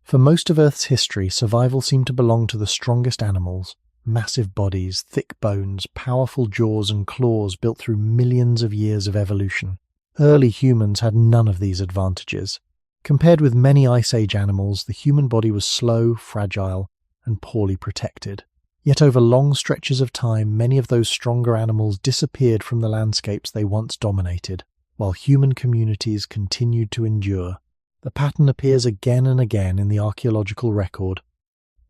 For most of Earth's history, survival seemed to belong to the strongest animals. Massive bodies, thick bones, powerful jaws and claws built through millions of years of evolution. Early humans had none of these advantages. Compared with many Ice Age animals, the human body was slow, fragile, and poorly protected. Yet over long stretches of time, many of those stronger animals disappeared from the landscapes they once dominated, while human communities continued to endure. The pattern appears again and again in the archaeological record.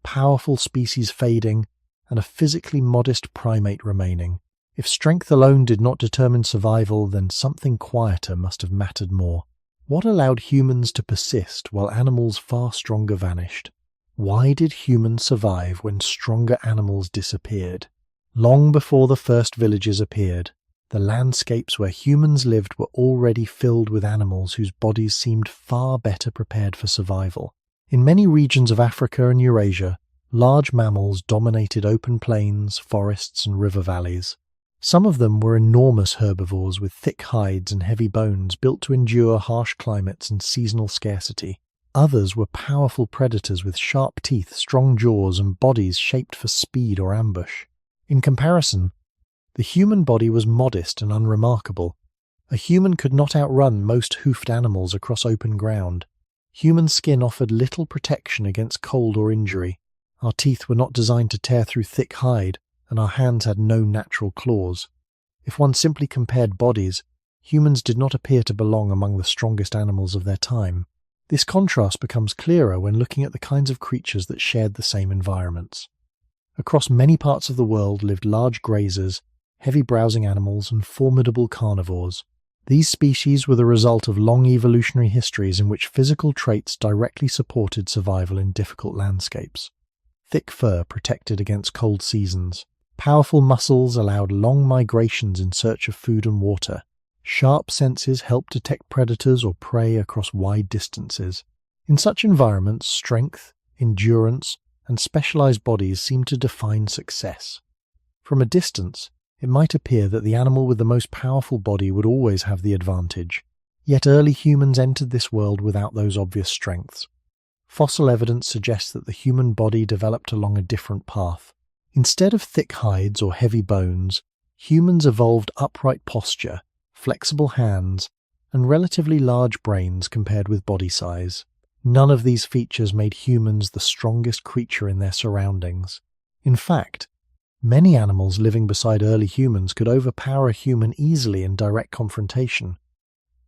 Powerful species fading, and a physically modest primate remaining. If strength alone did not determine survival, then something quieter must have mattered more. What allowed humans to persist while animals far stronger vanished? Why did humans survive when stronger animals disappeared? Long before the first villages appeared, the landscapes where humans lived were already filled with animals whose bodies seemed far better prepared for survival. In many regions of Africa and Eurasia, large mammals dominated open plains, forests, and river valleys. Some of them were enormous herbivores with thick hides and heavy bones built to endure harsh climates and seasonal scarcity. Others were powerful predators with sharp teeth, strong jaws, and bodies shaped for speed or ambush. In comparison, the human body was modest and unremarkable. A human could not outrun most hoofed animals across open ground. Human skin offered little protection against cold or injury. Our teeth were not designed to tear through thick hide, and our hands had no natural claws. If one simply compared bodies, humans did not appear to belong among the strongest animals of their time. This contrast becomes clearer when looking at the kinds of creatures that shared the same environments. Across many parts of the world lived large grazers, heavy browsing animals, and formidable carnivores. These species were the result of long evolutionary histories in which physical traits directly supported survival in difficult landscapes. Thick fur protected against cold seasons. Powerful muscles allowed long migrations in search of food and water. Sharp senses helped detect predators or prey across wide distances. In such environments, strength, endurance, and specialized bodies seemed to define success. From a distance, it might appear that the animal with the most powerful body would always have the advantage. Yet early humans entered this world without those obvious strengths. Fossil evidence suggests that the human body developed along a different path. Instead of thick hides or heavy bones, humans evolved upright posture, flexible hands, and relatively large brains compared with body size. None of these features made humans the strongest creature in their surroundings. In fact, many animals living beside early humans could overpower a human easily in direct confrontation.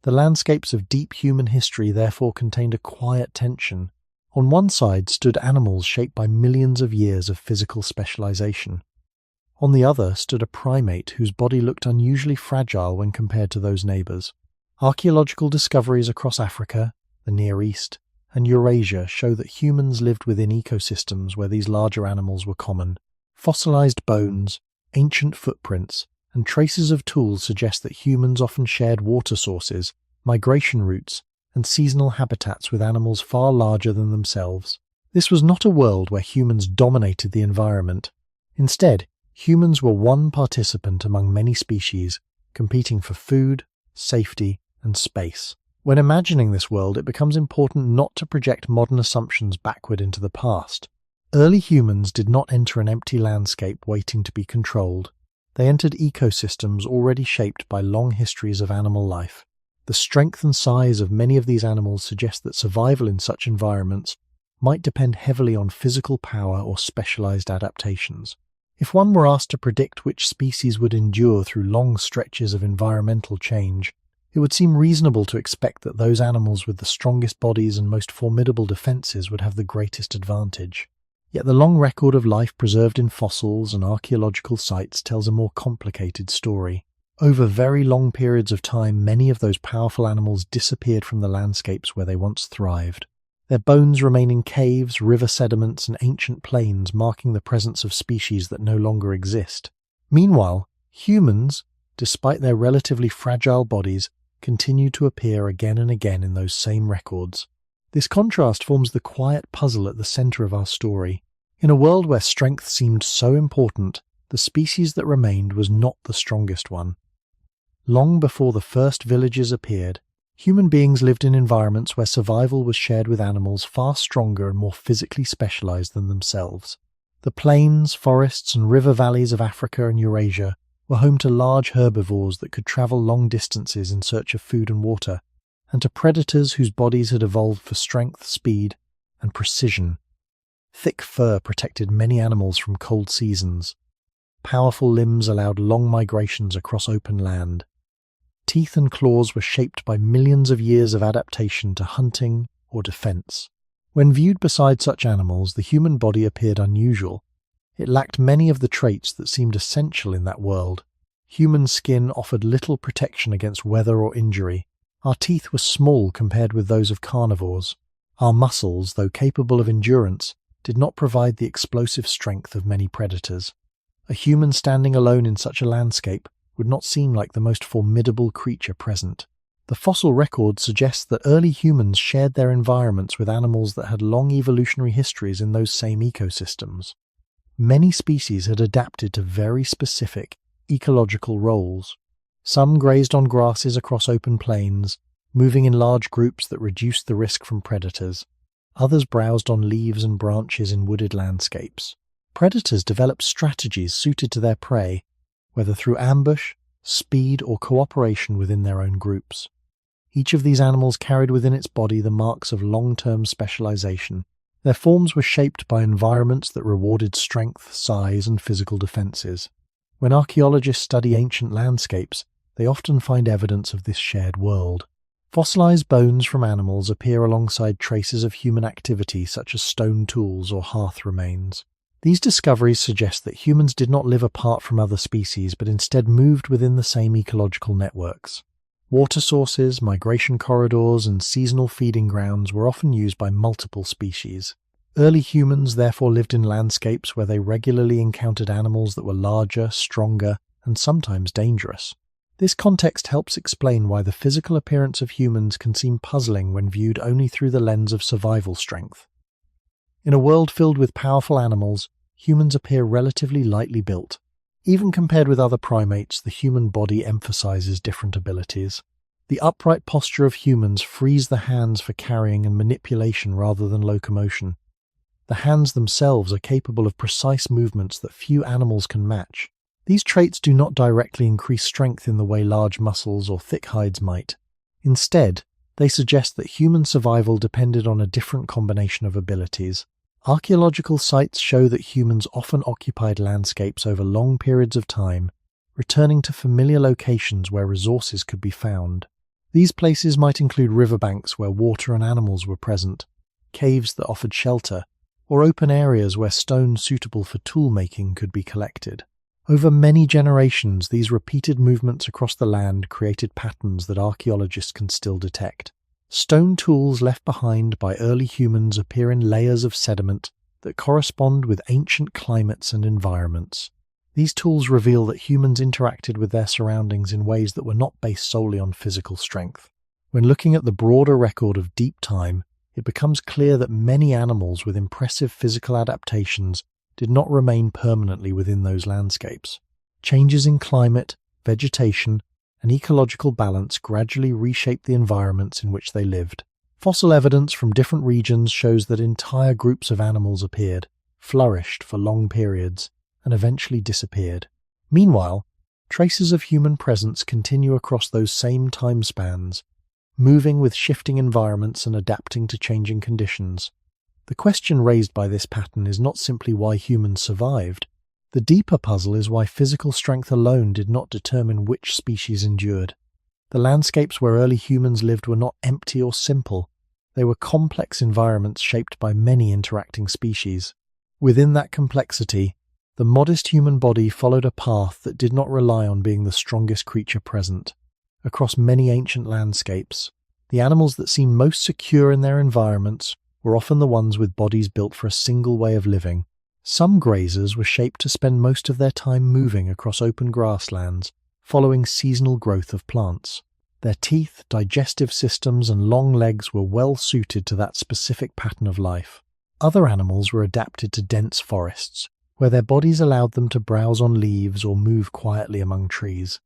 The landscapes of deep human history therefore contained a quiet tension. On one side stood animals shaped by millions of years of physical specialization. On the other stood a primate whose body looked unusually fragile when compared to those neighbors. Archaeological discoveries across Africa, the Near East, and Eurasia show that humans lived within ecosystems where these larger animals were common. Fossilized bones, ancient footprints, and traces of tools suggest that humans often shared water sources, migration routes, and seasonal habitats with animals far larger than themselves. This was not a world where humans dominated the environment. Instead, humans were one participant among many species, competing for food, safety, and space. When imagining this world, it becomes important not to project modern assumptions backward into the past. Early humans did not enter an empty landscape waiting to be controlled. They entered ecosystems already shaped by long histories of animal life. The strength and size of many of these animals suggest that survival in such environments might depend heavily on physical power or specialized adaptations. If one were asked to predict which species would endure through long stretches of environmental change, it would seem reasonable to expect that those animals with the strongest bodies and most formidable defenses would have the greatest advantage. Yet the long record of life preserved in fossils and archaeological sites tells a more complicated story. Over very long periods of time, many of those powerful animals disappeared from the landscapes where they once thrived. Their bones remain in caves, river sediments, and ancient plains, marking the presence of species that no longer exist. Meanwhile, humans, despite their relatively fragile bodies, continue to appear again and again in those same records. This contrast forms the quiet puzzle at the center of our story. In a world where strength seemed so important, the species that remained was not the strongest one. Long before the first villages appeared, Human beings lived in environments where survival was shared with animals far stronger and more physically specialized than themselves. The plains, forests, and river valleys of Africa and Eurasia were home to large herbivores that could travel long distances in search of food and water, and to predators whose bodies had evolved for strength, speed, and precision. Thick fur protected many animals from cold seasons. Powerful limbs allowed long migrations across open land. Teeth and claws were shaped by millions of years of adaptation to hunting or defense. When viewed beside such animals, the human body appeared unusual. It lacked many of the traits that seemed essential in that world. Human skin offered little protection against weather or injury. Our teeth were small compared with those of carnivores. Our muscles, though capable of endurance, did not provide the explosive strength of many predators. A human standing alone in such a landscape would not seem like the most formidable creature present. The fossil record suggests that early humans shared their environments with animals that had long evolutionary histories in those same ecosystems. Many species had adapted to very specific ecological roles. Some grazed on grasses across open plains, moving in large groups that reduced the risk from predators. Others browsed on leaves and branches in wooded landscapes. Predators developed strategies suited to their prey, whether through ambush, speed, or cooperation within their own groups. Each of these animals carried within its body the marks of long-term specialization. Their forms were shaped by environments that rewarded strength, size, and physical defenses. When archaeologists study ancient landscapes, they often find evidence of this shared world. Fossilized bones from animals appear alongside traces of human activity such as stone tools or hearth remains. These discoveries suggest that humans did not live apart from other species, but instead moved within the same ecological networks. Water sources, migration corridors, and seasonal feeding grounds were often used by multiple species. Early humans therefore lived in landscapes where they regularly encountered animals that were larger, stronger, and sometimes dangerous. This context helps explain why the physical appearance of humans can seem puzzling when viewed only through the lens of survival strength. In a world filled with powerful animals, humans appear relatively lightly built. Even compared with other primates, the human body emphasizes different abilities. The upright posture of humans frees the hands for carrying and manipulation rather than locomotion. The hands themselves are capable of precise movements that few animals can match. These traits do not directly increase strength in the way large muscles or thick hides might. Instead, they suggest that human survival depended on a different combination of abilities. Archaeological sites show that humans often occupied landscapes over long periods of time, returning to familiar locations where resources could be found. These places might include riverbanks where water and animals were present, caves that offered shelter, or open areas where stone suitable for tool-making could be collected. Over many generations, these repeated movements across the land created patterns that archaeologists can still detect. Stone tools left behind by early humans appear in layers of sediment that correspond with ancient climates and environments. These tools reveal that humans interacted with their surroundings in ways that were not based solely on physical strength. When looking at the broader record of deep time, it becomes clear that many animals with impressive physical adaptations did not remain permanently within those landscapes. Changes in climate, vegetation, and ecological balance gradually reshaped the environments in which they lived. Fossil evidence from different regions shows that entire groups of animals appeared, flourished for long periods, and eventually disappeared. Meanwhile, traces of human presence continue across those same time spans, moving with shifting environments and adapting to changing conditions. The question raised by this pattern is not simply why humans survived. The deeper puzzle is why physical strength alone did not determine which species endured. The landscapes where early humans lived were not empty or simple. They were complex environments shaped by many interacting species. Within that complexity, the modest human body followed a path that did not rely on being the strongest creature present. Across many ancient landscapes, the animals that seemed most secure in their environments were often the ones with bodies built for a single way of living. Some grazers were shaped to spend most of their time moving across open grasslands, following seasonal growth of plants. Their teeth, digestive systems, and long legs were well suited to that specific pattern of life. Other animals were adapted to dense forests, where their bodies allowed them to browse on leaves or move quietly among trees.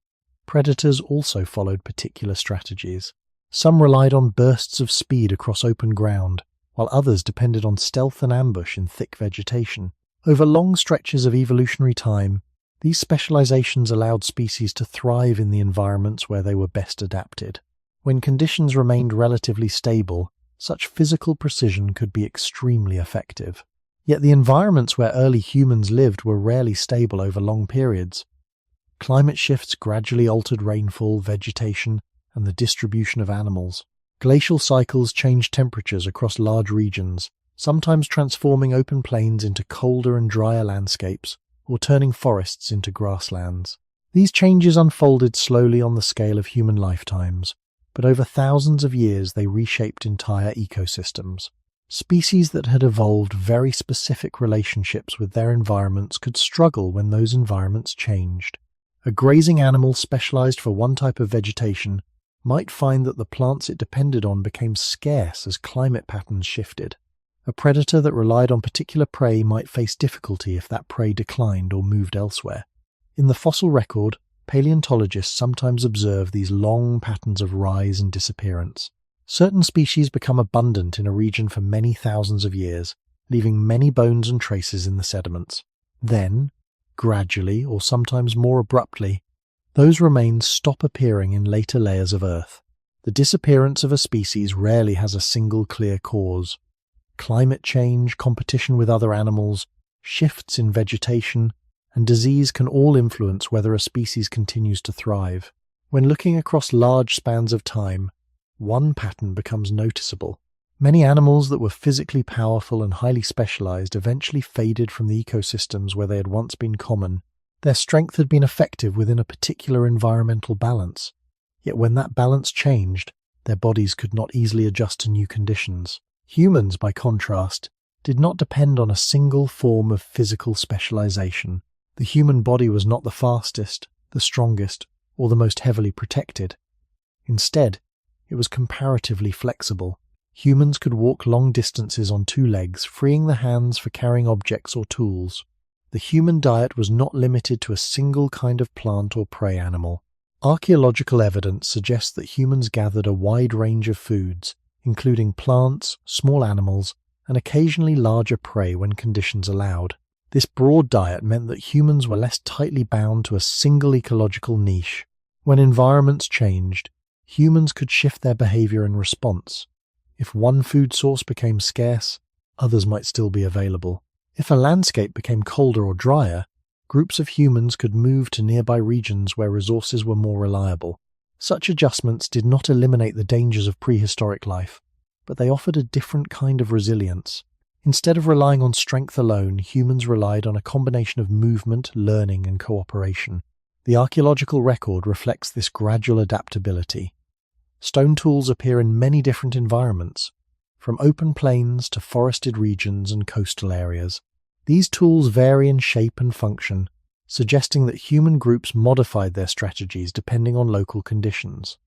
Predators also followed particular strategies. Some relied on bursts of speed across open ground, while others depended on stealth and ambush in thick vegetation. Over long stretches of evolutionary time, these specializations allowed species to thrive in the environments where they were best adapted. When conditions remained relatively stable, such physical precision could be extremely effective. Yet the environments where early humans lived were rarely stable over long periods. Climate shifts gradually altered rainfall, vegetation, and the distribution of animals. Glacial cycles changed temperatures across large regions, sometimes transforming open plains into colder and drier landscapes, or turning forests into grasslands. These changes unfolded slowly on the scale of human lifetimes, but over thousands of years they reshaped entire ecosystems. Species that had evolved very specific relationships with their environments could struggle when those environments changed. A grazing animal specialized for one type of vegetation might find that the plants it depended on became scarce as climate patterns shifted. A predator that relied on particular prey might face difficulty if that prey declined or moved elsewhere. In the fossil record, paleontologists sometimes observe these long patterns of rise and disappearance. Certain species become abundant in a region for many thousands of years, leaving many bones and traces in the sediments. Then, gradually, or sometimes more abruptly, those remains stop appearing in later layers of Earth. The disappearance of a species rarely has a single clear cause. Climate change, competition with other animals, shifts in vegetation, and disease can all influence whether a species continues to thrive. When looking across large spans of time, one pattern becomes noticeable. Many animals that were physically powerful and highly specialized eventually faded from the ecosystems where they had once been common. Their strength had been effective within a particular environmental balance, yet when that balance changed, their bodies could not easily adjust to new conditions. Humans, by contrast, did not depend on a single form of physical specialization. The human body was not the fastest, the strongest, or the most heavily protected. Instead, it was comparatively flexible. Humans could walk long distances on two legs, freeing the hands for carrying objects or tools. The human diet was not limited to a single kind of plant or prey animal. Archaeological evidence suggests that humans gathered a wide range of foods, including plants, small animals, and occasionally larger prey when conditions allowed. This broad diet meant that humans were less tightly bound to a single ecological niche. When environments changed, humans could shift their behavior in response. If one food source became scarce, others might still be available. If a landscape became colder or drier, groups of humans could move to nearby regions where resources were more reliable. Such adjustments did not eliminate the dangers of prehistoric life, but they offered a different kind of resilience. Instead of relying on strength alone, humans relied on a combination of movement, learning, and cooperation. The archaeological record reflects this gradual adaptability. Stone tools appear in many different environments, from open plains to forested regions and coastal areas. These tools vary in shape and function, suggesting that human groups modified their strategies depending on local conditions.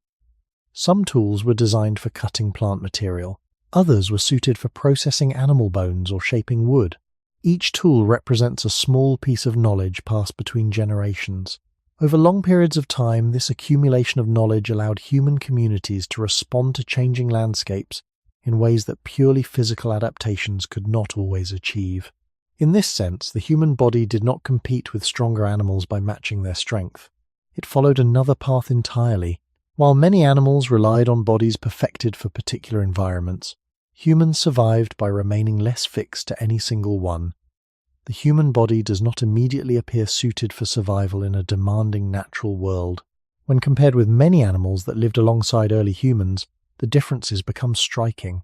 Some tools were designed for cutting plant material. Others were suited for processing animal bones or shaping wood. Each tool represents a small piece of knowledge passed between generations. Over long periods of time, this accumulation of knowledge allowed human communities to respond to changing landscapes in ways that purely physical adaptations could not always achieve. In this sense, the human body did not compete with stronger animals by matching their strength. It followed another path entirely. While many animals relied on bodies perfected for particular environments, humans survived by remaining less fixed to any single one. The human body does not immediately appear suited for survival in a demanding natural world. When compared with many animals that lived alongside early humans, the differences become striking.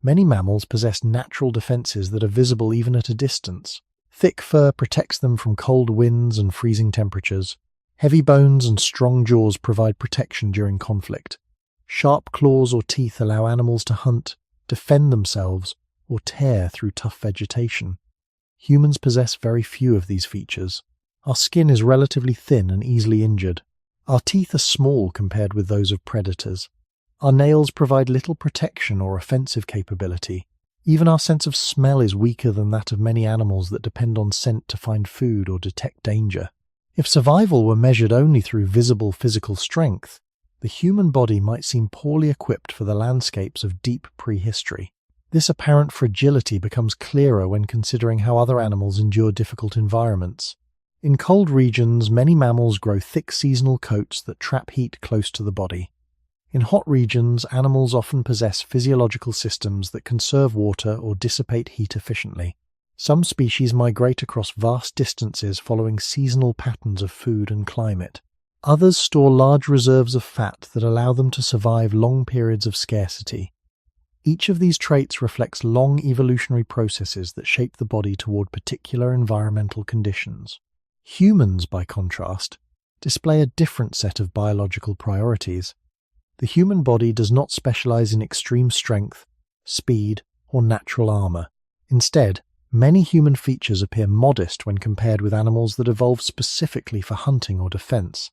Many mammals possess natural defenses that are visible even at a distance. Thick fur protects them from cold winds and freezing temperatures. Heavy bones and strong jaws provide protection during conflict. Sharp claws or teeth allow animals to hunt, defend themselves, or tear through tough vegetation. Humans possess very few of these features. Our skin is relatively thin and easily injured. Our teeth are small compared with those of predators. Our nails provide little protection or offensive capability. Even our sense of smell is weaker than that of many animals that depend on scent to find food or detect danger. If survival were measured only through visible physical strength, the human body might seem poorly equipped for the landscapes of deep prehistory. This apparent fragility becomes clearer when considering how other animals endure difficult environments. In cold regions, many mammals grow thick seasonal coats that trap heat close to the body. In hot regions, animals often possess physiological systems that conserve water or dissipate heat efficiently. Some species migrate across vast distances following seasonal patterns of food and climate. Others store large reserves of fat that allow them to survive long periods of scarcity. Each of these traits reflects long evolutionary processes that shape the body toward particular environmental conditions. Humans, by contrast, display a different set of biological priorities. The human body does not specialize in extreme strength, speed, or natural armor. Instead, many human features appear modest when compared with animals that evolved specifically for hunting or defense.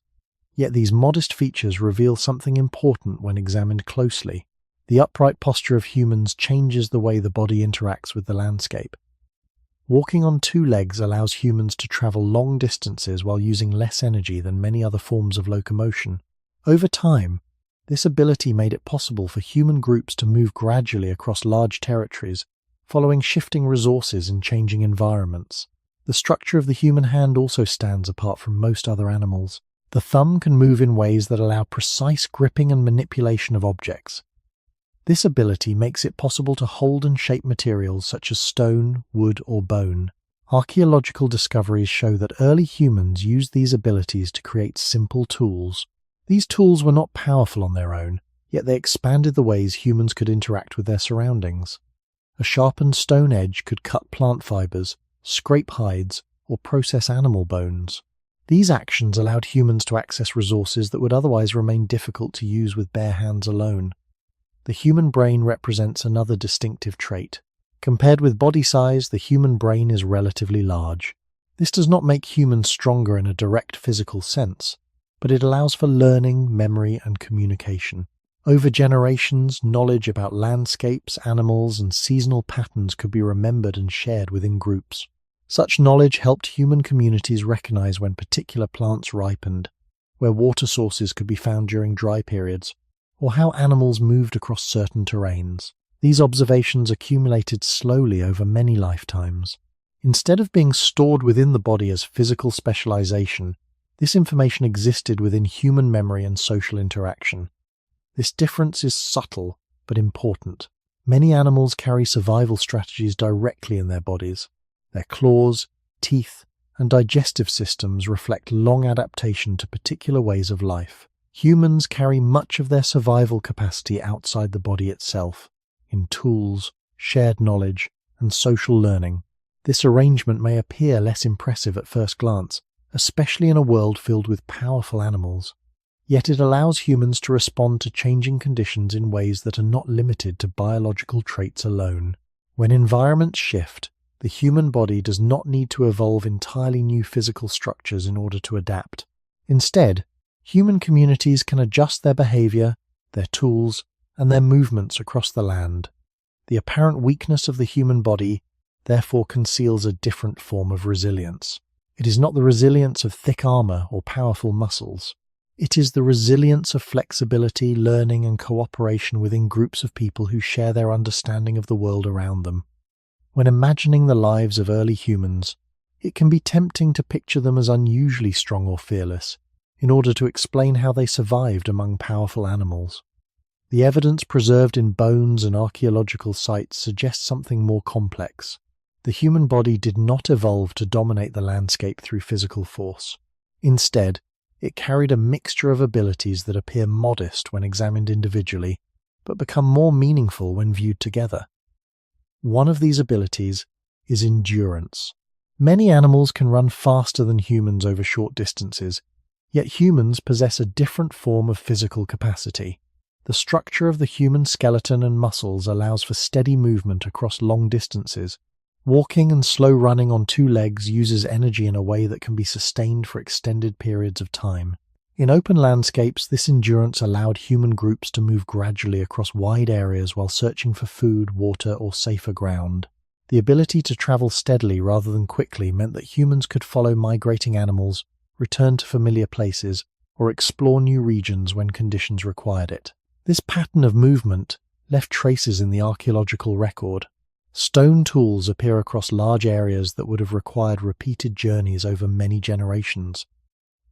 Yet these modest features reveal something important when examined closely. The upright posture of humans changes the way the body interacts with the landscape. Walking on two legs allows humans to travel long distances while using less energy than many other forms of locomotion. Over time, this ability made it possible for human groups to move gradually across large territories, following shifting resources in changing environments. The structure of the human hand also stands apart from most other animals. The thumb can move in ways that allow precise gripping and manipulation of objects. This ability makes it possible to hold and shape materials such as stone, wood, or bone. Archaeological discoveries show that early humans used these abilities to create simple tools. These tools were not powerful on their own, yet they expanded the ways humans could interact with their surroundings. A sharpened stone edge could cut plant fibers, scrape hides, or process animal bones. These actions allowed humans to access resources that would otherwise remain difficult to use with bare hands alone. The human brain represents another distinctive trait. Compared with body size, the human brain is relatively large. This does not make humans stronger in a direct physical sense, but it allows for learning, memory, and communication. Over generations, knowledge about landscapes, animals, and seasonal patterns could be remembered and shared within groups. Such knowledge helped human communities recognize when particular plants ripened, where water sources could be found during dry periods, or how animals moved across certain terrains. These observations accumulated slowly over many lifetimes. Instead of being stored within the body as physical specialization, this information existed within human memory and social interaction. This difference is subtle but important. Many animals carry survival strategies directly in their bodies. Their claws, teeth, and digestive systems reflect long adaptation to particular ways of life. Humans carry much of their survival capacity outside the body itself, in tools, shared knowledge, and social learning. This arrangement may appear less impressive at first glance, especially in a world filled with powerful animals. Yet it allows humans to respond to changing conditions in ways that are not limited to biological traits alone. When environments shift, the human body does not need to evolve entirely new physical structures in order to adapt. Instead, human communities can adjust their behavior, their tools, and their movements across the land. The apparent weakness of the human body therefore conceals a different form of resilience. It is not the resilience of thick armor or powerful muscles. It is the resilience of flexibility, learning, and cooperation within groups of people who share their understanding of the world around them. When imagining the lives of early humans, it can be tempting to picture them as unusually strong or fearless, in order to explain how they survived among powerful animals. The evidence preserved in bones and archaeological sites suggests something more complex. The human body did not evolve to dominate the landscape through physical force. Instead, it carried a mixture of abilities that appear modest when examined individually, but become more meaningful when viewed together. One of these abilities is endurance. Many animals can run faster than humans over short distances, yet humans possess a different form of physical capacity. The structure of the human skeleton and muscles allows for steady movement across long distances. Walking and slow running on two legs uses energy in a way that can be sustained for extended periods of time. In open landscapes, this endurance allowed human groups to move gradually across wide areas while searching for food, water, or safer ground. The ability to travel steadily rather than quickly meant that humans could follow migrating animals, return to familiar places, or explore new regions when conditions required it. This pattern of movement left traces in the archaeological record. Stone tools appear across large areas that would have required repeated journeys over many generations.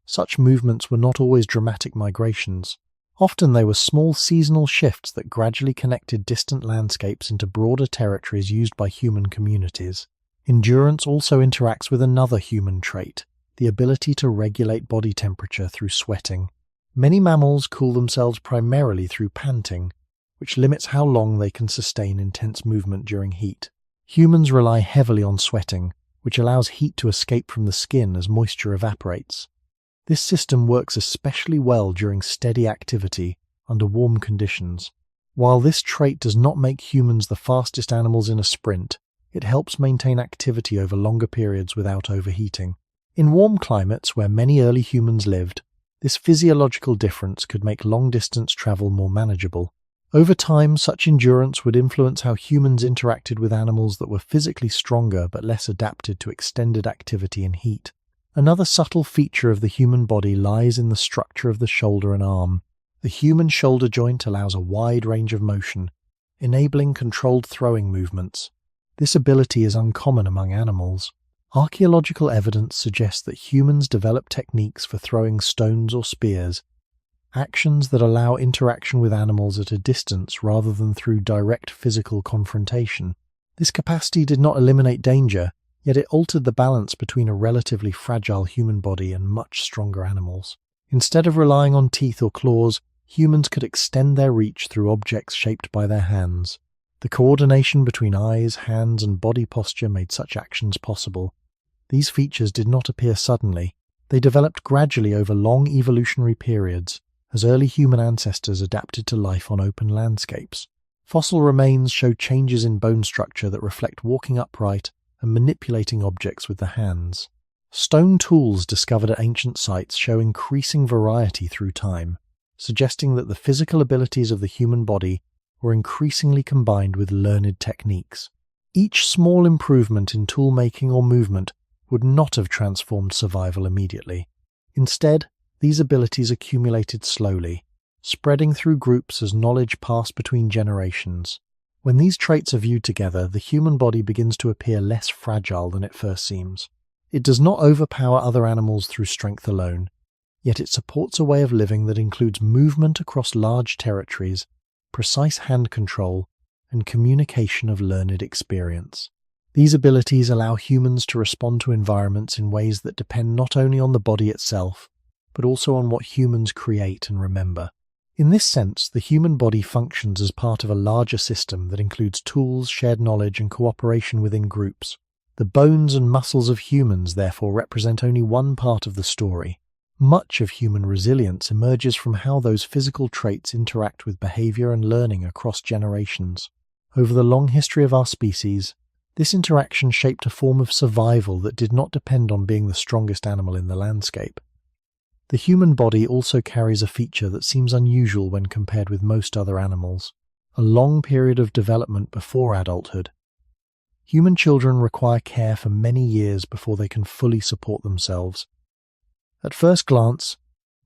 Such movements were not always dramatic migrations. Often they were small seasonal shifts that gradually connected distant landscapes into broader territories used by human communities. Endurance also interacts with another human trait, the ability to regulate body temperature through sweating. Many mammals cool themselves primarily through panting, which limits how long they can sustain intense movement during heat. Humans rely heavily on sweating, which allows heat to escape from the skin as moisture evaporates. This system works especially well during steady activity under warm conditions. While this trait does not make humans the fastest animals in a sprint, it helps maintain activity over longer periods without overheating. In warm climates where many early humans lived, this physiological difference could make long-distance travel more manageable. Over time, such endurance would influence how humans interacted with animals that were physically stronger but less adapted to extended activity in heat. Another subtle feature of the human body lies in the structure of the shoulder and arm. The human shoulder joint allows a wide range of motion, enabling controlled throwing movements. This ability is uncommon among animals. Archaeological evidence suggests that humans developed techniques for throwing stones or spears, actions that allow interaction with animals at a distance rather than through direct physical confrontation. This capacity did not eliminate danger, yet it altered the balance between a relatively fragile human body and much stronger animals. Instead of relying on teeth or claws, humans could extend their reach through objects shaped by their hands. The coordination between eyes, hands, and body posture made such actions possible. These features did not appear suddenly. They developed gradually over long evolutionary periods, as early human ancestors adapted to life on open landscapes. Fossil remains show changes in bone structure that reflect walking upright and manipulating objects with the hands. Stone tools discovered at ancient sites show increasing variety through time, suggesting that the physical abilities of the human body were increasingly combined with learned techniques. Each small improvement in tool making or movement would not have transformed survival immediately. Instead, these abilities accumulated slowly, spreading through groups as knowledge passed between generations. When these traits are viewed together, the human body begins to appear less fragile than it first seems. It does not overpower other animals through strength alone, yet it supports a way of living that includes movement across large territories, precise hand control, and communication of learned experience. These abilities allow humans to respond to environments in ways that depend not only on the body itself, but also on what humans create and remember. In this sense, the human body functions as part of a larger system that includes tools, shared knowledge, and cooperation within groups. The bones and muscles of humans therefore represent only one part of the story. Much of human resilience emerges from how those physical traits interact with behavior and learning across generations. Over the long history of our species, this interaction shaped a form of survival that did not depend on being the strongest animal in the landscape. The human body also carries a feature that seems unusual when compared with most other animals: a long period of development before adulthood. Human children require care for many years before they can fully support themselves. At first glance,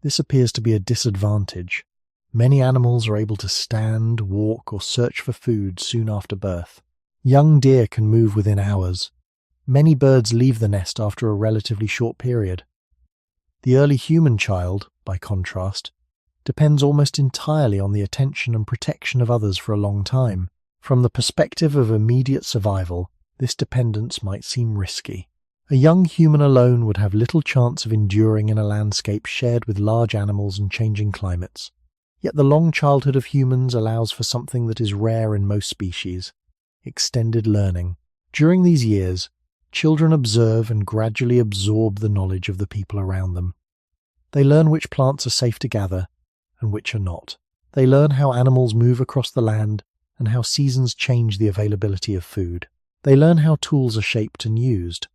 this appears to be a disadvantage. Many animals are able to stand, walk, or search for food soon after birth. Young deer can move within hours. Many birds leave the nest after a relatively short period. The early human child, by contrast, depends almost entirely on the attention and protection of others for a long time. From the perspective of immediate survival, this dependence might seem risky. A young human alone would have little chance of enduring in a landscape shared with large animals and changing climates. Yet the long childhood of humans allows for something that is rare in most species: extended learning. During these years, children observe and gradually absorb the knowledge of the people around them. They learn which plants are safe to gather and which are not. They learn how animals move across the land and how seasons change the availability of food. They learn how tools are shaped and used.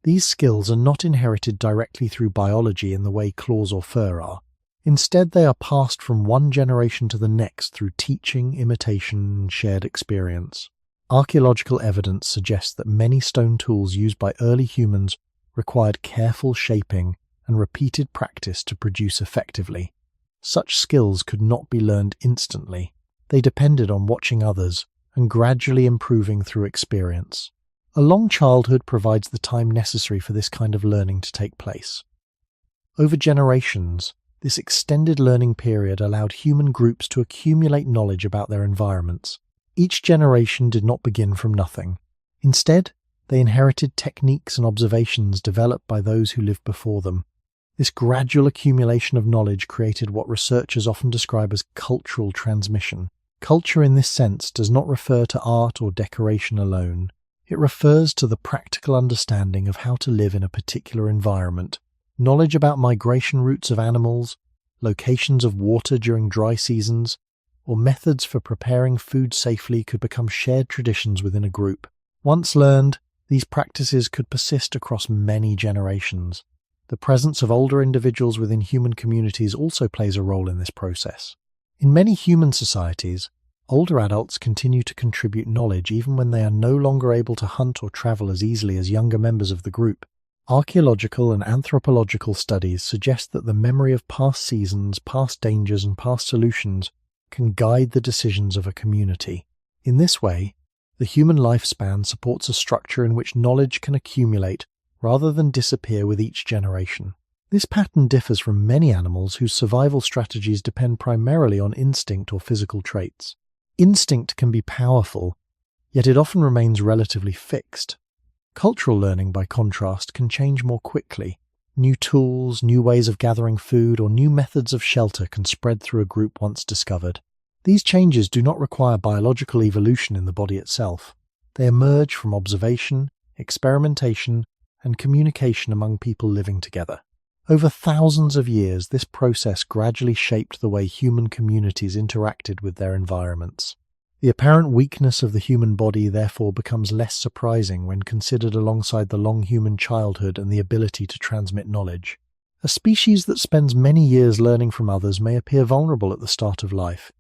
These skills are not inherited directly through biology in the way claws or fur are. Instead, they are passed from one generation to the next through teaching, imitation, and shared experience. Archaeological evidence suggests that many stone tools used by early humans required careful shaping and repeated practice to produce effectively. Such skills could not be learned instantly. They depended on watching others and gradually improving through experience. A long childhood provides the time necessary for this kind of learning to take place. Over generations, this extended learning period allowed human groups to accumulate knowledge about their environments. Each generation did not begin from nothing. Instead, they inherited techniques and observations developed by those who lived before them. This gradual accumulation of knowledge created what researchers often describe as cultural transmission. Culture in this sense does not refer to art or decoration alone. It refers to the practical understanding of how to live in a particular environment. Knowledge about migration routes of animals, locations of water during dry seasons, or methods for preparing food safely could become shared traditions within a group. Once learned, these practices could persist across many generations. The presence of older individuals within human communities also plays a role in this process. In many human societies, older adults continue to contribute knowledge even when they are no longer able to hunt or travel as easily as younger members of the group. Archaeological and anthropological studies suggest that the memory of past seasons, past dangers, and past solutions can guide the decisions of a community. In this way, the human lifespan supports a structure in which knowledge can accumulate rather than disappear with each generation. This pattern differs from many animals whose survival strategies depend primarily on instinct or physical traits. Instinct can be powerful, yet it often remains relatively fixed. Cultural learning, by contrast, can change more quickly. New tools, new ways of gathering food, or new methods of shelter can spread through a group once discovered. These changes do not require biological evolution in the body itself. They emerge from observation, experimentation, and communication among people living together. Over thousands of years, this process gradually shaped the way human communities interacted with their environments. The apparent weakness of the human body therefore becomes less surprising when considered alongside the long human childhood and the ability to transmit knowledge. A species that spends many years learning from others may appear vulnerable at the start of life,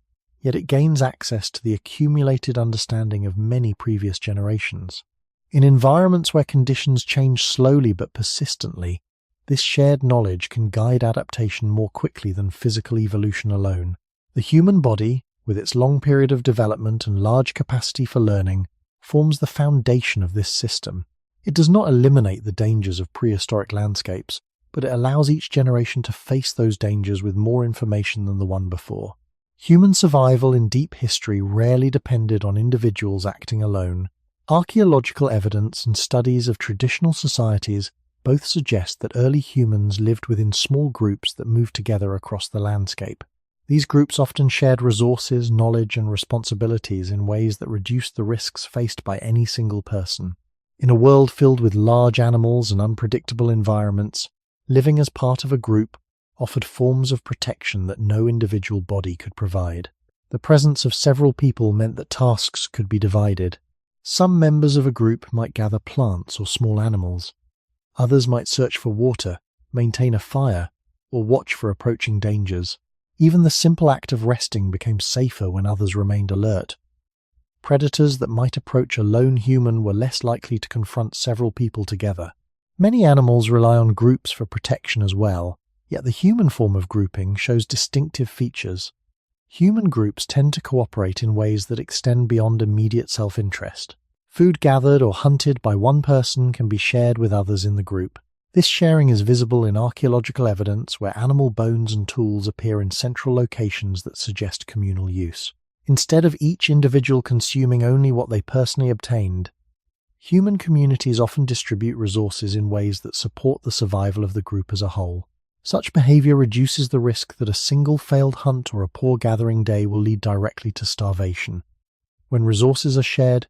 yet it gains access to the accumulated understanding of many previous generations. In environments where conditions change slowly but persistently, this shared knowledge can guide adaptation more quickly than physical evolution alone. The human body, with its long period of development and large capacity for learning, forms the foundation of this system. It does not eliminate the dangers of prehistoric landscapes, but it allows each generation to face those dangers with more information than the one before. Human survival in deep history rarely depended on individuals acting alone. Archaeological evidence and studies of traditional societies both suggest that early humans lived within small groups that moved together across the landscape. These groups often shared resources, knowledge, and responsibilities in ways that reduced the risks faced by any single person. In a world filled with large animals and unpredictable environments, living as part of a group offered forms of protection that no individual body could provide. The presence of several people meant that tasks could be divided. Some members of a group might gather plants or small animals. Others might search for water, maintain a fire, or watch for approaching dangers. Even the simple act of resting became safer when others remained alert. Predators that might approach a lone human were less likely to confront several people together. Many animals rely on groups for protection as well, yet the human form of grouping shows distinctive features. Human groups tend to cooperate in ways that extend beyond immediate self-interest. Food gathered or hunted by one person can be shared with others in the group. This sharing is visible in archaeological evidence where animal bones and tools appear in central locations that suggest communal use. Instead of each individual consuming only what they personally obtained, human communities often distribute resources in ways that support the survival of the group as a whole. Such behavior reduces the risk that a single failed hunt or a poor gathering day will lead directly to starvation. When resources are shared,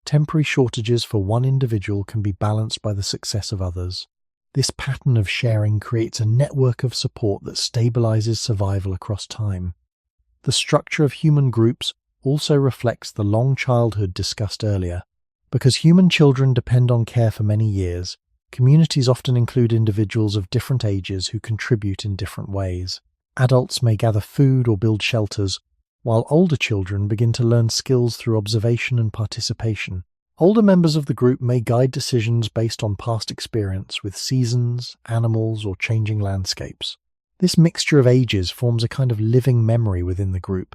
temporary shortages for one individual can be balanced by the success of others. This pattern of sharing creates a network of support that stabilizes survival across time. The structure of human groups also reflects the long childhood discussed earlier. Because human children depend on care for many years, communities often include individuals of different ages who contribute in different ways. Adults may gather food or build shelters, while older children begin to learn skills through observation and participation. Older members of the group may guide decisions based on past experience with seasons, animals, or changing landscapes. This mixture of ages forms a kind of living memory within the group.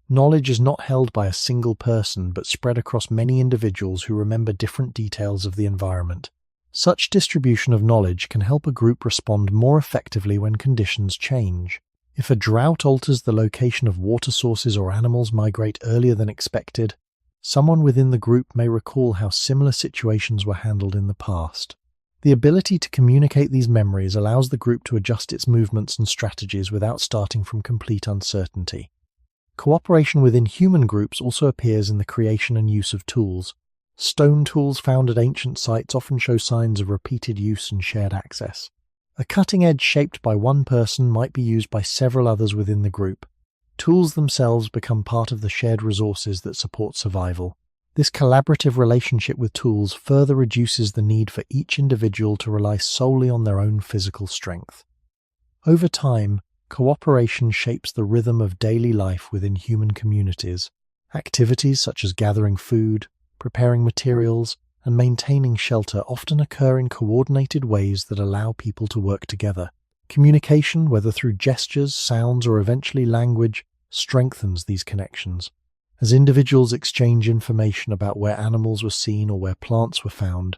Knowledge is not held by a single person but spread across many individuals who remember different details of the environment. Such distribution of knowledge can help a group respond more effectively when conditions change. If a drought alters the location of water sources or animals migrate earlier than expected, someone within the group may recall how similar situations were handled in the past. The ability to communicate these memories allows the group to adjust its movements and strategies without starting from complete uncertainty. Cooperation within human groups also appears in the creation and use of tools. Stone tools found at ancient sites often show signs of repeated use and shared access. A cutting edge shaped by one person might be used by several others within the group. Tools themselves become part of the shared resources that support survival. This collaborative relationship with tools further reduces the need for each individual to rely solely on their own physical strength. Over time, cooperation shapes the rhythm of daily life within human communities. Activities such as gathering food, preparing materials, and maintaining shelter often occur in coordinated ways that allow people to work together. Communication, whether through gestures, sounds, or eventually language, strengthens these connections. As individuals exchange information about where animals were seen or where plants were found,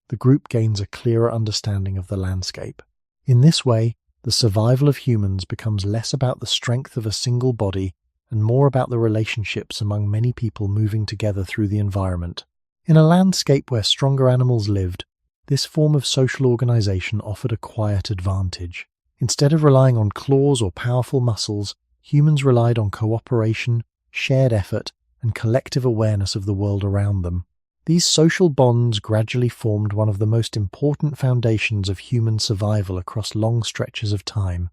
the group gains a clearer understanding of the landscape. In this way, the survival of humans becomes less about the strength of a single body and more about the relationships among many people moving together through the environment. In a landscape where stronger animals lived, this form of social organization offered a quiet advantage. Instead of relying on claws or powerful muscles, humans relied on cooperation, shared effort, and collective awareness of the world around them. These social bonds gradually formed one of the most important foundations of human survival across long stretches of time.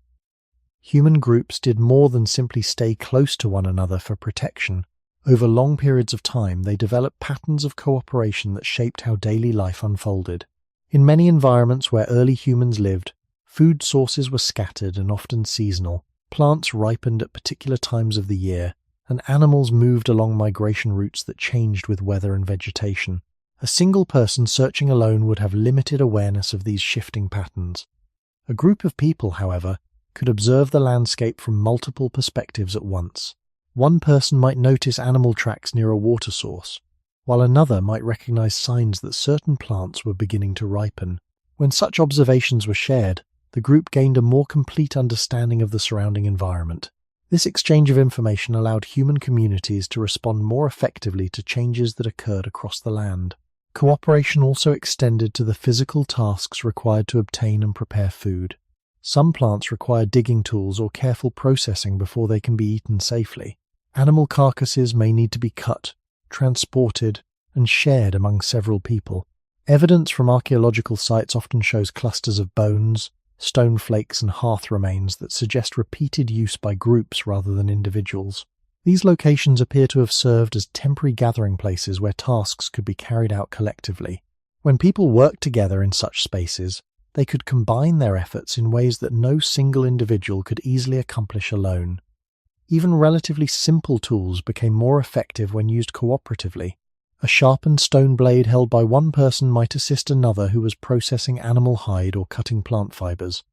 Human groups did more than simply stay close to one another for protection. Over long periods of time, they developed patterns of cooperation that shaped how daily life unfolded. In many environments where early humans lived, food sources were scattered and often seasonal. Plants ripened at particular times of the year, and animals moved along migration routes that changed with weather and vegetation. A single person searching alone would have limited awareness of these shifting patterns. A group of people, however, could observe the landscape from multiple perspectives at once. One person might notice animal tracks near a water source, while another might recognize signs that certain plants were beginning to ripen. When such observations were shared, the group gained a more complete understanding of the surrounding environment. This exchange of information allowed human communities to respond more effectively to changes that occurred across the land. Cooperation also extended to the physical tasks required to obtain and prepare food. Some plants require digging tools or careful processing before they can be eaten safely. Animal carcasses may need to be cut, transported, and shared among several people. Evidence from archaeological sites often shows clusters of bones, stone flakes, and hearth remains that suggest repeated use by groups rather than individuals. These locations appear to have served as temporary gathering places where tasks could be carried out collectively. When people worked together in such spaces, they could combine their efforts in ways that no single individual could easily accomplish alone. Even relatively simple tools became more effective when used cooperatively. A sharpened stone blade held by one person might assist another who was processing animal hide or cutting plant fibers.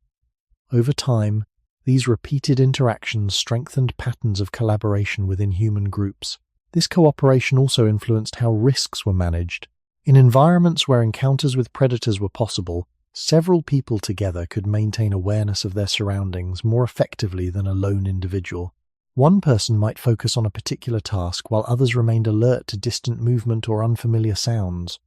Over time, these repeated interactions strengthened patterns of collaboration within human groups. This cooperation also influenced how risks were managed. In environments where encounters with predators were possible, several people together could maintain awareness of their surroundings more effectively than a lone individual. One person might focus on a particular task while others remained alert to distant movement or unfamiliar sounds.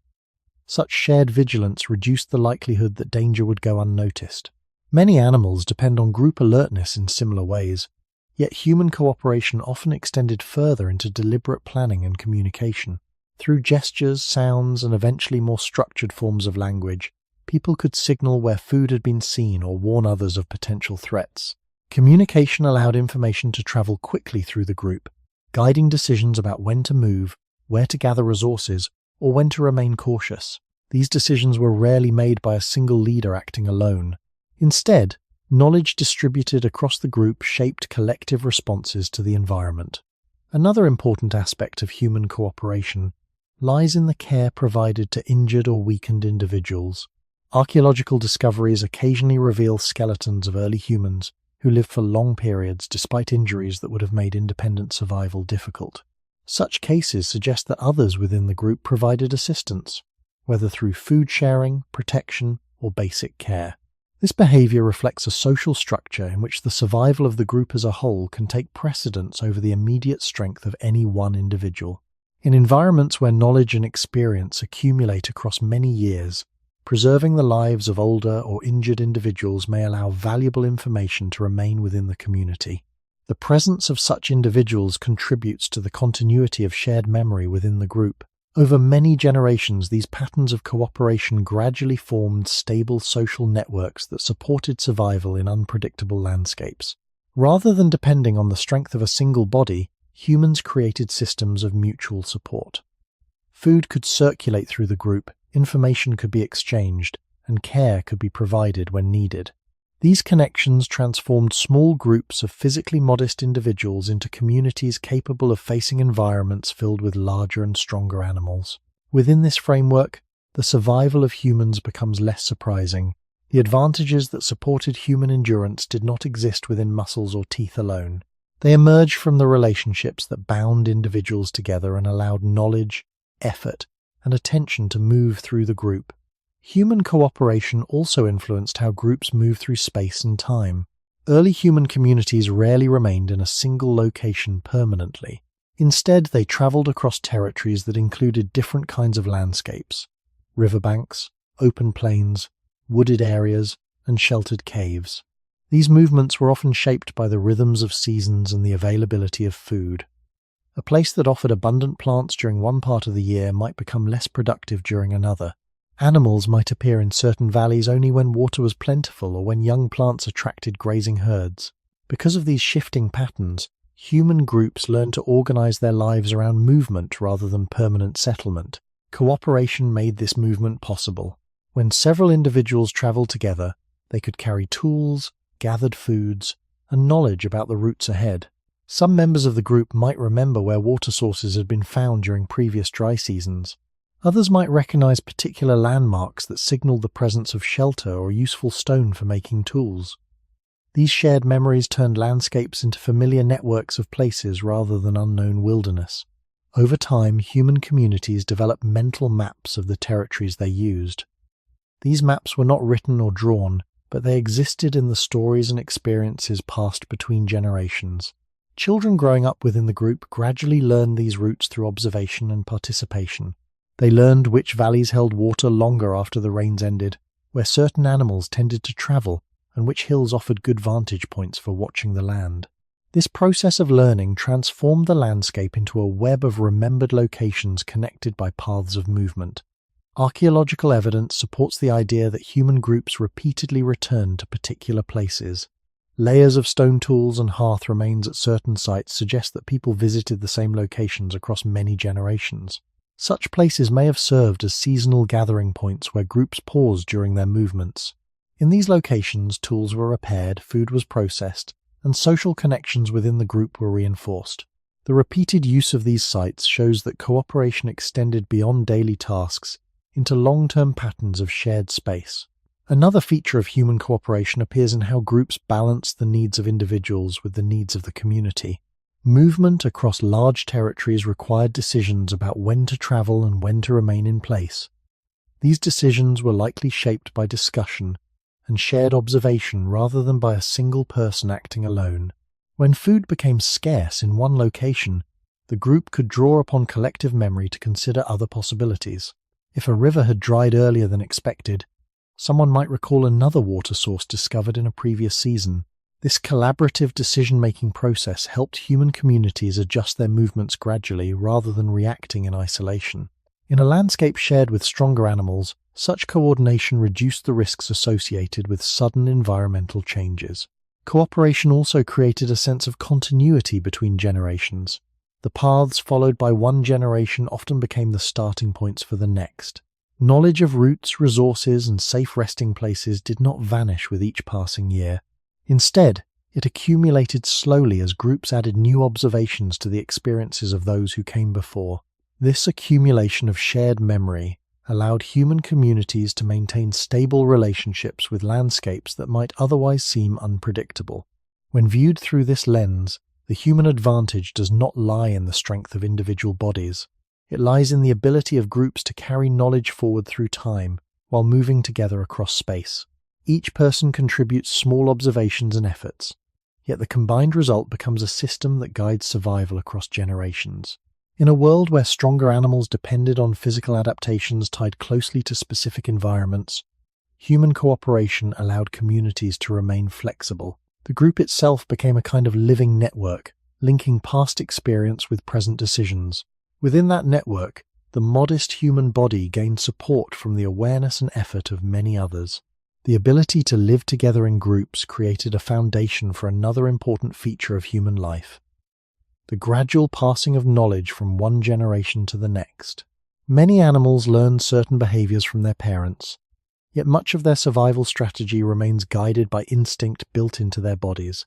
Such shared vigilance reduced the likelihood that danger would go unnoticed. Many animals depend on group alertness in similar ways, yet human cooperation often extended further into deliberate planning and communication. Through gestures, sounds, and eventually more structured forms of language, people could signal where food had been seen or warn others of potential threats. Communication allowed information to travel quickly through the group, guiding decisions about when to move, where to gather resources, or when to remain cautious. These decisions were rarely made by a single leader acting alone. Instead, knowledge distributed across the group shaped collective responses to the environment. Another important aspect of human cooperation lies in the care provided to injured or weakened individuals. Archaeological discoveries occasionally reveal skeletons of early humans who lived for long periods despite injuries that would have made independent survival difficult. Such cases suggest that others within the group provided assistance, whether through food sharing, protection, or basic care. This behavior reflects a social structure in which the survival of the group as a whole can take precedence over the immediate strength of any one individual. In environments where knowledge and experience accumulate across many years, preserving the lives of older or injured individuals may allow valuable information to remain within the community. The presence of such individuals contributes to the continuity of shared memory within the group. Over many generations, these patterns of cooperation gradually formed stable social networks that supported survival in unpredictable landscapes. Rather than depending on the strength of a single body, humans created systems of mutual support. Food could circulate through the group, information could be exchanged, and care could be provided when needed. These connections transformed small groups of physically modest individuals into communities capable of facing environments filled with larger and stronger animals. Within this framework, the survival of humans becomes less surprising. The advantages that supported human endurance did not exist within muscles or teeth alone. They emerged from the relationships that bound individuals together and allowed knowledge, effort, and attention to move through the group. Human cooperation also influenced how groups move through space and time. Early human communities rarely remained in a single location permanently. Instead, they traveled across territories that included different kinds of landscapes: riverbanks, open plains, wooded areas, and sheltered caves. These movements were often shaped by the rhythms of seasons and the availability of food. A place that offered abundant plants during one part of the year might become less productive during another. Animals might appear in certain valleys only when water was plentiful or when young plants attracted grazing herds. Because of these shifting patterns, human groups learned to organize their lives around movement rather than permanent settlement. Cooperation made this movement possible. When several individuals traveled together, they could carry tools, gathered foods, and knowledge about the routes ahead. Some members of the group might remember where water sources had been found during previous dry seasons. Others might recognize particular landmarks that signaled the presence of shelter or useful stone for making tools. These shared memories turned landscapes into familiar networks of places rather than unknown wilderness. Over time, human communities developed mental maps of the territories they used. These maps were not written or drawn, but they existed in the stories and experiences passed between generations. Children growing up within the group gradually learned these routes through observation and participation. They learned which valleys held water longer after the rains ended, where certain animals tended to travel, and which hills offered good vantage points for watching the land. This process of learning transformed the landscape into a web of remembered locations connected by paths of movement. Archaeological evidence supports the idea that human groups repeatedly returned to particular places. Layers of stone tools and hearth remains at certain sites suggest that people visited the same locations across many generations. Such places may have served as seasonal gathering points where groups paused during their movements. In these locations, tools were repaired, food was processed, and social connections within the group were reinforced. The repeated use of these sites shows that cooperation extended beyond daily tasks into long-term patterns of shared space. Another feature of human cooperation appears in how groups balance the needs of individuals with the needs of the community. Movement across large territories required decisions about when to travel and when to remain in place. These decisions were likely shaped by discussion and shared observation rather than by a single person acting alone. When food became scarce in one location, the group could draw upon collective memory to consider other possibilities. If a river had dried earlier than expected, someone might recall another water source discovered in a previous season. This collaborative decision-making process helped human communities adjust their movements gradually rather than reacting in isolation. In a landscape shared with stronger animals, such coordination reduced the risks associated with sudden environmental changes. Cooperation also created a sense of continuity between generations. The paths followed by one generation often became the starting points for the next. Knowledge of routes, resources, and safe resting places did not vanish with each passing year. Instead, it accumulated slowly as groups added new observations to the experiences of those who came before. This accumulation of shared memory allowed human communities to maintain stable relationships with landscapes that might otherwise seem unpredictable. When viewed through this lens, the human advantage does not lie in the strength of individual bodies. It lies in the ability of groups to carry knowledge forward through time while moving together across space. Each person contributes small observations and efforts, yet the combined result becomes a system that guides survival across generations. In a world where stronger animals depended on physical adaptations tied closely to specific environments, human cooperation allowed communities to remain flexible. The group itself became a kind of living network, linking past experience with present decisions. Within that network, the modest human body gained support from the awareness and effort of many others. The ability to live together in groups created a foundation for another important feature of human life: the gradual passing of knowledge from one generation to the next. Many animals learn certain behaviors from their parents, yet much of their survival strategy remains guided by instinct built into their bodies.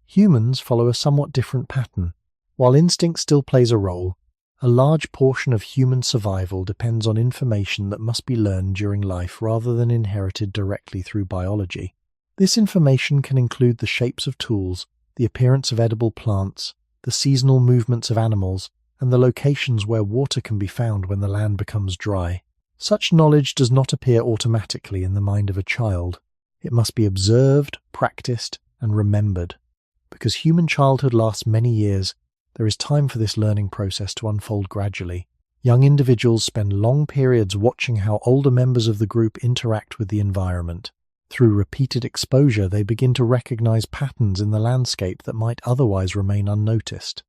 Humans follow a somewhat different pattern. While instinct still plays a role, a large portion of human survival depends on information that must be learned during life rather than inherited directly through biology. This information can include the shapes of tools, the appearance of edible plants, the seasonal movements of animals, and the locations where water can be found when the land becomes dry. Such knowledge does not appear automatically in the mind of a child. It must be observed, practiced, and remembered. Because human childhood lasts many years, there is time for this learning process to unfold gradually. Young individuals spend long periods watching how older members of the group interact with the environment. Through repeated exposure, they begin to recognize patterns in the landscape that might otherwise remain unnoticed.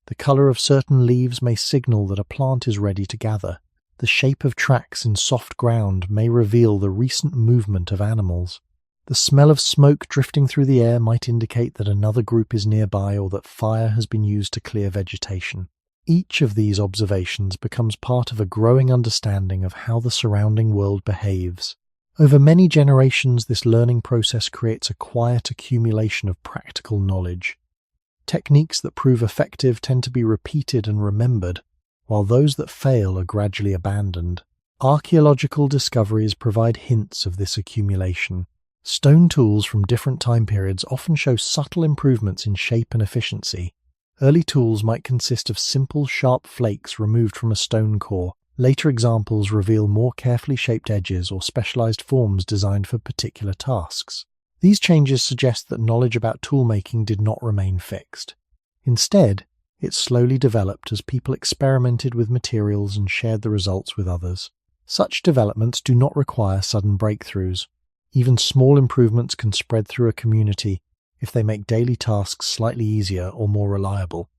The color of certain leaves may signal that a plant is ready to gather. The shape of tracks in soft ground may reveal the recent movement of animals. The smell of smoke drifting through the air might indicate that another group is nearby or that fire has been used to clear vegetation. Each of these observations becomes part of a growing understanding of how the surrounding world behaves. Over many generations, this learning process creates a quiet accumulation of practical knowledge. Techniques that prove effective tend to be repeated and remembered, while those that fail are gradually abandoned. Archaeological discoveries provide hints of this accumulation. Stone tools from different time periods often show subtle improvements in shape and efficiency. Early tools might consist of simple, sharp flakes removed from a stone core. Later examples reveal more carefully shaped edges or specialized forms designed for particular tasks. These changes suggest that knowledge about toolmaking did not remain fixed. Instead, it slowly developed as people experimented with materials and shared the results with others. Such developments do not require sudden breakthroughs. Even small improvements can spread through a community if they make daily tasks slightly easier or more reliable.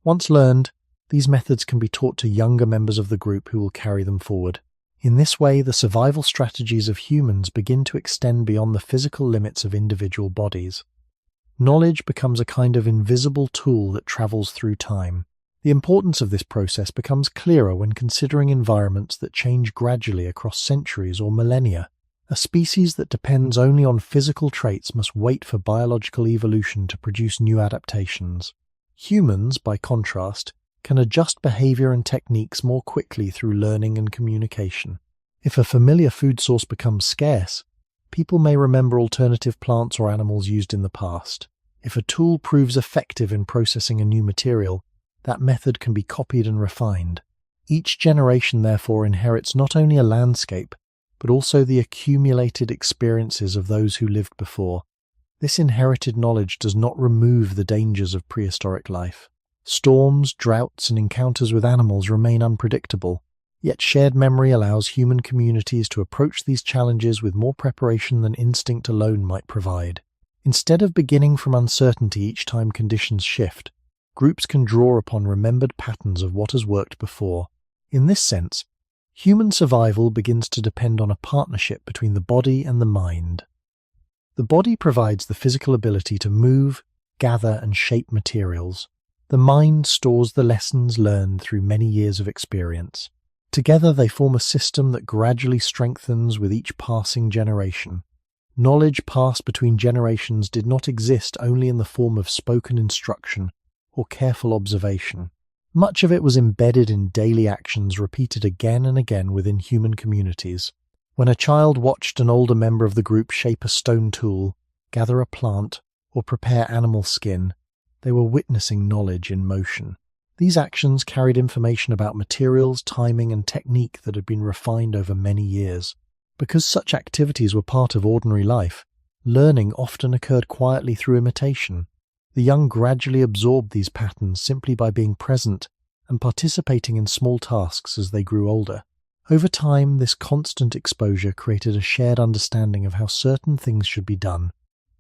Once learned, these methods can be taught to younger members of the group who will carry them forward. In this way, the survival strategies of humans begin to extend beyond the physical limits of individual bodies. Knowledge becomes a kind of invisible tool that travels through time. The importance of this process becomes clearer when considering environments that change gradually across centuries or millennia. A species that depends only on physical traits must wait for biological evolution to produce new adaptations. Humans, by contrast, can adjust behavior and techniques more quickly through learning and communication. If a familiar food source becomes scarce, people may remember alternative plants or animals used in the past. If a tool proves effective in processing a new material, that method can be copied and refined. Each generation, therefore, inherits not only a landscape, but also the accumulated experiences of those who lived before. This inherited knowledge does not remove the dangers of prehistoric life. Storms, droughts, and encounters with animals remain unpredictable, yet shared memory allows human communities to approach these challenges with more preparation than instinct alone might provide. Instead of beginning from uncertainty each time conditions shift, groups can draw upon remembered patterns of what has worked before. In this sense, human survival begins to depend on a partnership between the body and the mind. The body provides the physical ability to move, gather, and shape materials. The mind stores the lessons learned through many years of experience. Together they form a system that gradually strengthens with each passing generation. Knowledge passed between generations did not exist only in the form of spoken instruction or careful observation. Much of it was embedded in daily actions repeated again and again within human communities. When a child watched an older member of the group shape a stone tool, gather a plant, or prepare animal skin, they were witnessing knowledge in motion. These actions carried information about materials, timing, and technique that had been refined over many years. Because such activities were part of ordinary life, learning often occurred quietly through imitation. The young gradually absorbed these patterns simply by being present and participating in small tasks as they grew older. Over time, this constant exposure created a shared understanding of how certain things should be done.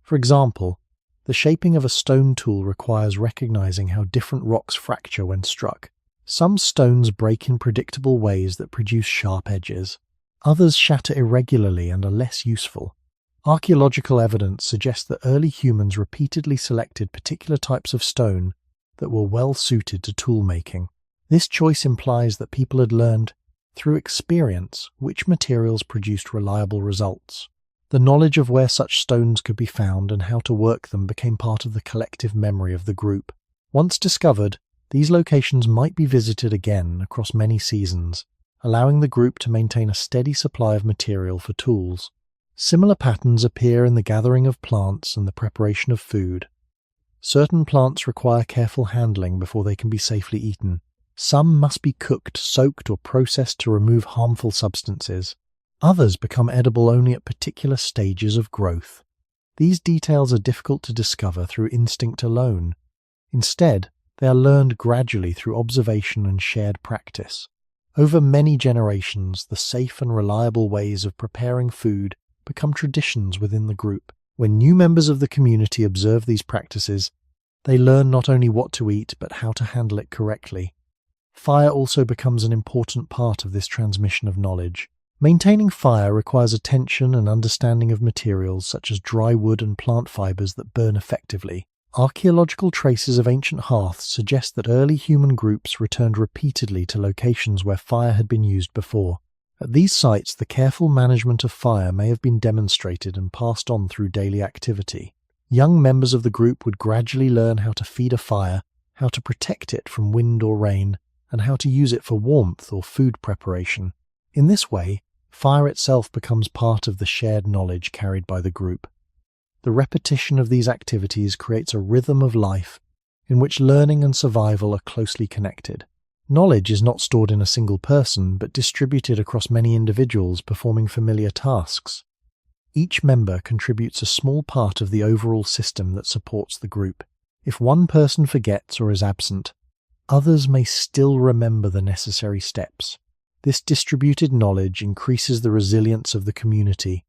For example, the shaping of a stone tool requires recognizing how different rocks fracture when struck. Some stones break in predictable ways that produce sharp edges. Others shatter irregularly and are less useful. Archaeological evidence suggests that early humans repeatedly selected particular types of stone that were well suited to tool making. This choice implies that people had learned, through experience, which materials produced reliable results. The knowledge of where such stones could be found and how to work them became part of the collective memory of the group. Once discovered, these locations might be visited again across many seasons, allowing the group to maintain a steady supply of material for tools. Similar patterns appear in the gathering of plants and the preparation of food. Certain plants require careful handling before they can be safely eaten. Some must be cooked, soaked, or processed to remove harmful substances. Others become edible only at particular stages of growth. These details are difficult to discover through instinct alone. Instead, they are learned gradually through observation and shared practice. Over many generations, the safe and reliable ways of preparing food become traditions within the group. When new members of the community observe these practices, they learn not only what to eat, but how to handle it correctly. Fire also becomes an important part of this transmission of knowledge. Maintaining fire requires attention and understanding of materials such as dry wood and plant fibers that burn effectively. Archaeological traces of ancient hearths suggest that early human groups returned repeatedly to locations where fire had been used before. At these sites, the careful management of fire may have been demonstrated and passed on through daily activity. Young members of the group would gradually learn how to feed a fire, how to protect it from wind or rain, and how to use it for warmth or food preparation. In this way, fire itself becomes part of the shared knowledge carried by the group. The repetition of these activities creates a rhythm of life in which learning and survival are closely connected. Knowledge is not stored in a single person, but distributed across many individuals performing familiar tasks. Each member contributes a small part of the overall system that supports the group. If one person forgets or is absent, others may still remember the necessary steps. This distributed knowledge increases the resilience of the community.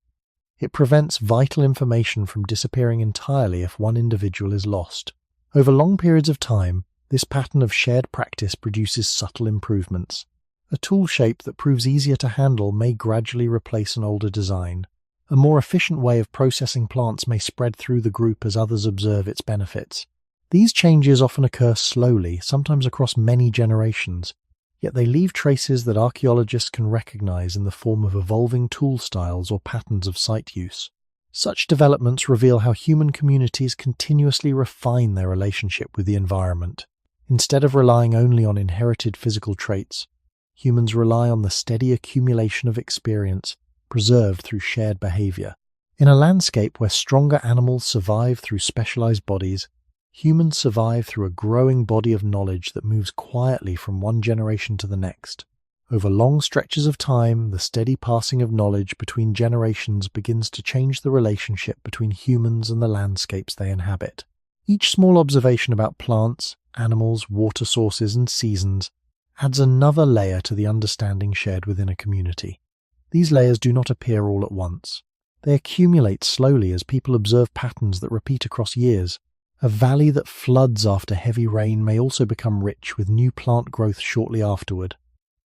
It prevents vital information from disappearing entirely if one individual is lost. Over long periods of time, this pattern of shared practice produces subtle improvements. A tool shape that proves easier to handle may gradually replace an older design. A more efficient way of processing plants may spread through the group as others observe its benefits. These changes often occur slowly, sometimes across many generations, yet they leave traces that archaeologists can recognize in the form of evolving tool styles or patterns of site use. Such developments reveal how human communities continuously refine their relationship with the environment. Instead of relying only on inherited physical traits, humans rely on the steady accumulation of experience preserved through shared behavior. In a landscape where stronger animals survive through specialized bodies, humans survive through a growing body of knowledge that moves quietly from one generation to the next. Over long stretches of time, the steady passing of knowledge between generations begins to change the relationship between humans and the landscapes they inhabit. Each small observation about plants, animals, water sources, and seasons adds another layer to the understanding shared within a community. These layers do not appear all at once. They accumulate slowly as people observe patterns that repeat across years. A valley that floods after heavy rain may also become rich with new plant growth shortly afterward.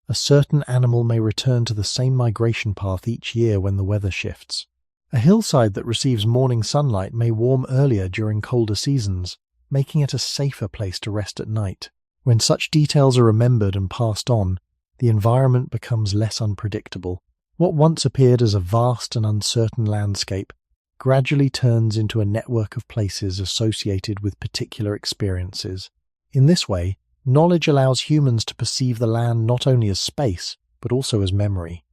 A certain animal may return to the same migration path each year when the weather shifts. A hillside that receives morning sunlight may warm earlier during colder seasons, making it a safer place to rest at night. When such details are remembered and passed on, the environment becomes less unpredictable. What once appeared as a vast and uncertain landscape gradually turns into a network of places associated with particular experiences. In this way, Knowledge allows humans to perceive the land not only as space, but also as memory.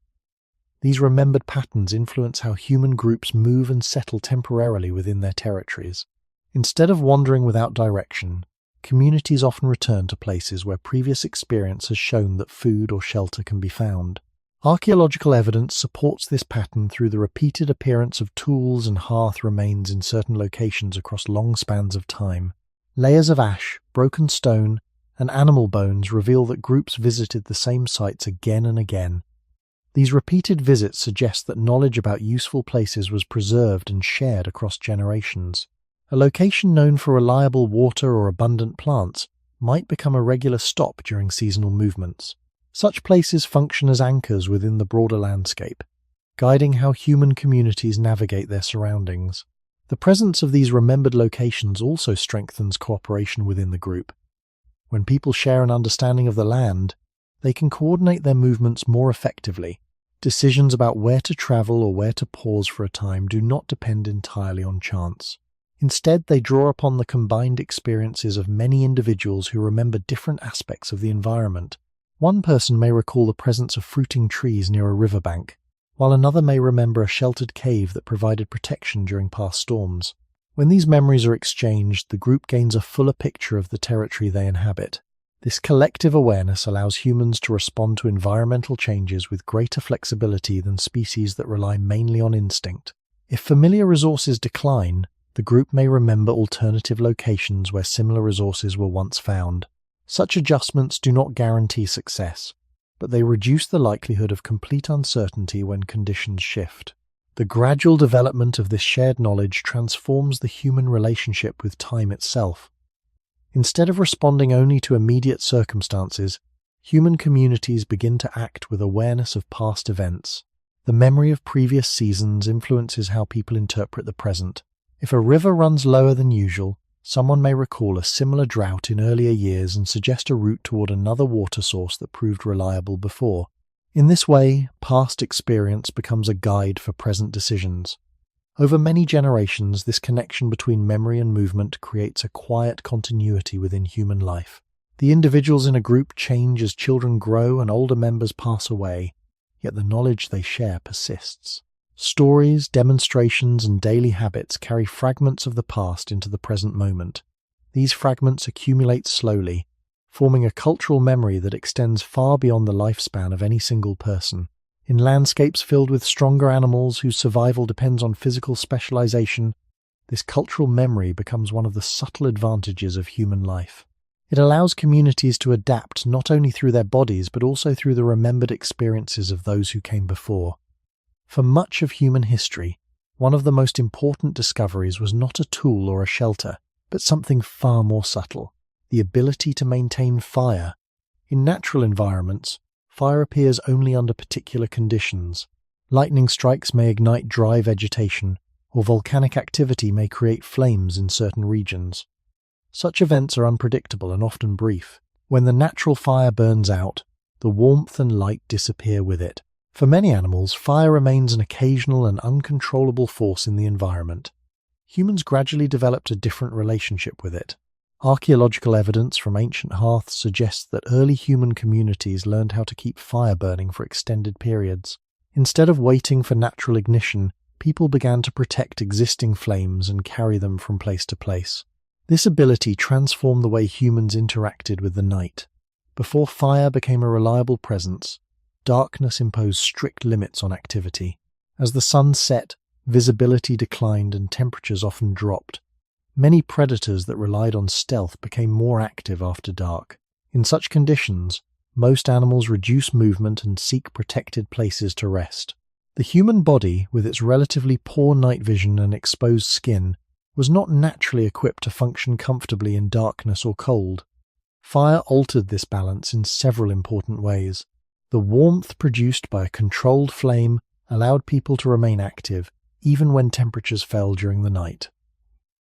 These remembered patterns influence how human groups move and settle temporarily within their territories. Instead of wandering without direction, communities often return to places where previous experience has shown that food or shelter can be found. Archaeological evidence supports this pattern through the repeated appearance of tools and hearth remains in certain locations across long spans of time. Layers of ash, broken stone, and animal bones reveal that groups visited the same sites again and again. These repeated visits suggest that knowledge about useful places was preserved and shared across generations. A location known for reliable water or abundant plants might become a regular stop during seasonal movements. Such places function as anchors within the broader landscape, guiding how human communities navigate their surroundings. The presence of these remembered locations also strengthens cooperation within the group. When people share an understanding of the land, they can coordinate their movements more effectively. Decisions about where to travel or where to pause for a time do not depend entirely on chance. Instead, they draw upon the combined experiences of many individuals who remember different aspects of the environment. One person may recall the presence of fruiting trees near a riverbank, while another may remember a sheltered cave that provided protection during past storms. When these memories are exchanged, the group gains a fuller picture of the territory they inhabit. This collective awareness allows humans to respond to environmental changes with greater flexibility than species that rely mainly on instinct. If familiar resources decline, the group may remember alternative locations where similar resources were once found. Such adjustments do not guarantee success, but they reduce the likelihood of complete uncertainty when conditions shift. The gradual development of this shared knowledge transforms the human relationship with time itself. Instead of responding only to immediate circumstances, human communities begin to act with awareness of past events. The memory of previous seasons influences how people interpret the present. If a river runs lower than usual, someone may recall a similar drought in earlier years and suggest a route toward another water source that proved reliable before. In this way, past experience becomes a guide for present decisions. Over many generations, this connection between memory and movement creates a quiet continuity within human life. The individuals in a group change as children grow and older members pass away, yet the knowledge they share persists. Stories, demonstrations, and daily habits carry fragments of the past into the present moment. These fragments accumulate slowly, forming a cultural memory that extends far beyond the lifespan of any single person. In landscapes filled with stronger animals whose survival depends on physical specialization, this cultural memory becomes one of the subtle advantages of human life. It allows communities to adapt not only through their bodies but also through the remembered experiences of those who came before. For much of human history, one of the most important discoveries was not a tool or a shelter, but something far more subtle: the ability to maintain fire. In natural environments, fire appears only under particular conditions. Lightning strikes may ignite dry vegetation, or volcanic activity may create flames in certain regions. Such events are unpredictable and often brief. When the natural fire burns out, the warmth and light disappear with it. For many animals, fire remains an occasional and uncontrollable force in the environment. Humans gradually developed a different relationship with it. Archaeological evidence from ancient hearths suggests that early human communities learned how to keep fire burning for extended periods. Instead of waiting for natural ignition, people began to protect existing flames and carry them from place to place. This ability transformed the way humans interacted with the night. Before fire became a reliable presence, darkness imposed strict limits on activity. As the sun set, visibility declined and temperatures often dropped. Many predators that relied on stealth became more active after dark. In such conditions, most animals reduce movement and seek protected places to rest. The human body, with its relatively poor night vision and exposed skin, was not naturally equipped to function comfortably in darkness or cold. Fire altered this balance in several important ways. The warmth produced by a controlled flame allowed people to remain active, even when temperatures fell during the night.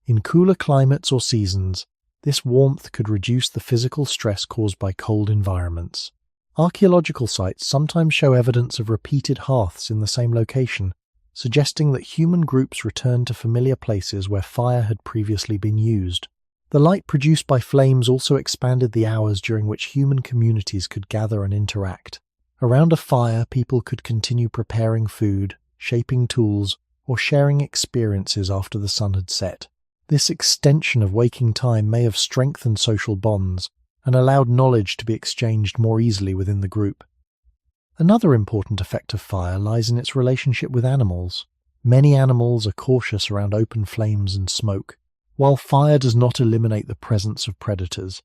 In cooler climates or seasons, this warmth could reduce the physical stress caused by cold environments. Archaeological sites sometimes show evidence of repeated hearths in the same location, suggesting that human groups returned to familiar places where fire had previously been used. The light produced by flames also expanded the hours during which human communities could gather and interact. Around a fire, people could continue preparing food, shaping tools, or sharing experiences after the sun had set. This extension of waking time may have strengthened social bonds and allowed knowledge to be exchanged more easily within the group. Another important effect of fire lies in its relationship with animals. Many animals are cautious around open flames and smoke. While fire does not eliminate the presence of predators,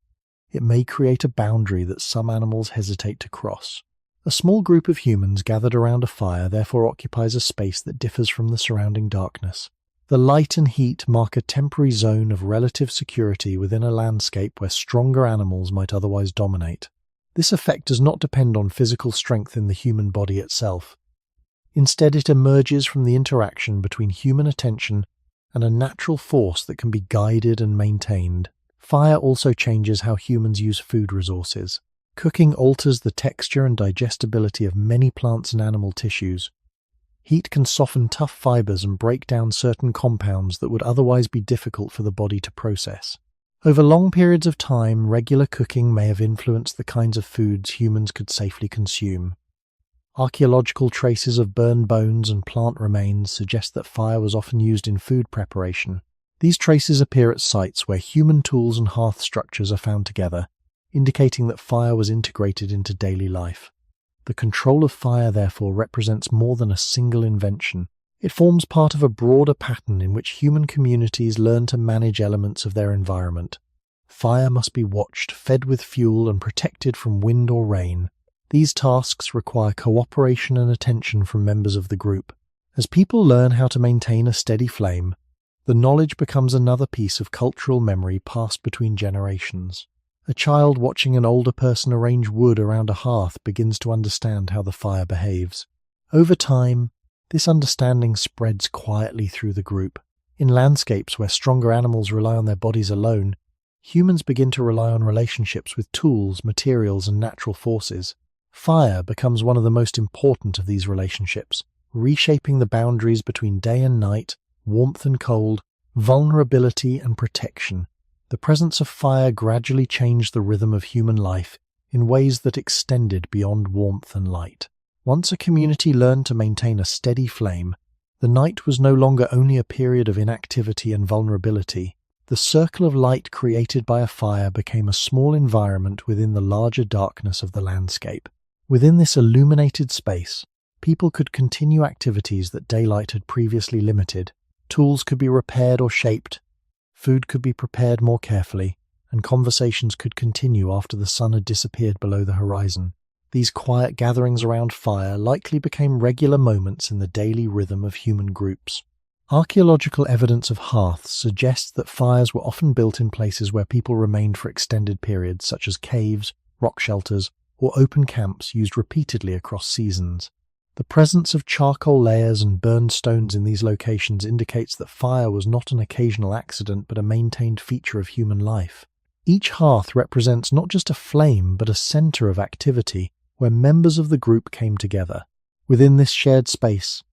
it may create a boundary that some animals hesitate to cross. A small group of humans gathered around a fire therefore occupies a space that differs from the surrounding darkness. The light and heat mark a temporary zone of relative security within a landscape where stronger animals might otherwise dominate. This effect does not depend on physical strength in the human body itself. Instead, it emerges from the interaction between human attention and a natural force that can be guided and maintained. Fire also changes how humans use food resources. Cooking alters the texture and digestibility of many plants and animal tissues. Heat can soften tough fibers and break down certain compounds that would otherwise be difficult for the body to process. Over long periods of time, regular cooking may have influenced the kinds of foods humans could safely consume. Archaeological traces of burned bones and plant remains suggest that fire was often used in food preparation. These traces appear at sites where human tools and hearth structures are found together, indicating that fire was integrated into daily life. The control of fire, therefore, represents more than a single invention. It forms part of a broader pattern in which human communities learn to manage elements of their environment. Fire must be watched, fed with fuel, and protected from wind or rain. These tasks require cooperation and attention from members of the group. As people learn how to maintain a steady flame, the knowledge becomes another piece of cultural memory passed between generations. A child watching an older person arrange wood around a hearth begins to understand how the fire behaves. Over time, this understanding spreads quietly through the group. In landscapes where stronger animals rely on their bodies alone, humans begin to rely on relationships with tools, materials, and natural forces. Fire becomes one of the most important of these relationships, reshaping the boundaries between day and night, warmth and cold, vulnerability and protection. The presence of fire gradually changed the rhythm of human life in ways that extended beyond warmth and light. Once a community learned to maintain a steady flame, the night was no longer only a period of inactivity and vulnerability. The circle of light created by a fire became a small environment within the larger darkness of the landscape. Within this illuminated space, people could continue activities that daylight had previously limited. Tools could be repaired or shaped, food could be prepared more carefully, and conversations could continue after the sun had disappeared below the horizon. These quiet gatherings around fire likely became regular moments in the daily rhythm of human groups. Archaeological evidence of hearths suggests that fires were often built in places where people remained for extended periods, such as caves, rock shelters, or open camps used repeatedly across seasons. The presence of charcoal layers and burned stones in these locations indicates that fire was not an occasional accident but a maintained feature of human life. Each hearth represents not just a flame but a center of activity where members of the group came together. Within this shared space,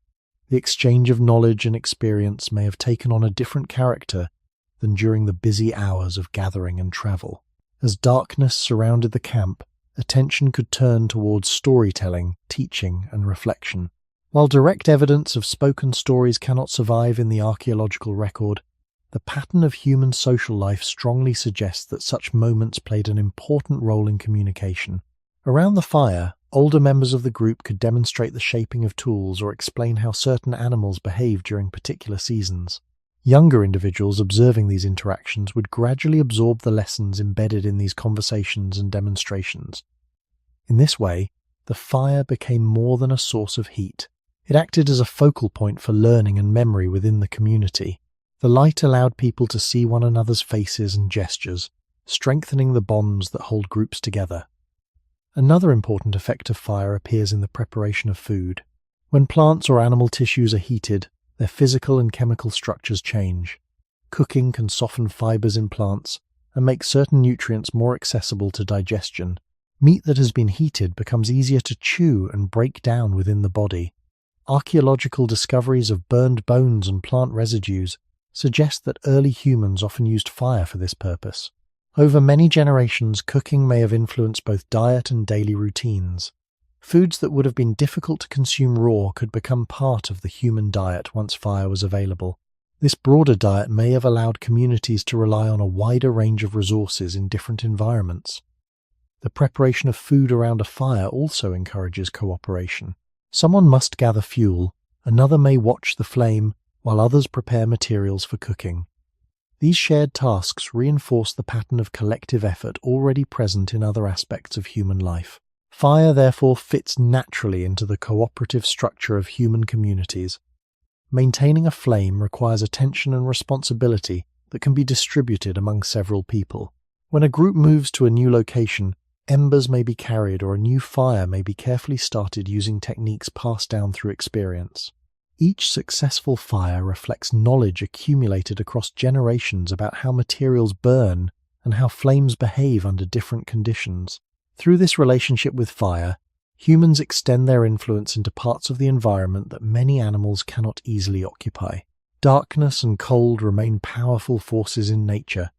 the exchange of knowledge and experience may have taken on a different character than during the busy hours of gathering and travel. As darkness surrounded the camp, attention could turn towards storytelling, teaching, and reflection. While direct evidence of spoken stories cannot survive in the archaeological record, the pattern of human social life strongly suggests that such moments played an important role in communication. Around the fire, older members of the group could demonstrate the shaping of tools or explain how certain animals behaved during particular seasons. Younger individuals observing these interactions would gradually absorb the lessons embedded in these conversations and demonstrations. In this way, the fire became more than a source of heat. It acted as a focal point for learning and memory within the community. The light allowed people to see one another's faces and gestures, strengthening the bonds that hold groups together. Another important effect of fire appears in the preparation of food. When plants or animal tissues are heated, their physical and chemical structures change. Cooking can soften fibers in plants and make certain nutrients more accessible to digestion. Meat that has been heated becomes easier to chew and break down within the body. Archaeological discoveries of burned bones and plant residues suggest that early humans often used fire for this purpose. Over many generations, cooking may have influenced both diet and daily routines. Foods that would have been difficult to consume raw could become part of the human diet once fire was available. This broader diet may have allowed communities to rely on a wider range of resources in different environments. The preparation of food around a fire also encourages cooperation. Someone must gather fuel, another may watch the flame, while others prepare materials for cooking. These shared tasks reinforce the pattern of collective effort already present in other aspects of human life. Fire therefore fits naturally into the cooperative structure of human communities. Maintaining a flame requires attention and responsibility that can be distributed among several people. When a group moves to a new location, embers may be carried or a new fire may be carefully started using techniques passed down through experience. Each successful fire reflects knowledge accumulated across generations about how materials burn and how flames behave under different conditions. Through this relationship with fire, humans extend their influence into parts of the environment that many animals cannot easily occupy. Darkness and cold remain powerful forces in nature,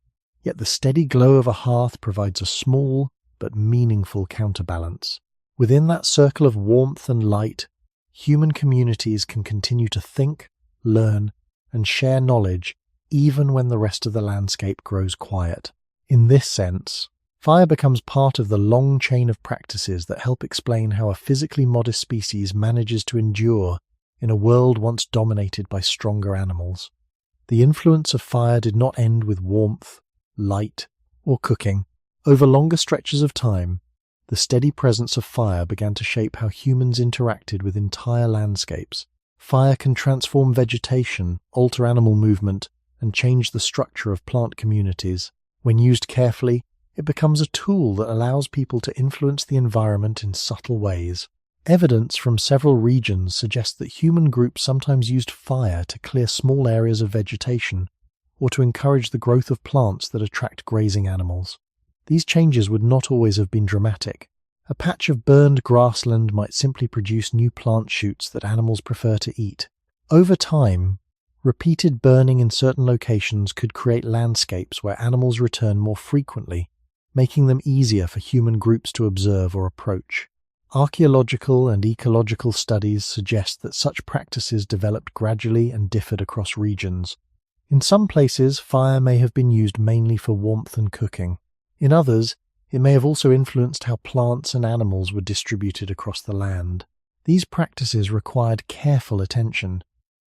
yet the steady glow of a hearth provides a small but meaningful counterbalance. Within that circle of warmth and light, human communities can continue to think, learn, and share knowledge even when the rest of the landscape grows quiet. In this sense, fire becomes part of the long chain of practices that help explain how a physically modest species manages to endure in a world once dominated by stronger animals. The influence of fire did not end with warmth, light, or cooking. Over longer stretches of time, the steady presence of fire began to shape how humans interacted with entire landscapes. Fire can transform vegetation, alter animal movement, and change the structure of plant communities. When used carefully, it becomes a tool that allows people to influence the environment in subtle ways. Evidence from several regions suggests that human groups sometimes used fire to clear small areas of vegetation or to encourage the growth of plants that attract grazing animals. These changes would not always have been dramatic. A patch of burned grassland might simply produce new plant shoots that animals prefer to eat. Over time, repeated burning in certain locations could create landscapes where animals return more frequently, making them easier for human groups to observe or approach. Archaeological and ecological studies suggest that such practices developed gradually and differed across regions. In some places, fire may have been used mainly for warmth and cooking. In others, it may have also influenced how plants and animals were distributed across the land. These practices required careful attention.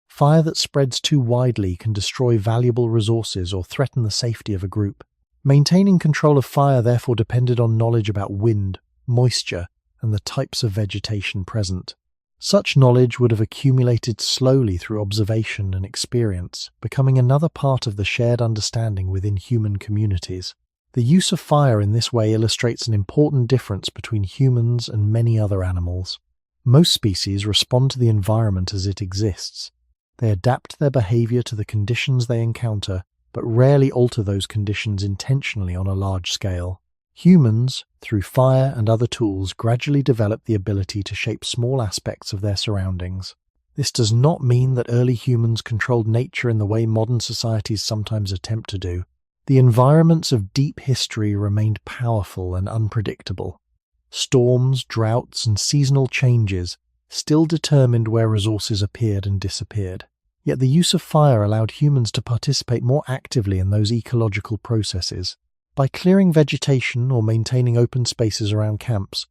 Fire that spreads too widely can destroy valuable resources or threaten the safety of a group. Maintaining control of fire therefore depended on knowledge about wind, moisture, and the types of vegetation present. Such knowledge would have accumulated slowly through observation and experience, becoming another part of the shared understanding within human communities. The use of fire in this way illustrates an important difference between humans and many other animals. Most species respond to the environment as it exists. They adapt their behavior to the conditions they encounter, but rarely alter those conditions intentionally on a large scale. Humans, through fire and other tools, gradually develop the ability to shape small aspects of their surroundings. This does not mean that early humans controlled nature in the way modern societies sometimes attempt to do. The environments of deep history remained powerful and unpredictable. Storms, droughts, and seasonal changes still determined where resources appeared and disappeared. Yet the use of fire allowed humans to participate more actively in those ecological processes. By clearing vegetation or maintaining open spaces around camps,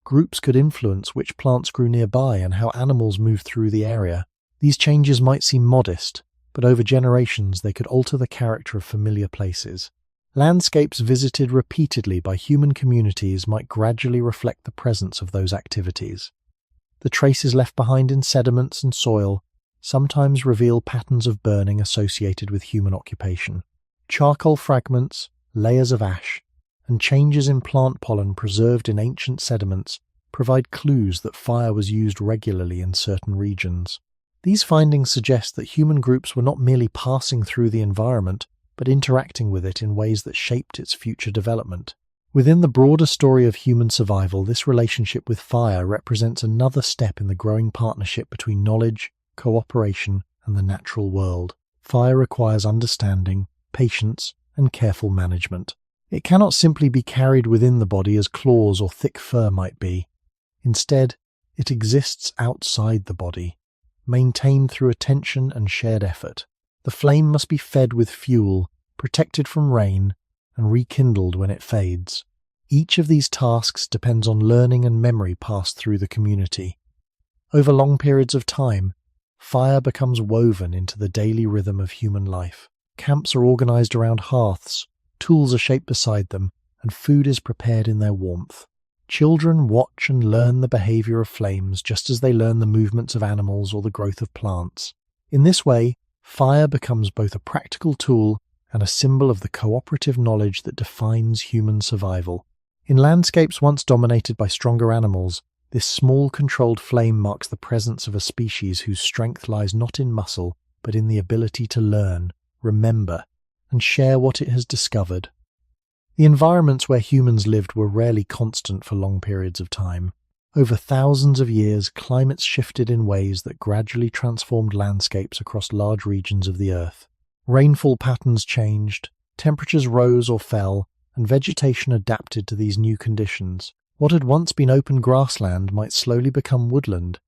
groups could influence which plants grew nearby and how animals moved through the area. These changes might seem modest, but over generations they could alter the character of familiar places. Landscapes visited repeatedly by human communities might gradually reflect the presence of those activities. The traces left behind in sediments and soil sometimes reveal patterns of burning associated with human occupation. Charcoal fragments, layers of ash, and changes in plant pollen preserved in ancient sediments provide clues that fire was used regularly in certain regions. These findings suggest that human groups were not merely passing through the environment, but interacting with it in ways that shaped its future development. Within the broader story of human survival, this relationship with fire represents another step in the growing partnership between knowledge, cooperation, and the natural world. Fire requires understanding, patience, and careful management. It cannot simply be carried within the body as claws or thick fur might be. Instead, it exists outside the body, maintained through attention and shared effort. The flame must be fed with fuel, protected from rain, and rekindled when it fades. Each of these tasks depends on learning and memory passed through the community. Over long periods of time, fire becomes woven into the daily rhythm of human life. Camps are organized around hearths, tools are shaped beside them, and food is prepared in their warmth. Children watch and learn the behavior of flames just as they learn the movements of animals or the growth of plants. In this way, fire becomes both a practical tool and a symbol of the cooperative knowledge that defines human survival. In landscapes once dominated by stronger animals, this small controlled flame marks the presence of a species whose strength lies not in muscle, but in the ability to learn, remember, and share what it has discovered. The environments where humans lived were rarely constant for long periods of time. Over thousands of years, climates shifted in ways that gradually transformed landscapes across large regions of the Earth. Rainfall patterns changed, temperatures rose or fell, and vegetation adapted to these new conditions. What had once been open grassland might slowly become woodland,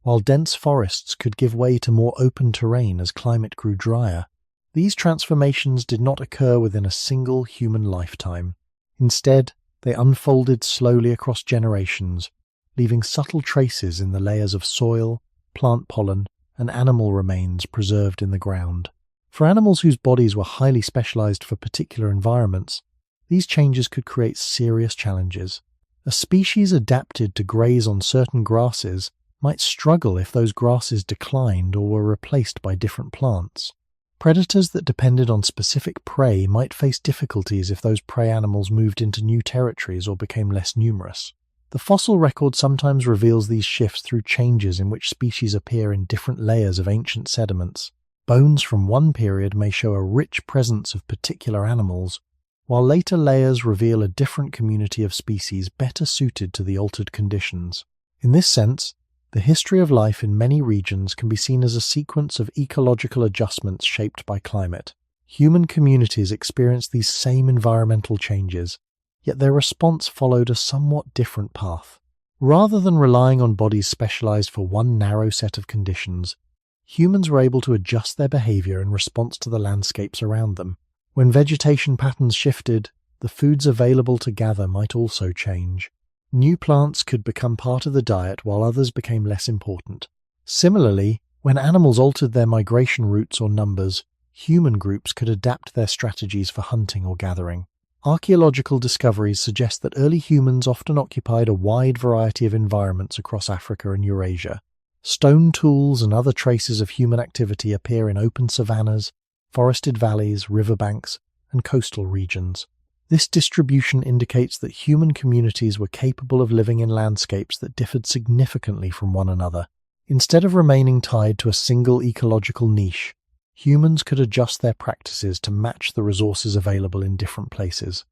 while dense forests could give way to more open terrain as climate grew drier. These transformations did not occur within a single human lifetime. Instead, they unfolded slowly across generations, leaving subtle traces in the layers of soil, plant pollen, and animal remains preserved in the ground. For animals whose bodies were highly specialized for particular environments, these changes could create serious challenges. A species adapted to graze on certain grasses might struggle if those grasses declined or were replaced by different plants. Predators that depended on specific prey might face difficulties if those prey animals moved into new territories or became less numerous. The fossil record sometimes reveals these shifts through changes in which species appear in different layers of ancient sediments. Bones from one period may show a rich presence of particular animals, while later layers reveal a different community of species better suited to the altered conditions. In this sense, the history of life in many regions can be seen as a sequence of ecological adjustments shaped by climate. Human communities experienced these same environmental changes, yet their response followed a somewhat different path. Rather than relying on bodies specialized for one narrow set of conditions, humans were able to adjust their behavior in response to the landscapes around them. When vegetation patterns shifted, the foods available to gather might also change. New plants could become part of the diet while others became less important. Similarly, when animals altered their migration routes or numbers, human groups could adapt their strategies for hunting or gathering. Archaeological discoveries suggest that early humans often occupied a wide variety of environments across Africa and Eurasia. Stone tools and other traces of human activity appear in open savannas, forested valleys, riverbanks, and coastal regions. This distribution indicates that human communities were capable of living in landscapes that differed significantly from one another. Instead of remaining tied to a single ecological niche, humans could adjust their practices to match the resources available in different places.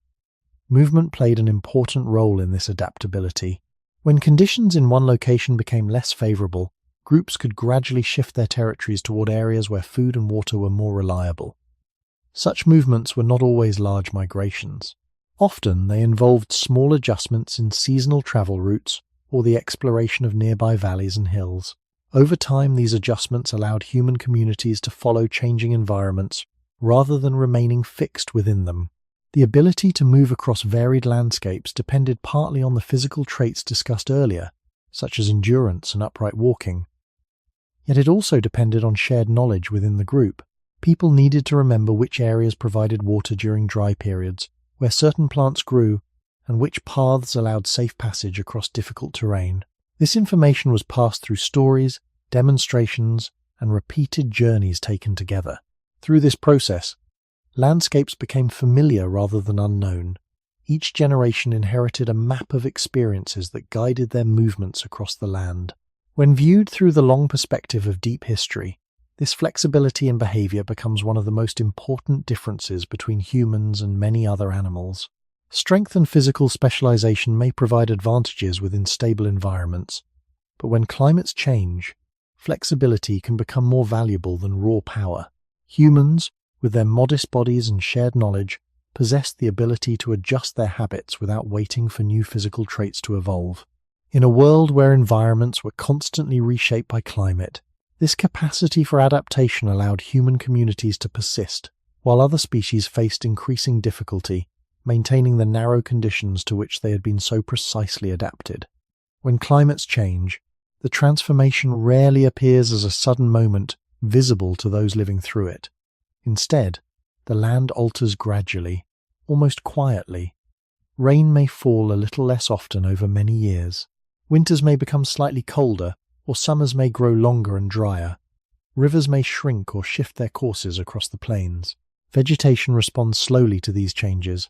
Movement played an important role in this adaptability. When conditions in one location became less favorable, groups could gradually shift their territories toward areas where food and water were more reliable. Such movements were not always large migrations. Often they involved small adjustments in seasonal travel routes or the exploration of nearby valleys and hills. Over time, these adjustments allowed human communities to follow changing environments rather than remaining fixed within them. The ability to move across varied landscapes depended partly on the physical traits discussed earlier, such as endurance and upright walking. Yet it also depended on shared knowledge within the group. People needed to remember which areas provided water during dry periods, where certain plants grew, and which paths allowed safe passage across difficult terrain. This information was passed through stories, demonstrations, and repeated journeys taken together. Through this process, landscapes became familiar rather than unknown. Each generation inherited a map of experiences that guided their movements across the land. When viewed through the long perspective of deep history, this flexibility in behavior becomes one of the most important differences between humans and many other animals. Strength and physical specialization may provide advantages within stable environments, but when climates change, flexibility can become more valuable than raw power. Humans, with their modest bodies and shared knowledge, possessed the ability to adjust their habits without waiting for new physical traits to evolve. In a world where environments were constantly reshaped by climate, this capacity for adaptation allowed human communities to persist, while other species faced increasing difficulty maintaining the narrow conditions to which they had been so precisely adapted. When climates change, the transformation rarely appears as a sudden moment visible to those living through it. Instead, the land alters gradually, almost quietly. Rain may fall a little less often over many years. Winters may become slightly colder, or summers may grow longer and drier. Rivers may shrink or shift their courses across the plains. Vegetation responds slowly to these changes.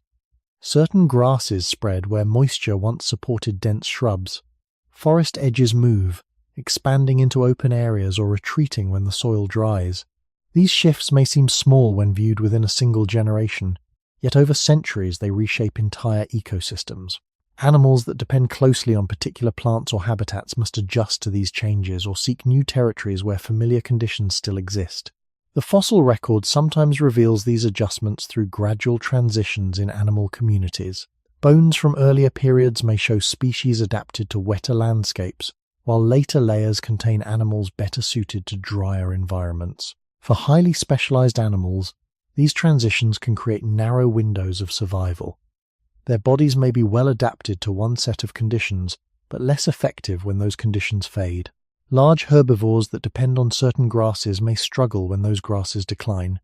Certain grasses spread where moisture once supported dense shrubs. Forest edges move, expanding into open areas or retreating when the soil dries. These shifts may seem small when viewed within a single generation, yet over centuries they reshape entire ecosystems. Animals that depend closely on particular plants or habitats must adjust to these changes or seek new territories where familiar conditions still exist. The fossil record sometimes reveals these adjustments through gradual transitions in animal communities. Bones from earlier periods may show species adapted to wetter landscapes, while later layers contain animals better suited to drier environments. For highly specialized animals, these transitions can create narrow windows of survival. Their bodies may be well adapted to one set of conditions, but less effective when those conditions fade. Large herbivores that depend on certain grasses may struggle when those grasses decline.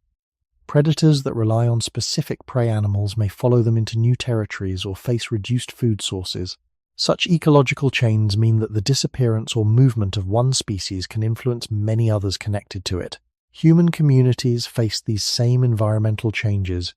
Predators that rely on specific prey animals may follow them into new territories or face reduced food sources. Such ecological chains mean that the disappearance or movement of one species can influence many others connected to it. Human communities face these same environmental changes,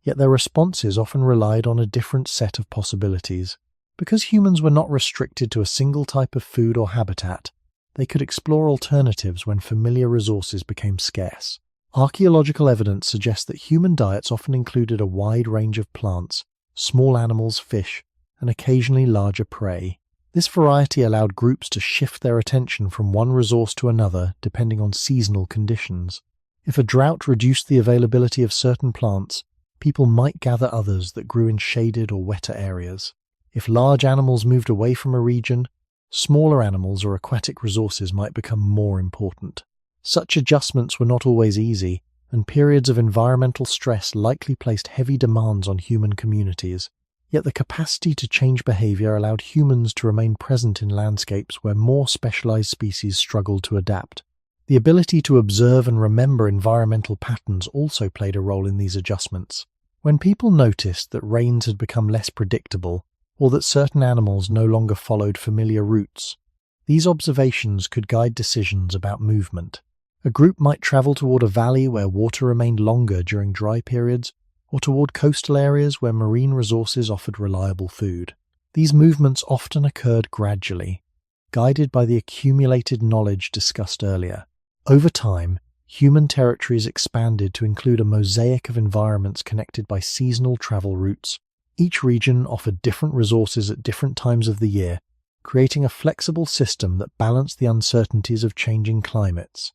yet their responses often relied on a different set of possibilities. Because humans were not restricted to a single type of food or habitat, they could explore alternatives when familiar resources became scarce. Archaeological evidence suggests that human diets often included a wide range of plants, small animals, fish, and occasionally larger prey. This variety allowed groups to shift their attention from one resource to another depending on seasonal conditions. If a drought reduced the availability of certain plants, people might gather others that grew in shaded or wetter areas. If large animals moved away from a region, smaller animals or aquatic resources might become more important. Such adjustments were not always easy, and periods of environmental stress likely placed heavy demands on human communities. Yet the capacity to change behavior allowed humans to remain present in landscapes where more specialized species struggled to adapt. The ability to observe and remember environmental patterns also played a role in these adjustments. When people noticed that rains had become less predictable, or that certain animals no longer followed familiar routes, these observations could guide decisions about movement. A group might travel toward a valley where water remained longer during dry periods, or toward coastal areas where marine resources offered reliable food. These movements often occurred gradually, guided by the accumulated knowledge discussed earlier. Over time, human territories expanded to include a mosaic of environments connected by seasonal travel routes. Each region offered different resources at different times of the year, creating a flexible system that balanced the uncertainties of changing climates.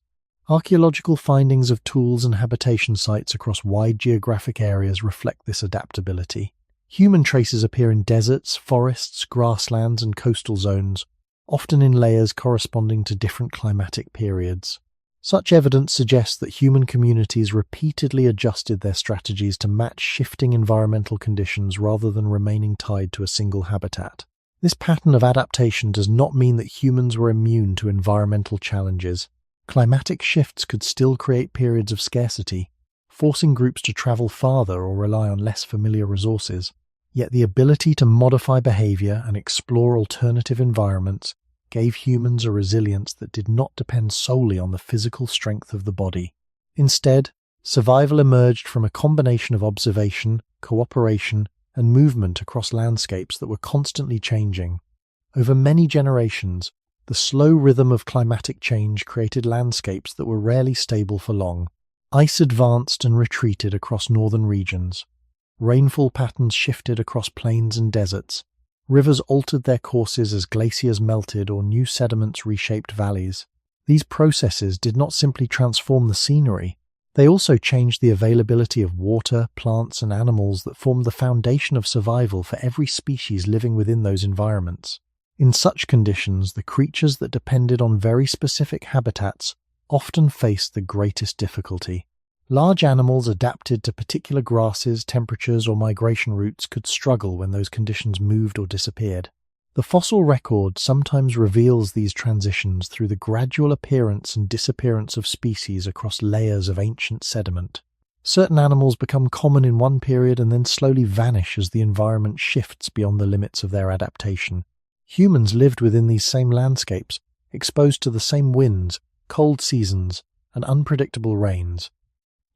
Archaeological findings of tools and habitation sites across wide geographic areas reflect this adaptability. Human traces appear in deserts, forests, grasslands, and coastal zones, often in layers corresponding to different climatic periods. Such evidence suggests that human communities repeatedly adjusted their strategies to match shifting environmental conditions rather than remaining tied to a single habitat. This pattern of adaptation does not mean that humans were immune to environmental challenges. Climatic shifts could still create periods of scarcity, forcing groups to travel farther or rely on less familiar resources. Yet the ability to modify behavior and explore alternative environments gave humans a resilience that did not depend solely on the physical strength of the body. Instead, survival emerged from a combination of observation, cooperation, and movement across landscapes that were constantly changing. Over many generations, the slow rhythm of climatic change created landscapes that were rarely stable for long. Ice advanced and retreated across northern regions. Rainfall patterns shifted across plains and deserts. Rivers altered their courses as glaciers melted or new sediments reshaped valleys. These processes did not simply transform the scenery, They also changed the availability of water, plants, and animals that formed the foundation of survival for every species living within those environments. In such conditions, the creatures that depended on very specific habitats often faced the greatest difficulty. Large animals adapted to particular grasses, temperatures, or migration routes could struggle when those conditions moved or disappeared. The fossil record sometimes reveals these transitions through the gradual appearance and disappearance of species across layers of ancient sediment. Certain animals become common in one period and then slowly vanish as the environment shifts beyond the limits of their adaptation. Humans lived within these same landscapes, exposed to the same winds, cold seasons, and unpredictable rains.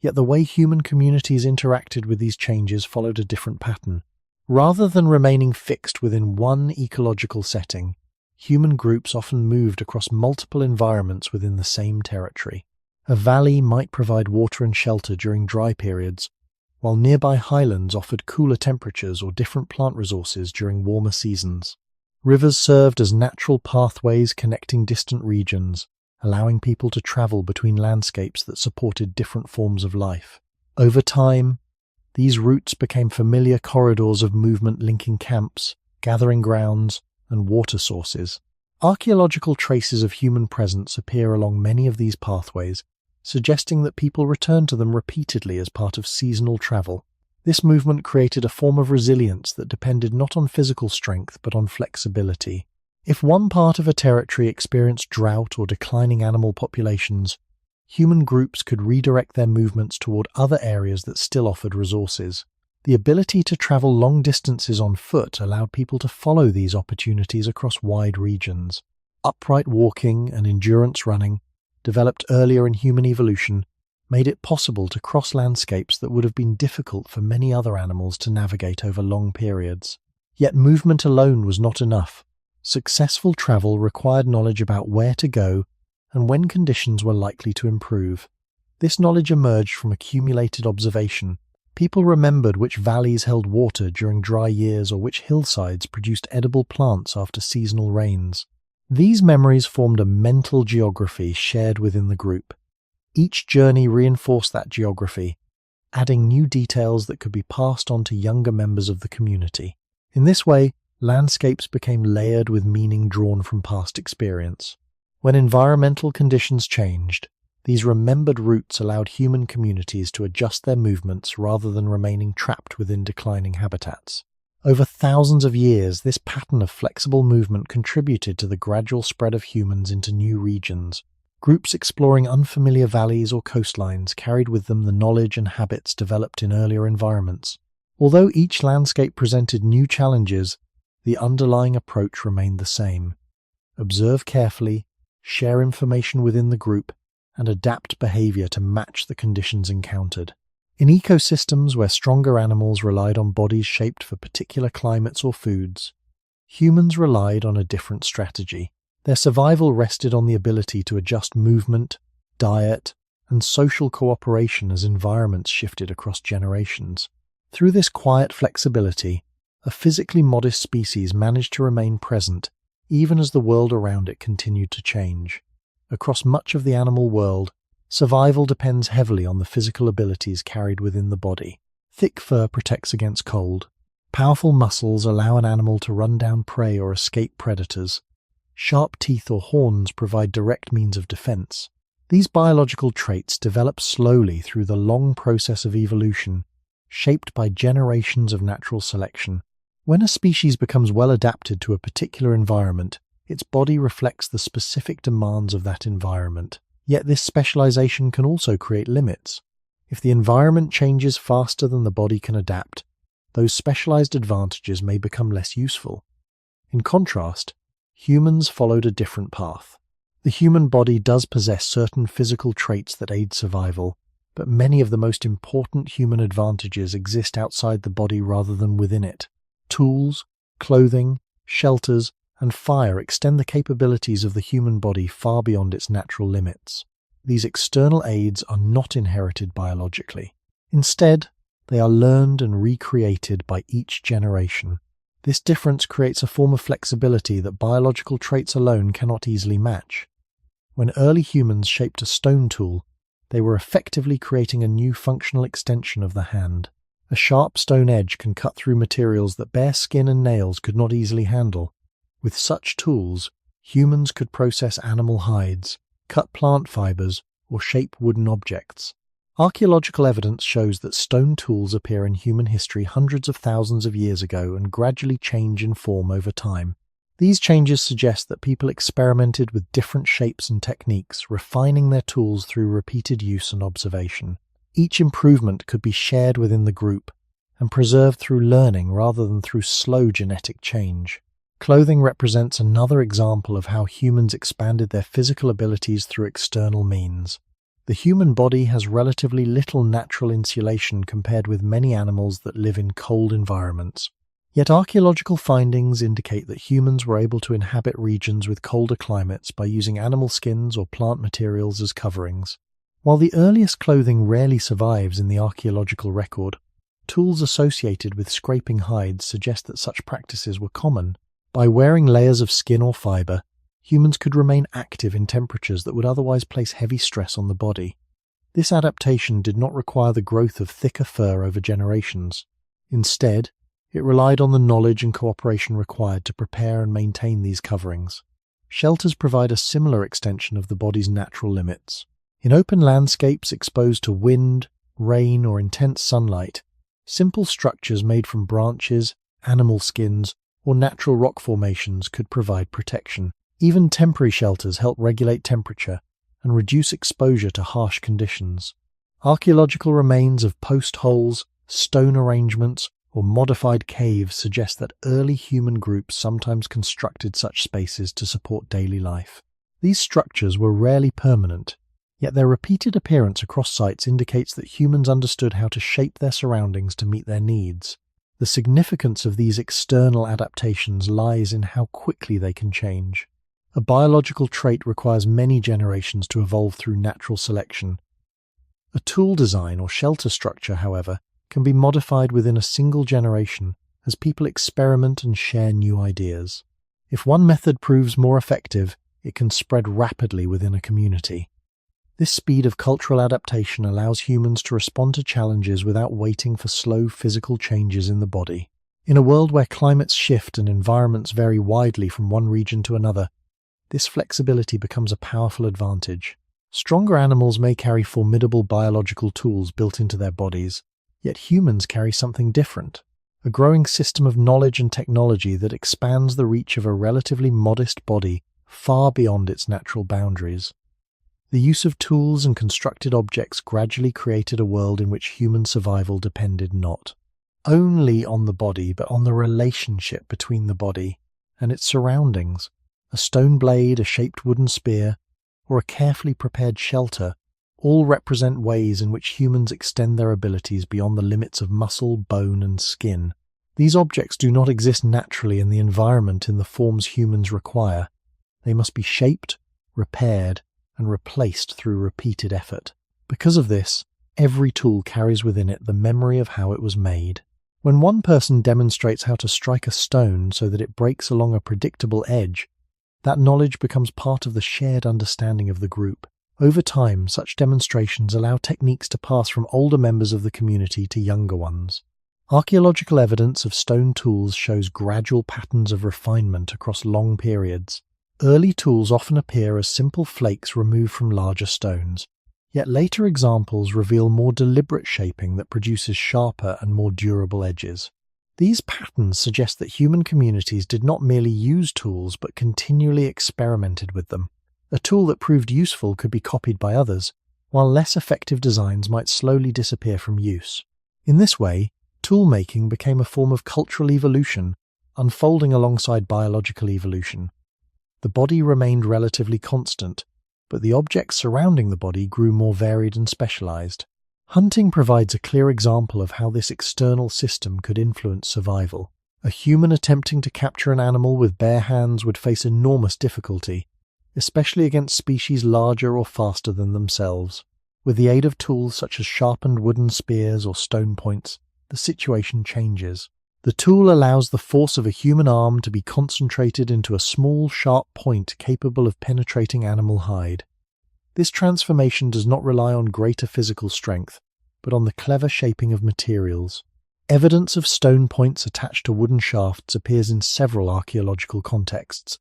Yet the way human communities interacted with these changes followed a different pattern. Rather than remaining fixed within one ecological setting, human groups often moved across multiple environments within the same territory. A valley might provide water and shelter during dry periods, while nearby highlands offered cooler temperatures or different plant resources during warmer seasons. Rivers served as natural pathways connecting distant regions, allowing people to travel between landscapes that supported different forms of life. Over time, these routes became familiar corridors of movement linking camps, gathering grounds, and water sources. Archaeological traces of human presence appear along many of these pathways, suggesting that people returned to them repeatedly as part of seasonal travel. This movement created a form of resilience that depended not on physical strength but on flexibility. If one part of a territory experienced drought or declining animal populations, human groups could redirect their movements toward other areas that still offered resources. The ability to travel long distances on foot allowed people to follow these opportunities across wide regions. Upright walking and endurance running, developed earlier in human evolution, made it possible to cross landscapes that would have been difficult for many other animals to navigate over long periods. Yet movement alone was not enough. Successful travel required knowledge about where to go and when conditions were likely to improve. This knowledge emerged from accumulated observation. People remembered which valleys held water during dry years or which hillsides produced edible plants after seasonal rains. These memories formed a mental geography shared within the group. Each journey reinforced that geography, adding new details that could be passed on to younger members of the community. In this way, landscapes became layered with meaning drawn from past experience. When environmental conditions changed, these remembered routes allowed human communities to adjust their movements rather than remaining trapped within declining habitats. Over thousands of years, this pattern of flexible movement contributed to the gradual spread of humans into new regions. Groups exploring unfamiliar valleys or coastlines carried with them the knowledge and habits developed in earlier environments. Although each landscape presented new challenges, the underlying approach remained the same. Observe carefully, share information within the group, and adapt behavior to match the conditions encountered. In ecosystems where stronger animals relied on bodies shaped for particular climates or foods, humans relied on a different strategy. Their survival rested on the ability to adjust movement, diet, and social cooperation as environments shifted across generations. Through this quiet flexibility, a physically modest species managed to remain present even as the world around it continued to change. Across much of the animal world, survival depends heavily on the physical abilities carried within the body. Thick fur protects against cold. Powerful muscles allow an animal to run down prey or escape predators. Sharp teeth or horns provide direct means of defense. These biological traits develop slowly through the long process of evolution, shaped by generations of natural selection. When a species becomes well adapted to a particular environment, its body reflects the specific demands of that environment. Yet this specialization can also create limits. If the environment changes faster than the body can adapt, those specialized advantages may become less useful. In contrast, humans followed a different path. The human body does possess certain physical traits that aid survival, but many of the most important human advantages exist outside the body rather than within it. Tools, clothing, shelters, and fire extend the capabilities of the human body far beyond its natural limits. These external aids are not inherited biologically. Instead, they are learned and recreated by each generation. This difference creates a form of flexibility that biological traits alone cannot easily match. When early humans shaped a stone tool, They were effectively creating a new functional extension of the hand. A sharp stone edge can cut through materials that bare skin and nails could not easily handle. With such tools, humans could process animal hides, cut plant fibers, or shape wooden objects. Archaeological evidence shows that stone tools appear in human history hundreds of thousands of years ago and gradually change in form over time. These changes suggest that people experimented with different shapes and techniques, refining their tools through repeated use and observation. Each improvement could be shared within the group and preserved through learning rather than through slow genetic change. Clothing represents another example of how humans expanded their physical abilities through external means. The human body has relatively little natural insulation compared with many animals that live in cold environments. Yet archaeological findings indicate that humans were able to inhabit regions with colder climates by using animal skins or plant materials as coverings. While the earliest clothing rarely survives in the archaeological record, tools associated with scraping hides suggest that such practices were common. By wearing layers of skin or fiber, humans could remain active in temperatures that would otherwise place heavy stress on the body. This adaptation did not require the growth of thicker fur over generations. Instead, it relied on the knowledge and cooperation required to prepare and maintain these coverings. Shelters provide a similar extension of the body's natural limits. In open landscapes exposed to wind, rain, or intense sunlight, simple structures made from branches, animal skins, or natural rock formations could provide protection. Even temporary shelters help regulate temperature and reduce exposure to harsh conditions. Archaeological remains of post holes, stone arrangements, or modified caves suggest that early human groups sometimes constructed such spaces to support daily life. These structures were rarely permanent, yet their repeated appearance across sites indicates that humans understood how to shape their surroundings to meet their needs. The significance of these external adaptations lies in how quickly they can change. A biological trait requires many generations to evolve through natural selection. A tool design or shelter structure, however, can be modified within a single generation as people experiment and share new ideas. If one method proves more effective, it can spread rapidly within a community. This speed of cultural adaptation allows humans to respond to challenges without waiting for slow physical changes in the body. In a world where climates shift and environments vary widely from one region to another, this flexibility becomes a powerful advantage. Stronger animals may carry formidable biological tools built into their bodies, yet humans carry something different, a growing system of knowledge and technology that expands the reach of a relatively modest body far beyond its natural boundaries. The use of tools and constructed objects gradually created a world in which human survival depended not only on the body, but on the relationship between the body and its surroundings. A stone blade, a shaped wooden spear, or a carefully prepared shelter all represent ways in which humans extend their abilities beyond the limits of muscle, bone, and skin. These objects do not exist naturally in the environment in the forms humans require. They must be shaped, repaired, and replaced through repeated effort. Because of this, every tool carries within it the memory of how it was made. When one person demonstrates how to strike a stone so that it breaks along a predictable edge, that knowledge becomes part of the shared understanding of the group. Over time, such demonstrations allow techniques to pass from older members of the community to younger ones. Archaeological evidence of stone tools shows gradual patterns of refinement across long periods. Early tools often appear as simple flakes removed from larger stones, yet later examples reveal more deliberate shaping that produces sharper and more durable edges. These patterns suggest that human communities did not merely use tools but continually experimented with them. A tool that proved useful could be copied by others, while less effective designs might slowly disappear from use. In this way, tool-making became a form of cultural evolution, unfolding alongside biological evolution. The body remained relatively constant, but the objects surrounding the body grew more varied and specialized. Hunting provides a clear example of how this external system could influence survival. A human attempting to capture an animal with bare hands would face enormous difficulty, especially against species larger or faster than themselves. With the aid of tools such as sharpened wooden spears or stone points, the situation changes. The tool allows the force of a human arm to be concentrated into a small, sharp point capable of penetrating animal hide. This transformation does not rely on greater physical strength, but on the clever shaping of materials. Evidence of stone points attached to wooden shafts appears in several archaeological contexts,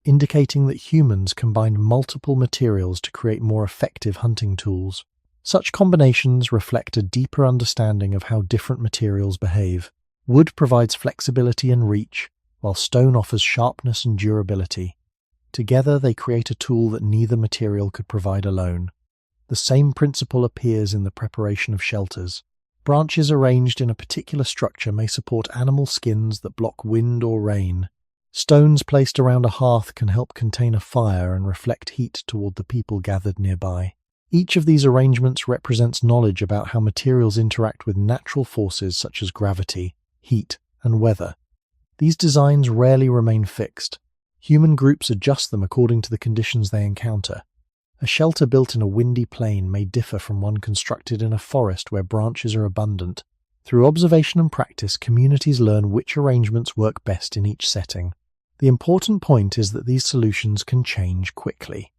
indicating that humans combined multiple materials to create more effective hunting tools. Such combinations reflect a deeper understanding of how different materials behave. Wood provides flexibility and reach, while stone offers sharpness and durability. Together they create a tool that neither material could provide alone. The same principle appears in the preparation of shelters. Branches arranged in a particular structure may support animal skins that block wind or rain. Stones placed around a hearth can help contain a fire and reflect heat toward the people gathered nearby. Each of these arrangements represents knowledge about how materials interact with natural forces such as gravity, heat, and weather. These designs rarely remain fixed. Human groups adjust them according to the conditions they encounter. A shelter built in a windy plain may differ from one constructed in a forest where branches are abundant. Through observation and practice, communities learn which arrangements work best in each setting. The important point is that these solutions can change quickly.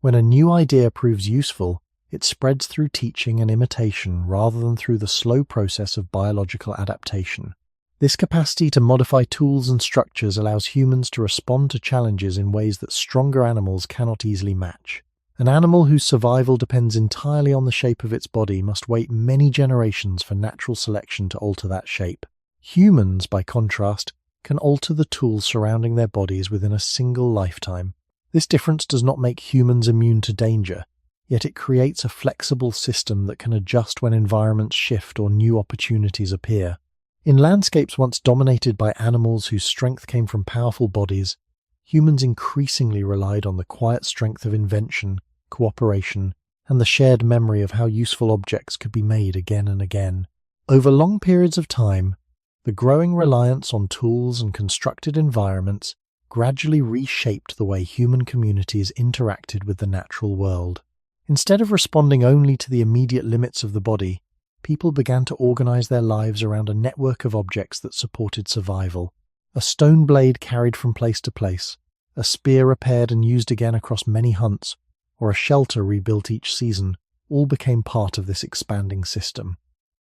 When a new idea proves useful, it spreads through teaching and imitation rather than through the slow process of biological adaptation. This capacity to modify tools and structures allows humans to respond to challenges in ways that stronger animals cannot easily match. An animal whose survival depends entirely on the shape of its body must wait many generations for natural selection to alter that shape. Humans, by contrast, can alter the tools surrounding their bodies within a single lifetime. This difference does not make humans immune to danger, yet it creates a flexible system that can adjust when environments shift or new opportunities appear. In landscapes once dominated by animals whose strength came from powerful bodies, humans increasingly relied on the quiet strength of invention, cooperation, and the shared memory of how useful objects could be made again and again. Over long periods of time, the growing reliance on tools and constructed environments gradually reshaped the way human communities interacted with the natural world. Instead of responding only to the immediate limits of the body, people began to organize their lives around a network of objects that supported survival. A stone blade carried from place to place, a spear repaired and used again across many hunts, or a shelter rebuilt each season, all became part of this expanding system.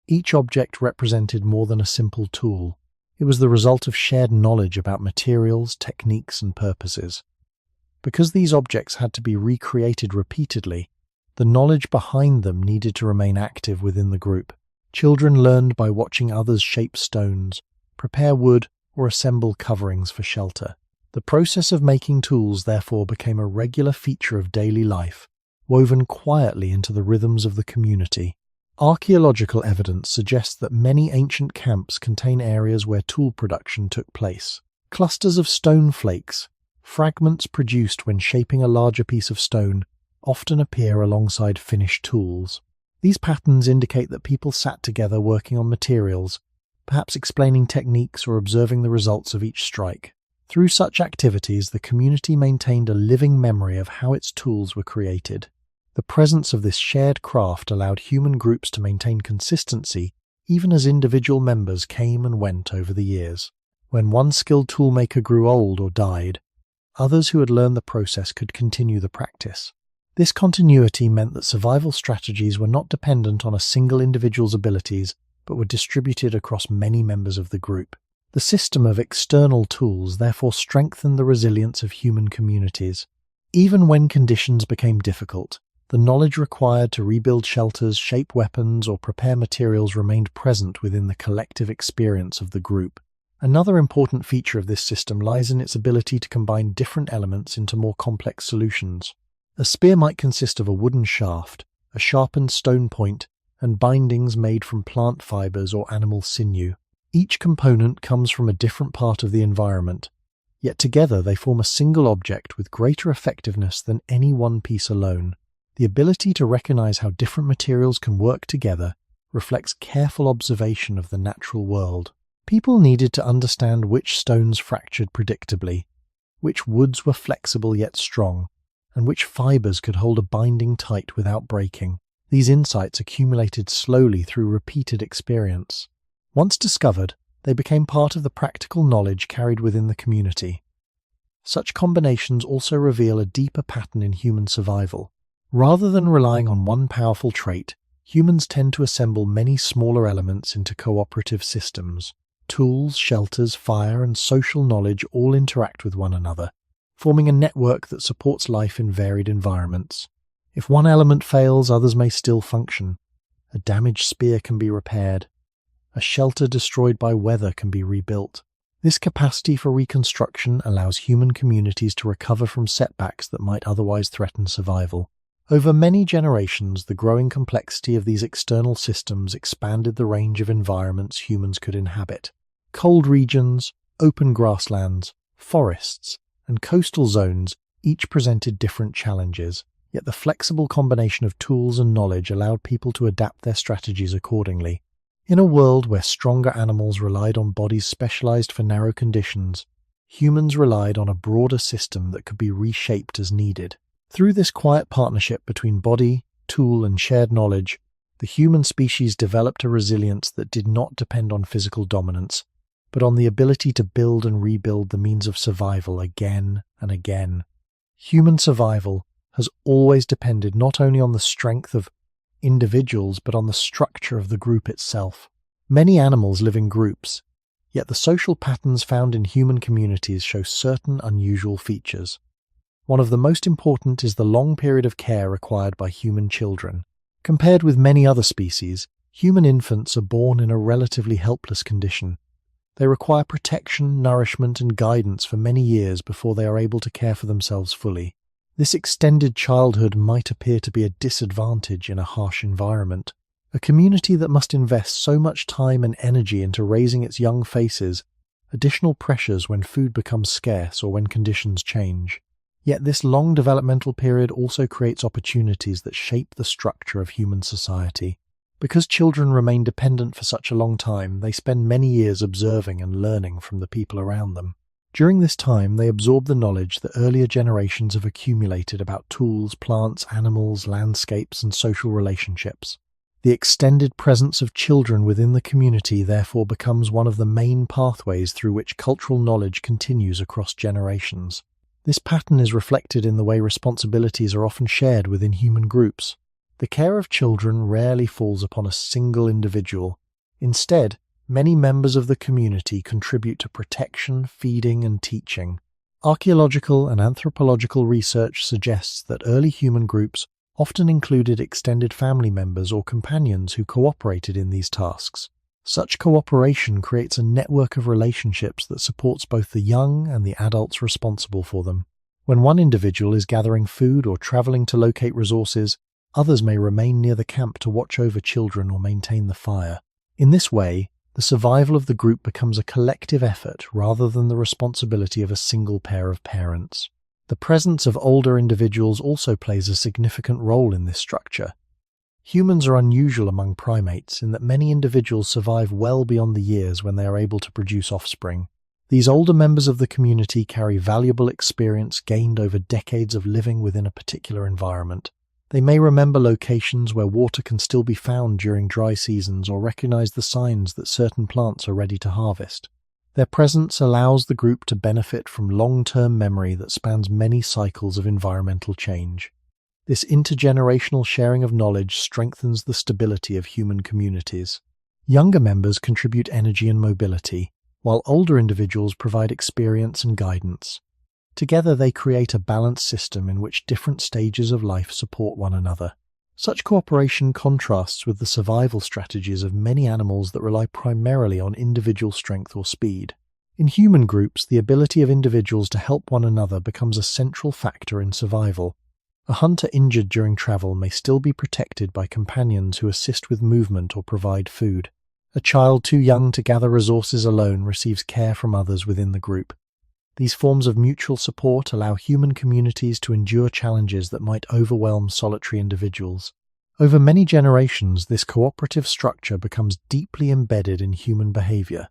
Each object represented more than a simple tool. It was the result of shared knowledge about materials, techniques, and purposes. Because these objects had to be recreated repeatedly, the knowledge behind them needed to remain active within the group. Children learned by watching others shape stones, prepare wood, or assemble coverings for shelter. The process of making tools therefore became a regular feature of daily life, woven quietly into the rhythms of the community. Archaeological evidence suggests that many ancient camps contain areas where tool production took place. Clusters of stone flakes, fragments produced when shaping a larger piece of stone, often appear alongside finished tools. These patterns indicate that people sat together working on materials, perhaps explaining techniques or observing the results of each strike. Through such activities, the community maintained a living memory of how its tools were created. The presence of this shared craft allowed human groups to maintain consistency even as individual members came and went over the years. When one skilled toolmaker grew old or died, others who had learned the process could continue the practice. This continuity meant that survival strategies were not dependent on a single individual's abilities, but were distributed across many members of the group. The system of external tools therefore strengthened the resilience of human communities. Even when conditions became difficult, the knowledge required to rebuild shelters, shape weapons, or prepare materials remained present within the collective experience of the group. Another important feature of this system lies in its ability to combine different elements into more complex solutions. A spear might consist of a wooden shaft, a sharpened stone point, and bindings made from plant fibers or animal sinew. Each component comes from a different part of the environment, yet together they form a single object with greater effectiveness than any one piece alone. The ability to recognize how different materials can work together reflects careful observation of the natural world. People needed to understand which stones fractured predictably, which woods were flexible yet strong, and which fibers could hold a binding tight without breaking. These insights accumulated slowly through repeated experience. Once discovered, they became part of the practical knowledge carried within the community. Such combinations also reveal a deeper pattern in human survival. Rather than relying on one powerful trait, humans tend to assemble many smaller elements into cooperative systems. Tools, shelters, fire, and social knowledge all interact with one another, forming a network that supports life in varied environments. If one element fails, others may still function. A damaged spear can be repaired. A shelter destroyed by weather can be rebuilt. This capacity for reconstruction allows human communities to recover from setbacks that might otherwise threaten survival. Over many generations, the growing complexity of these external systems expanded the range of environments humans could inhabit. Cold regions, open grasslands, forests, and coastal zones each presented different challenges, yet the flexible combination of tools and knowledge allowed people to adapt their strategies accordingly. In a world where stronger animals relied on bodies specialized for narrow conditions, humans relied on a broader system that could be reshaped as needed. Through this quiet partnership between body, tool, and shared knowledge, the human species developed a resilience that did not depend on physical dominance, but on the ability to build and rebuild the means of survival again and again. Human survival has always depended not only on the strength of individuals, but on the structure of the group itself. Many animals live in groups, yet the social patterns found in human communities show certain unusual features. One of the most important is the long period of care required by human children. Compared with many other species, human infants are born in a relatively helpless condition. They require protection, nourishment, and guidance for many years before they are able to care for themselves fully. This extended childhood might appear to be a disadvantage in a harsh environment. A community that must invest so much time and energy into raising its young faces additional pressures when food becomes scarce or when conditions change. Yet this long developmental period also creates opportunities that shape the structure of human society. Because children remain dependent for such a long time, they spend many years observing and learning from the people around them. During this time, they absorb the knowledge that earlier generations have accumulated about tools, plants, animals, landscapes, and social relationships. The extended presence of children within the community therefore becomes one of the main pathways through which cultural knowledge continues across generations. This pattern is reflected in the way responsibilities are often shared within human groups. The care of children rarely falls upon a single individual. Instead, many members of the community contribute to protection, feeding, and teaching. Archaeological and anthropological research suggests that early human groups often included extended family members or companions who cooperated in these tasks. Such cooperation creates a network of relationships that supports both the young and the adults responsible for them. When one individual is gathering food or traveling to locate resources, others may remain near the camp to watch over children or maintain the fire. In this way, the survival of the group becomes a collective effort rather than the responsibility of a single pair of parents. The presence of older individuals also plays a significant role in this structure. Humans are unusual among primates in that many individuals survive well beyond the years when they are able to produce offspring. These older members of the community carry valuable experience gained over decades of living within a particular environment. They may remember locations where water can still be found during dry seasons or recognize the signs that certain plants are ready to harvest. Their presence allows the group to benefit from long-term memory that spans many cycles of environmental change. This intergenerational sharing of knowledge strengthens the stability of human communities. Younger members contribute energy and mobility, while older individuals provide experience and guidance. Together they create a balanced system in which different stages of life support one another. Such cooperation contrasts with the survival strategies of many animals that rely primarily on individual strength or speed. In human groups, the ability of individuals to help one another becomes a central factor in survival. A hunter injured during travel may still be protected by companions who assist with movement or provide food. A child too young to gather resources alone receives care from others within the group. These forms of mutual support allow human communities to endure challenges that might overwhelm solitary individuals. Over many generations, this cooperative structure becomes deeply embedded in human behavior.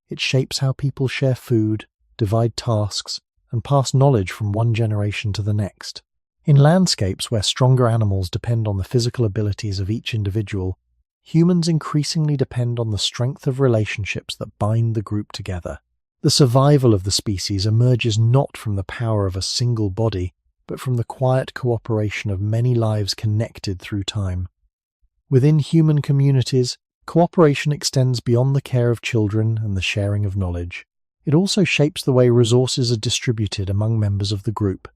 It shapes how people share food, divide tasks, and pass knowledge from one generation to the next. In landscapes where stronger animals depend on the physical abilities of each individual, humans increasingly depend on the strength of relationships that bind the group together. The survival of the species emerges not from the power of a single body, but from the quiet cooperation of many lives connected through time. Within human communities, cooperation extends beyond the care of children and the sharing of knowledge. It also shapes the way resources are distributed among members of the group.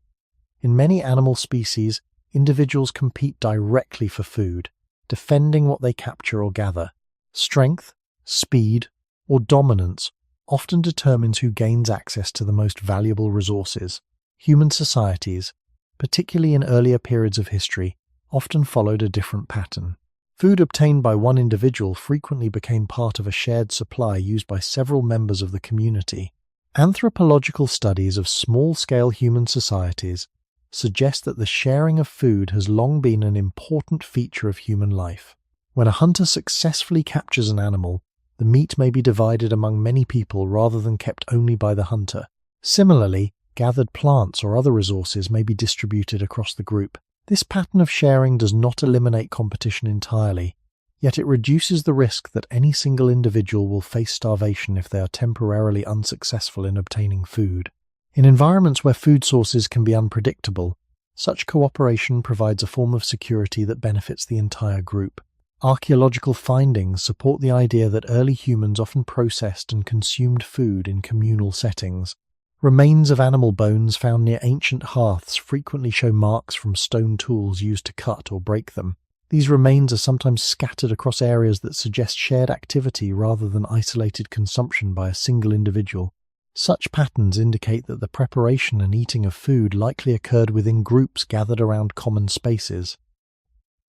In many animal species, individuals compete directly for food, defending what they capture or gather. Strength, speed, or dominance often determines who gains access to the most valuable resources. Human societies, particularly in earlier periods of history, often followed a different pattern. Food obtained by one individual frequently became part of a shared supply used by several members of the community. Anthropological studies of small-scale human societies suggest that the sharing of food has long been an important feature of human life. When a hunter successfully captures an animal, the meat may be divided among many people rather than kept only by the hunter. Similarly, gathered plants or other resources may be distributed across the group. This pattern of sharing does not eliminate competition entirely, yet it reduces the risk that any single individual will face starvation if they are temporarily unsuccessful in obtaining food. In environments where food sources can be unpredictable, such cooperation provides a form of security that benefits the entire group. Archaeological findings support the idea that early humans often processed and consumed food in communal settings. Remains of animal bones found near ancient hearths frequently show marks from stone tools used to cut or break them. These remains are sometimes scattered across areas that suggest shared activity rather than isolated consumption by a single individual. Such patterns indicate that the preparation and eating of food likely occurred within groups gathered around common spaces.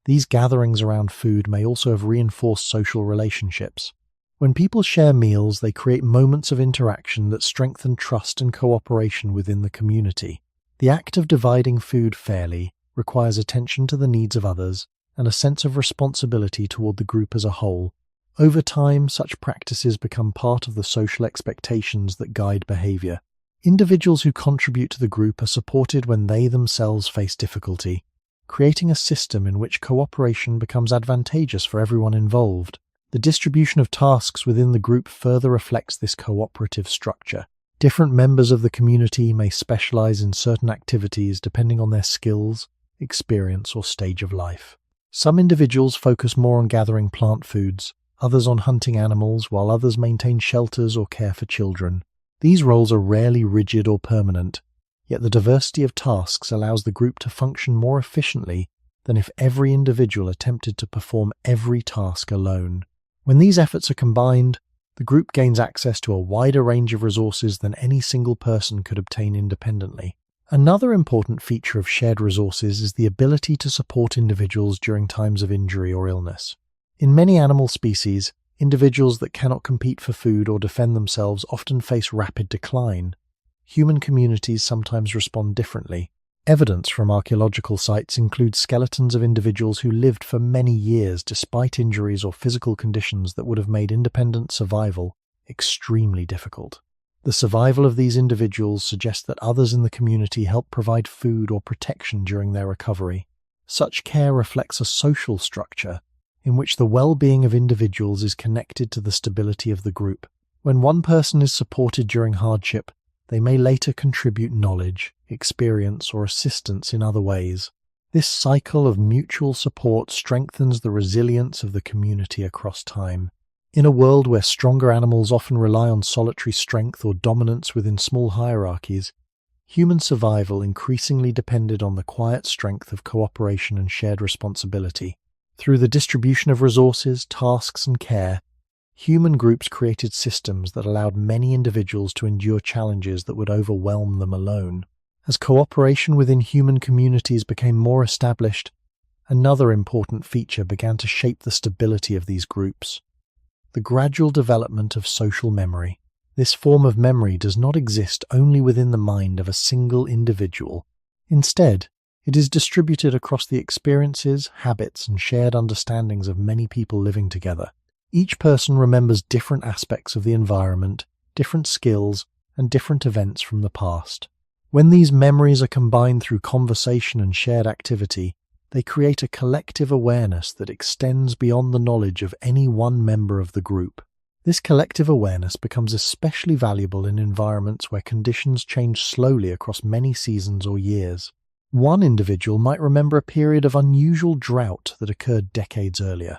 These gatherings around food may also have reinforced social relationships. When people share meals, they create moments of interaction that strengthen trust and cooperation within the community. The act of dividing food fairly requires attention to the needs of others and a sense of responsibility toward the group as a whole. Over time, such practices become part of the social expectations that guide behavior. Individuals who contribute to the group are supported when they themselves face difficulty, creating a system in which cooperation becomes advantageous for everyone involved. The distribution of tasks within the group further reflects this cooperative structure. Different members of the community may specialize in certain activities depending on their skills, experience, or stage of life. Some individuals focus more on gathering plant foods, others on hunting animals, while others maintain shelters or care for children. These roles are rarely rigid or permanent, yet the diversity of tasks allows the group to function more efficiently than if every individual attempted to perform every task alone. When these efforts are combined, the group gains access to a wider range of resources than any single person could obtain independently. Another important feature of shared resources is the ability to support individuals during times of injury or illness. In many animal species, individuals that cannot compete for food or defend themselves often face rapid decline. Human communities sometimes respond differently. Evidence from archaeological sites includes skeletons of individuals who lived for many years despite injuries or physical conditions that would have made independent survival extremely difficult. The survival of these individuals suggests that others in the community help provide food or protection during their recovery. Such care reflects a social structure in which the well-being of individuals is connected to the stability of the group. When one person is supported during hardship, they may later contribute knowledge, experience, or assistance in other ways. This cycle of mutual support strengthens the resilience of the community across time. In a world where stronger animals often rely on solitary strength or dominance within small hierarchies, human survival increasingly depended on the quiet strength of cooperation and shared responsibility. Through the distribution of resources, tasks, and care, human groups created systems that allowed many individuals to endure challenges that would overwhelm them alone. As cooperation within human communities became more established, another important feature began to shape the stability of these groups: the gradual development of social memory. This form of memory does not exist only within the mind of a single individual. Instead, it is distributed across the experiences, habits, and shared understandings of many people living together. Each person remembers different aspects of the environment, different skills, and different events from the past. When these memories are combined through conversation and shared activity, they create a collective awareness that extends beyond the knowledge of any one member of the group. This collective awareness becomes especially valuable in environments where conditions change slowly across many seasons or years. One individual might remember a period of unusual drought that occurred decades earlier,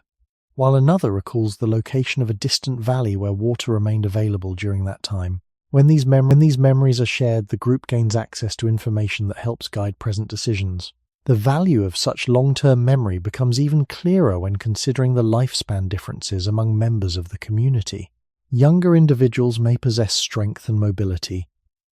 while another recalls the location of a distant valley where water remained available during that time. When these memories are shared, the group gains access to information that helps guide present decisions. The value of such long-term memory becomes even clearer when considering the lifespan differences among members of the community. Younger individuals may possess strength and mobility,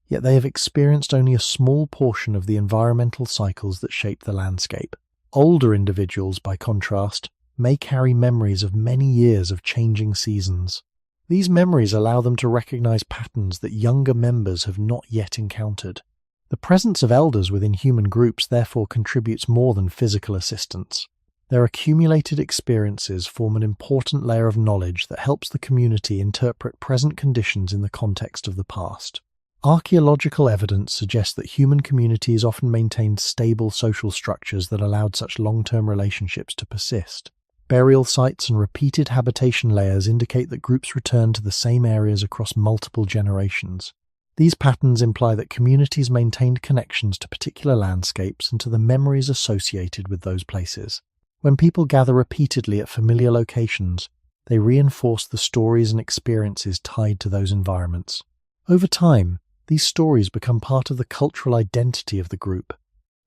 yet they have experienced only a small portion of the environmental cycles that shape the landscape. Older individuals, by contrast, may carry memories of many years of changing seasons. These memories allow them to recognize patterns that younger members have not yet encountered. The presence of elders within human groups therefore contributes more than physical assistance. Their accumulated experiences form an important layer of knowledge that helps the community interpret present conditions in the context of the past. Archaeological evidence suggests that human communities often maintained stable social structures that allowed such long-term relationships to persist. Burial sites and repeated habitation layers indicate that groups return to the same areas across multiple generations. These patterns imply that communities maintained connections to particular landscapes and to the memories associated with those places. When people gather repeatedly at familiar locations, they reinforce the stories and experiences tied to those environments. Over time, these stories become part of the cultural identity of the group.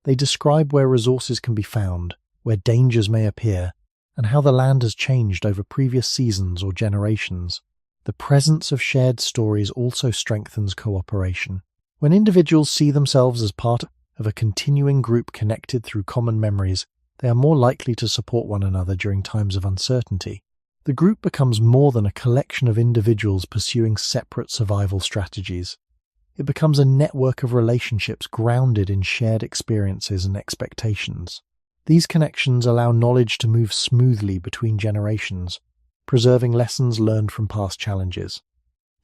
They describe where resources can be found, where dangers may appear, and how the land has changed over previous seasons or generations. The presence of shared stories also strengthens cooperation. When individuals see themselves as part of a continuing group connected through common memories, they are more likely to support one another during times of uncertainty. The group becomes more than a collection of individuals pursuing separate survival strategies. It becomes a network of relationships grounded in shared experiences and expectations. These connections allow knowledge to move smoothly between generations, preserving lessons learned from past challenges.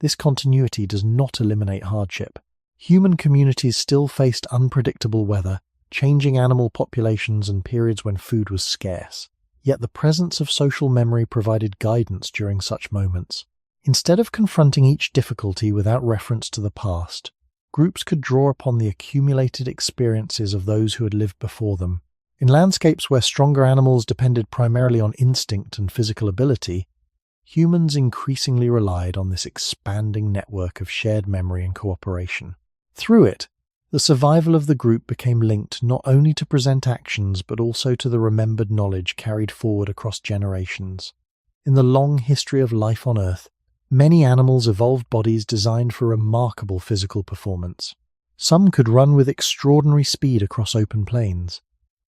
This continuity does not eliminate hardship. Human communities still faced unpredictable weather, changing animal populations, and periods when food was scarce. Yet the presence of social memory provided guidance during such moments. Instead of confronting each difficulty without reference to the past, groups could draw upon the accumulated experiences of those who had lived before them. In landscapes where stronger animals depended primarily on instinct and physical ability, humans increasingly relied on this expanding network of shared memory and cooperation. Through it, the survival of the group became linked not only to present actions but also to the remembered knowledge carried forward across generations. In the long history of life on Earth, many animals evolved bodies designed for remarkable physical performance. Some could run with extraordinary speed across open plains.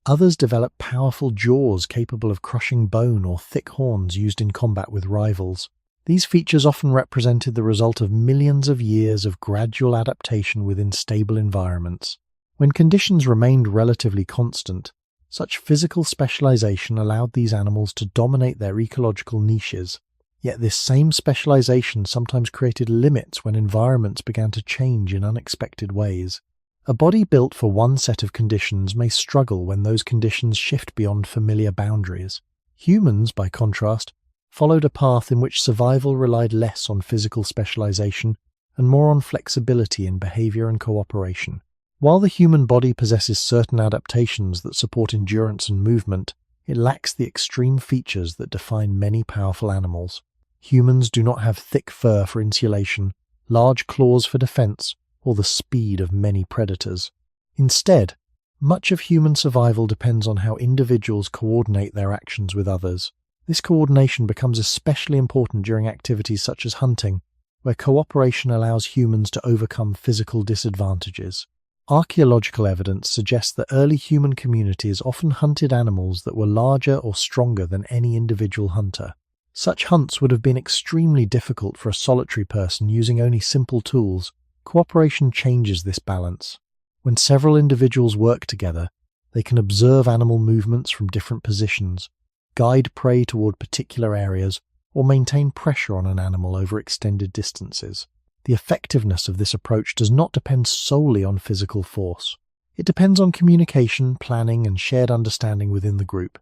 Others developed powerful jaws capable of crushing bone or thick horns used in combat with rivals. These features often represented the result of millions of years of gradual adaptation within stable environments. When conditions remained relatively constant, such physical specialization allowed these animals to dominate their ecological niches. Yet this same specialization sometimes created limits when environments began to change in unexpected ways. A body built for one set of conditions may struggle when those conditions shift beyond familiar boundaries. Humans, by contrast, followed a path in which survival relied less on physical specialization and more on flexibility in behavior and cooperation. While the human body possesses certain adaptations that support endurance and movement, it lacks the extreme features that define many powerful animals. Humans do not have thick fur for insulation, large claws for defense, or the speed of many predators. Instead, much of human survival depends on how individuals coordinate their actions with others. This coordination becomes especially important during activities such as hunting, where cooperation allows humans to overcome physical disadvantages. Archaeological evidence suggests that early human communities often hunted animals that were larger or stronger than any individual hunter. Such hunts would have been extremely difficult for a solitary person using only simple tools. Cooperation changes this balance. When several individuals work together, they can observe animal movements from different positions, guide prey toward particular areas, or maintain pressure on an animal over extended distances. The effectiveness of this approach does not depend solely on physical force. It depends on communication, planning, and shared understanding within the group.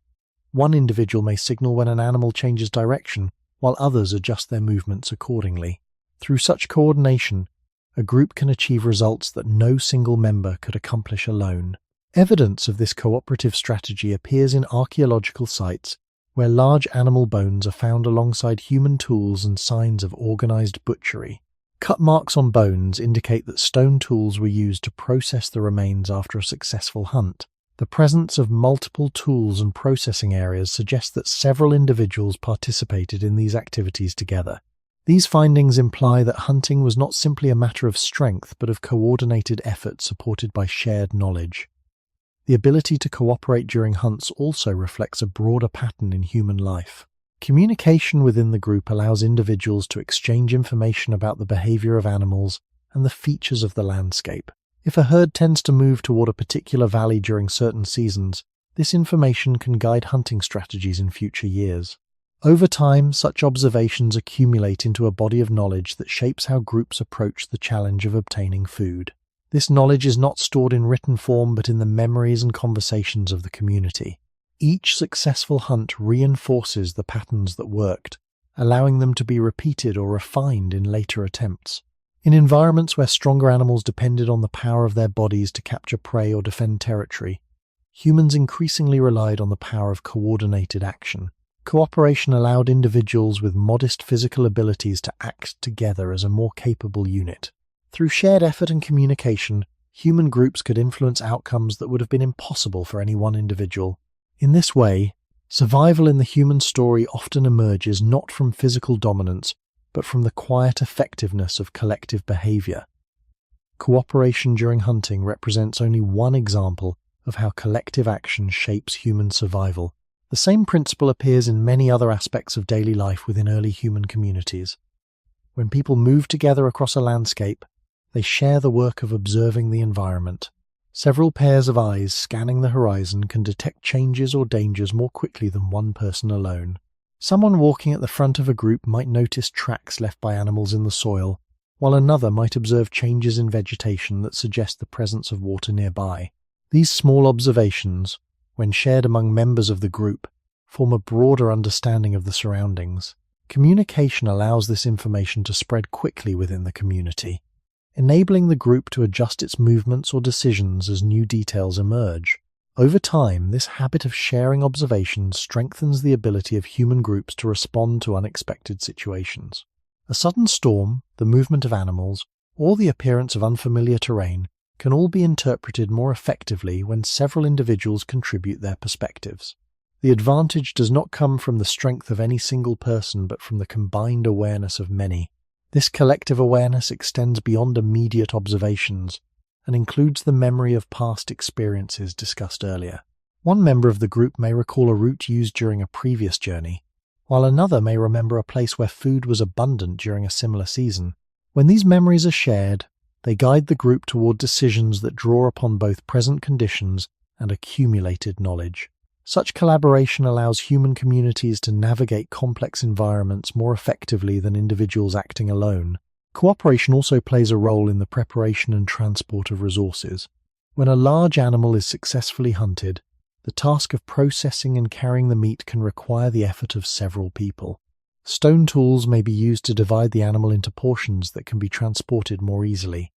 One individual may signal when an animal changes direction, while others adjust their movements accordingly. Through such coordination, a group can achieve results that no single member could accomplish alone. Evidence of this cooperative strategy appears in archaeological sites where large animal bones are found alongside human tools and signs of organized butchery. Cut marks on bones indicate that stone tools were used to process the remains after a successful hunt. The presence of multiple tools and processing areas suggests that several individuals participated in these activities together. These findings imply that hunting was not simply a matter of strength, but of coordinated effort supported by shared knowledge. The ability to cooperate during hunts also reflects a broader pattern in human life. Communication within the group allows individuals to exchange information about the behavior of animals and the features of the landscape. If a herd tends to move toward a particular valley during certain seasons, this information can guide hunting strategies in future years. Over time, such observations accumulate into a body of knowledge that shapes how groups approach the challenge of obtaining food. This knowledge is not stored in written form but in the memories and conversations of the community. Each successful hunt reinforces the patterns that worked, allowing them to be repeated or refined in later attempts. In environments where stronger animals depended on the power of their bodies to capture prey or defend territory, humans increasingly relied on the power of coordinated action. Cooperation allowed individuals with modest physical abilities to act together as a more capable unit. Through shared effort and communication, human groups could influence outcomes that would have been impossible for any one individual. In this way, survival in the human story often emerges not from physical dominance, but from the quiet effectiveness of collective behavior. Cooperation during hunting represents only one example of how collective action shapes human survival. The same principle appears in many other aspects of daily life within early human communities. When people move together across a landscape, they share the work of observing the environment. Several pairs of eyes scanning the horizon can detect changes or dangers more quickly than one person alone. Someone walking at the front of a group might notice tracks left by animals in the soil, while another might observe changes in vegetation that suggest the presence of water nearby. These small observations, when shared among members of the group, form a broader understanding of the surroundings. Communication allows this information to spread quickly within the community, enabling the group to adjust its movements or decisions as new details emerge. Over time, this habit of sharing observations strengthens the ability of human groups to respond to unexpected situations. A sudden storm, the movement of animals, or the appearance of unfamiliar terrain can all be interpreted more effectively when several individuals contribute their perspectives. The advantage does not come from the strength of any single person but from the combined awareness of many. This collective awareness extends beyond immediate observations and includes the memory of past experiences discussed earlier. One member of the group may recall a route used during a previous journey, while another may remember a place where food was abundant during a similar season. When these memories are shared, they guide the group toward decisions that draw upon both present conditions and accumulated knowledge. Such collaboration allows human communities to navigate complex environments more effectively than individuals acting alone. Cooperation also plays a role in the preparation and transport of resources. When a large animal is successfully hunted, the task of processing and carrying the meat can require the effort of several people. Stone tools may be used to divide the animal into portions that can be transported more easily.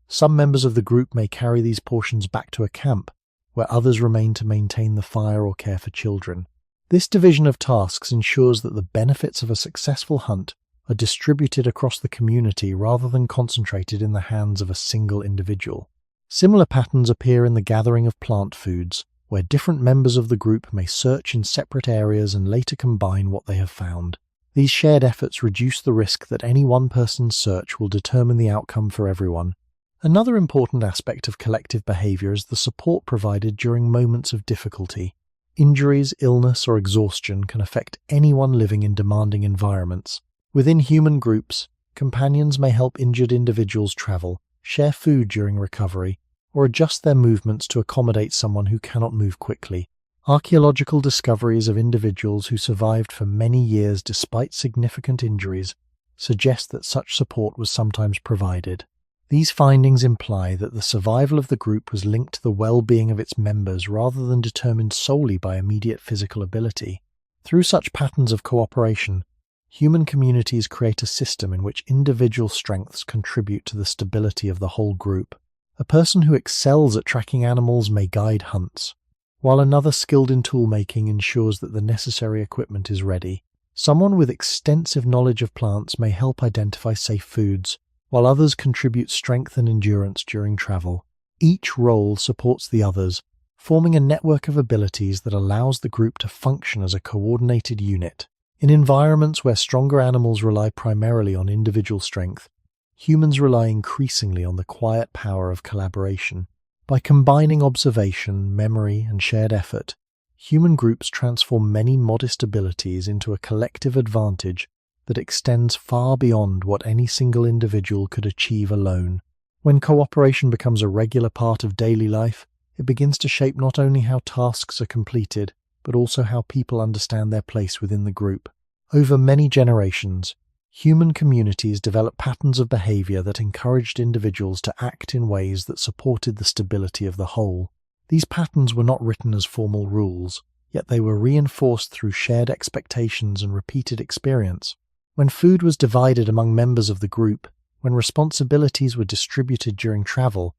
Some members of the group may carry these portions back to a camp, where others remain to maintain the fire or care for children. This division of tasks ensures that the benefits of a successful hunt are distributed across the community rather than concentrated in the hands of a single individual. Similar patterns appear in the gathering of plant foods, where different members of the group may search in separate areas and later combine what they have found. These shared efforts reduce the risk that any one person's search will determine the outcome for everyone. Another important aspect of collective behavior is the support provided during moments of difficulty. Injuries, illness, or exhaustion can affect anyone living in demanding environments. Within human groups, companions may help injured individuals travel, share food during recovery, or adjust their movements to accommodate someone who cannot move quickly. Archaeological discoveries of individuals who survived for many years despite significant injuries suggest that such support was sometimes provided. These findings imply that the survival of the group was linked to the well-being of its members rather than determined solely by immediate physical ability. Through such patterns of cooperation, human communities create a system in which individual strengths contribute to the stability of the whole group. A person who excels at tracking animals may guide hunts, while another skilled in toolmaking ensures that the necessary equipment is ready. Someone with extensive knowledge of plants may help identify safe foods, while others contribute strength and endurance during travel. Each role supports the others, forming a network of abilities that allows the group to function as a coordinated unit. In environments where stronger animals rely primarily on individual strength, humans rely increasingly on the quiet power of collaboration. By combining observation, memory, and shared effort, human groups transform many modest abilities into a collective advantage that extends far beyond what any single individual could achieve alone. When cooperation becomes a regular part of daily life, it begins to shape not only how tasks are completed, but also how people understand their place within the group. Over many generations, human communities developed patterns of behavior that encouraged individuals to act in ways that supported the stability of the whole. These patterns were not written as formal rules, yet they were reinforced through shared expectations and repeated experience. When food was divided among members of the group, when responsibilities were distributed during travel,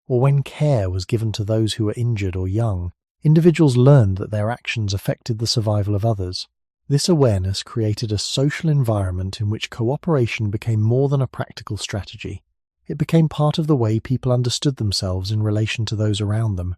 or when care was given to those who were injured or young, individuals learned that their actions affected the survival of others. This awareness created a social environment in which cooperation became more than a practical strategy. It became part of the way people understood themselves in relation to those around them.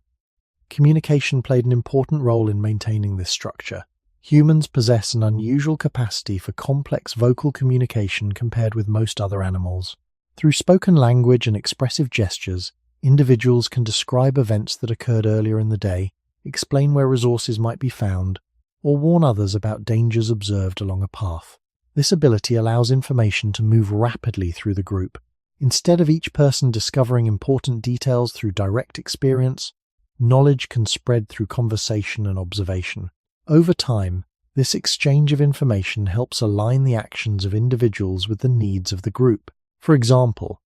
Communication played an important role in maintaining this structure. Humans possess an unusual capacity for complex vocal communication compared with most other animals. Through spoken language and expressive gestures, individuals can describe events that occurred earlier in the day, explain where resources might be found, or warn others about dangers observed along a path. This ability allows information to move rapidly through the group. Instead of each person discovering important details through direct experience, knowledge can spread through conversation and observation. Over time, this exchange of information helps align the actions of individuals with the needs of the group. For example,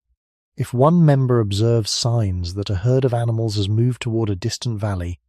if one member observes signs that a herd of animals has moved toward a distant valley,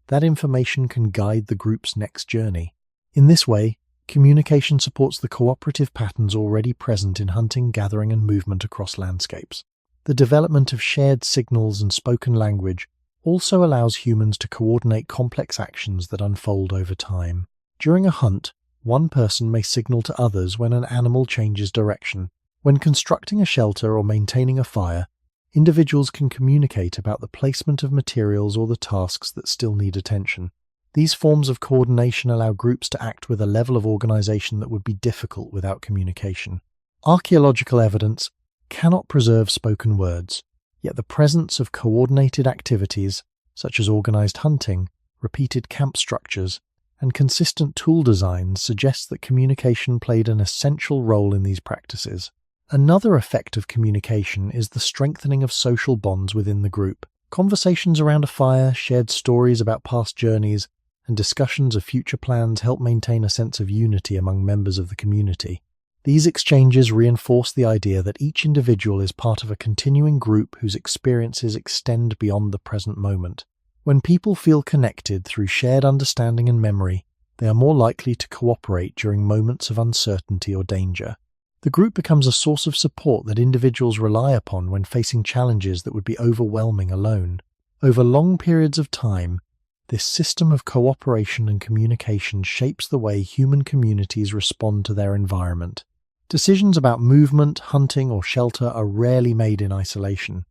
that information can guide the group's next journey. In this way, communication supports the cooperative patterns already present in hunting, gathering, and movement across landscapes. The development of shared signals and spoken language also allows humans to coordinate complex actions that unfold over time. During a hunt, one person may signal to others when an animal changes direction. When constructing a shelter or maintaining a fire, individuals can communicate about the placement of materials or the tasks that still need attention. These forms of coordination allow groups to act with a level of organization that would be difficult without communication. Archaeological evidence cannot preserve spoken words, yet the presence of coordinated activities, such as organized hunting, repeated camp structures, and consistent tool designs suggests that communication played an essential role in these practices. Another effect of communication is the strengthening of social bonds within the group. Conversations around a fire, shared stories about past journeys, and discussions of future plans help maintain a sense of unity among members of the community. These exchanges reinforce the idea that each individual is part of a continuing group whose experiences extend beyond the present moment. When people feel connected through shared understanding and memory, they are more likely to cooperate during moments of uncertainty or danger. The group becomes a source of support that individuals rely upon when facing challenges that would be overwhelming alone. Over long periods of time, this system of cooperation and communication shapes the way human communities respond to their environment. Decisions about movement, hunting, or shelter are rarely made in isolation.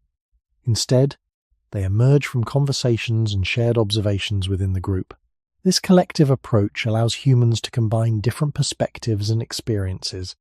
Instead, they emerge from conversations and shared observations within the group. This collective approach allows humans to combine different perspectives and experiences,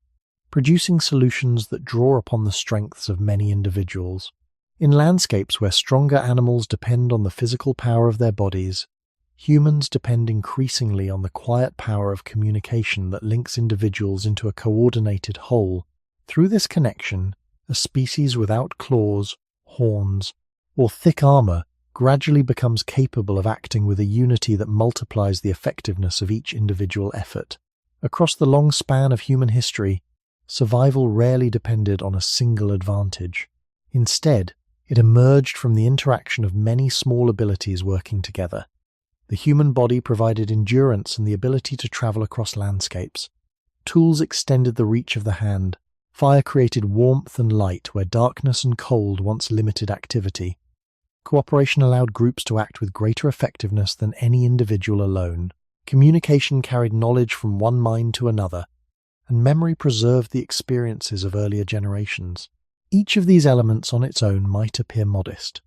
producing solutions that draw upon the strengths of many individuals. In landscapes where stronger animals depend on the physical power of their bodies, humans depend increasingly on the quiet power of communication that links individuals into a coordinated whole. Through this connection, a species without claws, horns, or thick armor gradually becomes capable of acting with a unity that multiplies the effectiveness of each individual effort. Across the long span of human history, survival rarely depended on a single advantage. Instead, it emerged from the interaction of many small abilities working together. The human body provided endurance and the ability to travel across landscapes. Tools extended the reach of the hand. Fire created warmth and light where darkness and cold once limited activity. Cooperation allowed groups to act with greater effectiveness than any individual alone. Communication carried knowledge from one mind to another, and memory preserved the experiences of earlier generations. Each of these elements on its own might appear modest.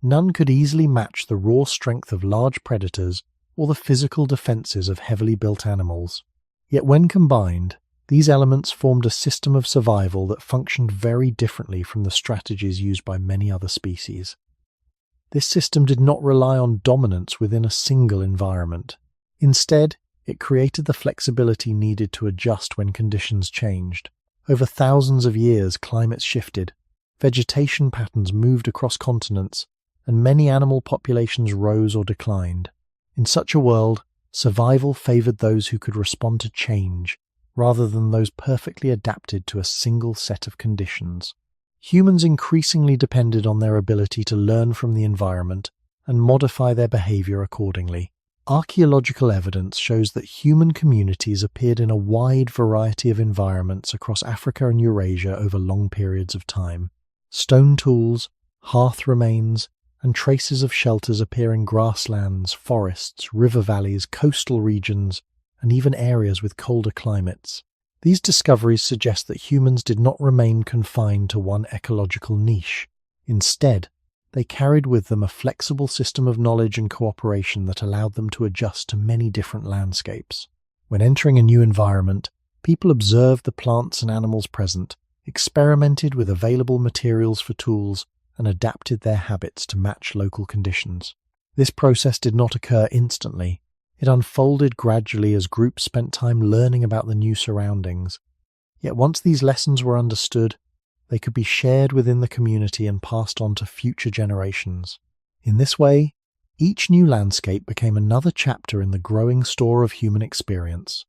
None could easily match the raw strength of large predators or the physical defenses of heavily built animals. Yet when combined, these elements formed a system of survival that functioned very differently from the strategies used by many other species. This system did not rely on dominance within a single environment. Instead, it created the flexibility needed to adjust when conditions changed. Over thousands of years, climates shifted, vegetation patterns moved across continents, and many animal populations rose or declined. In such a world, survival favored those who could respond to change, rather than those perfectly adapted to a single set of conditions. Humans increasingly depended on their ability to learn from the environment and modify their behavior accordingly. Archaeological evidence shows that human communities appeared in a wide variety of environments across Africa and Eurasia over long periods of time. Stone tools, hearth remains, and traces of shelters appear in grasslands, forests, river valleys, coastal regions, and even areas with colder climates. These discoveries suggest that humans did not remain confined to one ecological niche. Instead, they carried with them a flexible system of knowledge and cooperation that allowed them to adjust to many different landscapes. When entering a new environment, people observed the plants and animals present, experimented with available materials for tools, and adapted their habits to match local conditions. This process did not occur instantly. It unfolded gradually as groups spent time learning about the new surroundings. Yet once these lessons were understood, they could be shared within the community and passed on to future generations. In this way, each new landscape became another chapter in the growing store of human experience.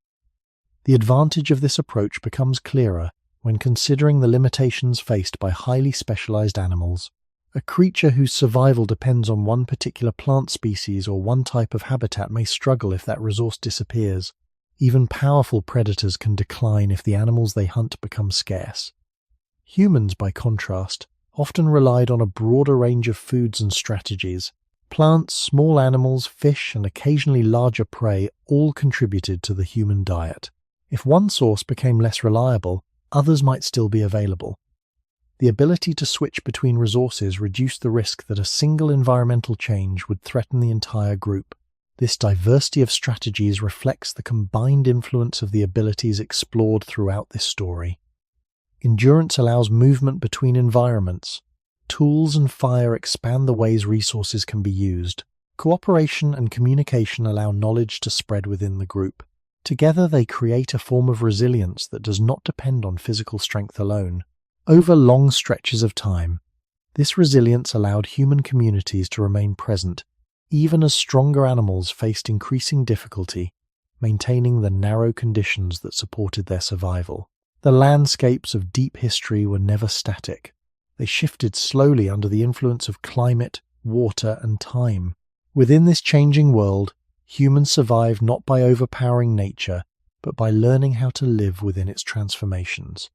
The advantage of this approach becomes clearer when considering the limitations faced by highly specialized animals. A creature whose survival depends on one particular plant species or one type of habitat may struggle if that resource disappears. Even powerful predators can decline if the animals they hunt become scarce. Humans, by contrast, often relied on a broader range of foods and strategies. Plants, small animals, fish, and occasionally larger prey all contributed to the human diet. If one source became less reliable, others might still be available. The ability to switch between resources reduced the risk that a single environmental change would threaten the entire group. This diversity of strategies reflects the combined influence of the abilities explored throughout this story. Endurance allows movement between environments. Tools and fire expand the ways resources can be used. Cooperation and communication allow knowledge to spread within the group. Together they create a form of resilience that does not depend on physical strength alone. Over long stretches of time, this resilience allowed human communities to remain present, even as stronger animals faced increasing difficulty, maintaining the narrow conditions that supported their survival. The landscapes of deep history were never static. They shifted slowly under the influence of climate, water, and time. Within this changing world, humans survived not by overpowering nature, but by learning how to live within its transformations.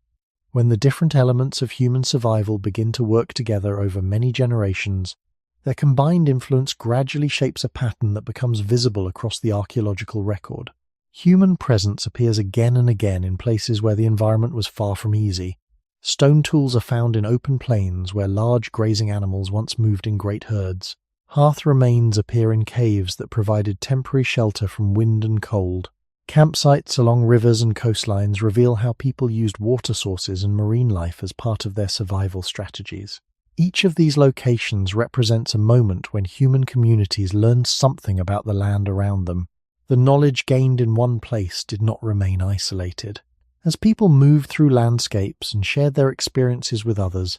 When the different elements of human survival begin to work together over many generations, their combined influence gradually shapes a pattern that becomes visible across the archaeological record. Human presence appears again and again in places where the environment was far from easy. Stone tools are found in open plains where large grazing animals once moved in great herds. Hearth remains appear in caves that provided temporary shelter from wind and cold. Campsites along rivers and coastlines reveal how people used water sources and marine life as part of their survival strategies. Each of these locations represents a moment when human communities learned something about the land around them. The knowledge gained in one place did not remain isolated. As people moved through landscapes and shared their experiences with others,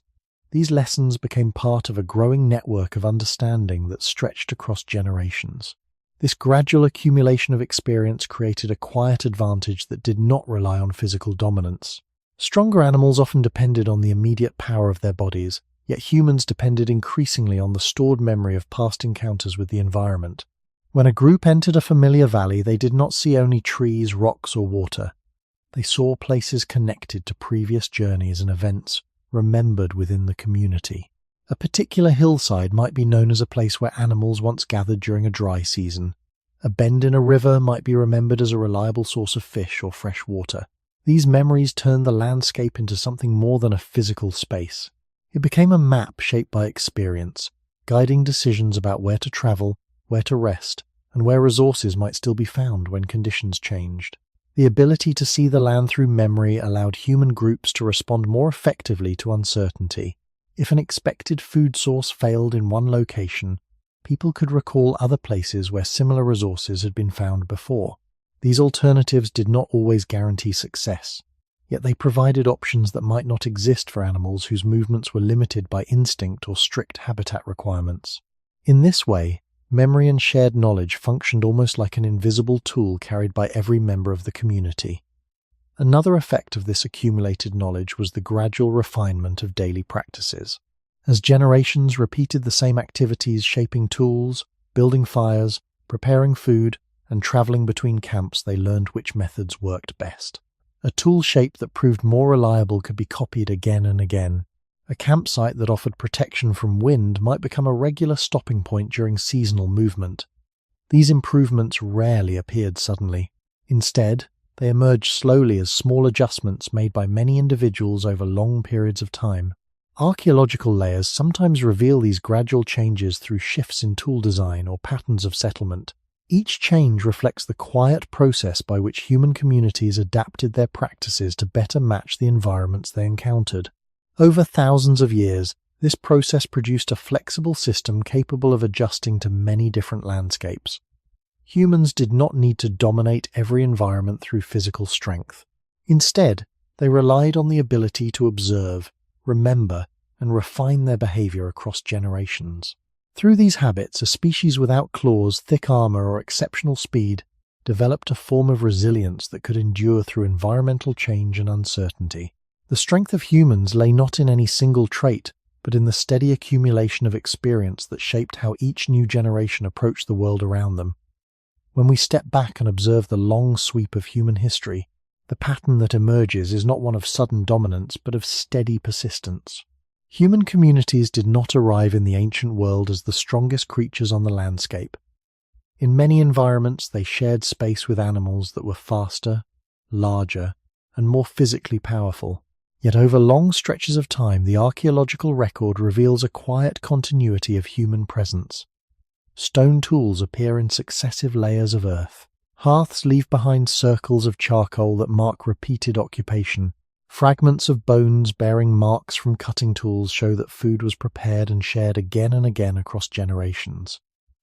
these lessons became part of a growing network of understanding that stretched across generations. This gradual accumulation of experience created a quiet advantage that did not rely on physical dominance. Stronger animals often depended on the immediate power of their bodies, yet humans depended increasingly on the stored memory of past encounters with the environment. When a group entered a familiar valley, they did not see only trees, rocks, or water. They saw places connected to previous journeys and events remembered within the community. A particular hillside might be known as a place where animals once gathered during a dry season. A bend in a river might be remembered as a reliable source of fish or fresh water. These memories turned the landscape into something more than a physical space. It became a map shaped by experience, guiding decisions about where to travel, where to rest, and where resources might still be found when conditions changed. The ability to see the land through memory allowed human groups to respond more effectively to uncertainty. If an expected food source failed in one location, people could recall other places where similar resources had been found before. These alternatives did not always guarantee success, yet they provided options that might not exist for animals whose movements were limited by instinct or strict habitat requirements. In this way, memory and shared knowledge functioned almost like an invisible tool carried by every member of the community. Another effect of this accumulated knowledge was the gradual refinement of daily practices. As generations repeated the same activities, shaping tools, building fires, preparing food, and traveling between camps, they learned which methods worked best. A tool shape that proved more reliable could be copied again and again. A campsite that offered protection from wind might become a regular stopping point during seasonal movement. These improvements rarely appeared suddenly. Instead, they emerged slowly as small adjustments made by many individuals over long periods of time. Archaeological layers sometimes reveal these gradual changes through shifts in tool design or patterns of settlement. Each change reflects the quiet process by which human communities adapted their practices to better match the environments they encountered. Over thousands of years, this process produced a flexible system capable of adjusting to many different landscapes. Humans did not need to dominate every environment through physical strength. Instead, they relied on the ability to observe, remember, and refine their behavior across generations. Through these habits, a species without claws, thick armor, or exceptional speed developed a form of resilience that could endure through environmental change and uncertainty. The strength of humans lay not in any single trait, but in the steady accumulation of experience that shaped how each new generation approached the world around them. When we step back and observe the long sweep of human history, the pattern that emerges is not one of sudden dominance, but of steady persistence. Human communities did not arrive in the ancient world as the strongest creatures on the landscape. In many environments, they shared space with animals that were faster, larger, and more physically powerful. Yet over long stretches of time, the archaeological record reveals a quiet continuity of human presence. Stone tools appear in successive layers of earth. Hearths leave behind circles of charcoal that mark repeated occupation. Fragments of bones bearing marks from cutting tools show that food was prepared and shared again and again across generations.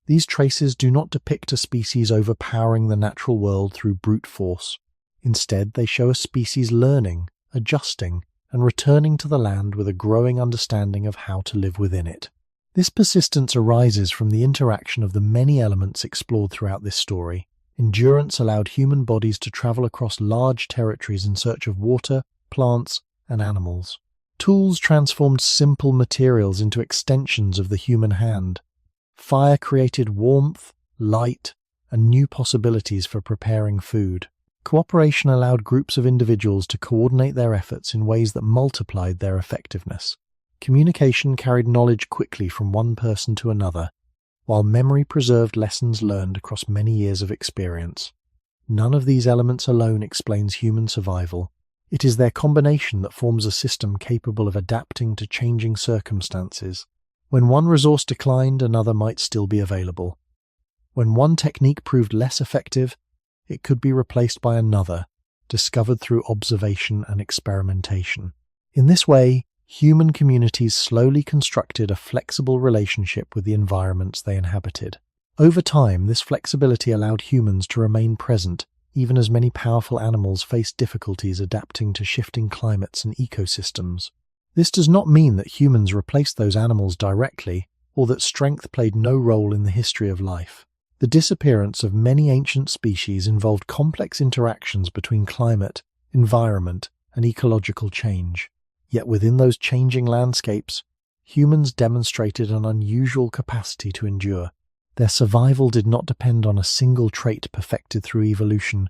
These traces do not depict a species overpowering the natural world through brute force. Instead, they show a species learning, adjusting, and returning to the land with a growing understanding of how to live within it. This persistence arises from the interaction of the many elements explored throughout this story. Endurance allowed human bodies to travel across large territories in search of water, plants, and animals. Tools transformed simple materials into extensions of the human hand. Fire created warmth, light, and new possibilities for preparing food. Cooperation allowed groups of individuals to coordinate their efforts in ways that multiplied their effectiveness. Communication carried knowledge quickly from one person to another, while memory preserved lessons learned across many years of experience. None of these elements alone explains human survival. It is their combination that forms a system capable of adapting to changing circumstances. When one resource declined, another might still be available. When one technique proved less effective, it could be replaced by another, discovered through observation and experimentation. In this way, human communities slowly constructed a flexible relationship with the environments they inhabited. Over time, this flexibility allowed humans to remain present, even as many powerful animals faced difficulties adapting to shifting climates and ecosystems. This does not mean that humans replaced those animals directly, or that strength played no role in the history of life. The disappearance of many ancient species involved complex interactions between climate, environment, and ecological change. Yet within those changing landscapes, humans demonstrated an unusual capacity to endure. Their survival did not depend on a single trait perfected through evolution,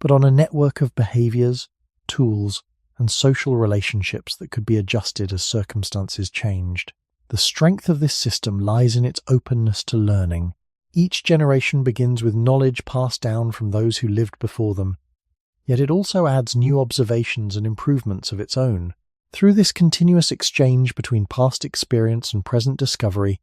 but on a network of behaviors, tools, and social relationships that could be adjusted as circumstances changed. The strength of this system lies in its openness to learning. Each generation begins with knowledge passed down from those who lived before them, yet it also adds new observations and improvements of its own. Through this continuous exchange between past experience and present discovery,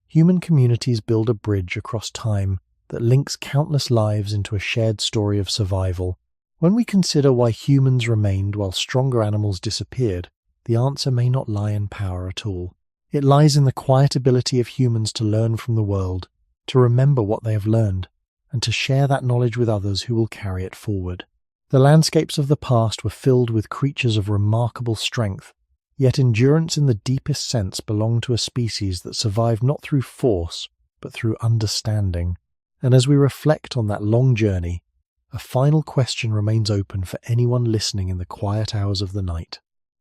human communities build a bridge across time that links countless lives into a shared story of survival. When we consider why humans remained while stronger animals disappeared, the answer may not lie in power at all. It lies in the quiet ability of humans to learn from the world, to remember what they have learned, and to share that knowledge with others who will carry it forward. The landscapes of the past were filled with creatures of remarkable strength, yet endurance in the deepest sense belonged to a species that survived not through force, but through understanding. And as we reflect on that long journey, a final question remains open for anyone listening in the quiet hours of the night.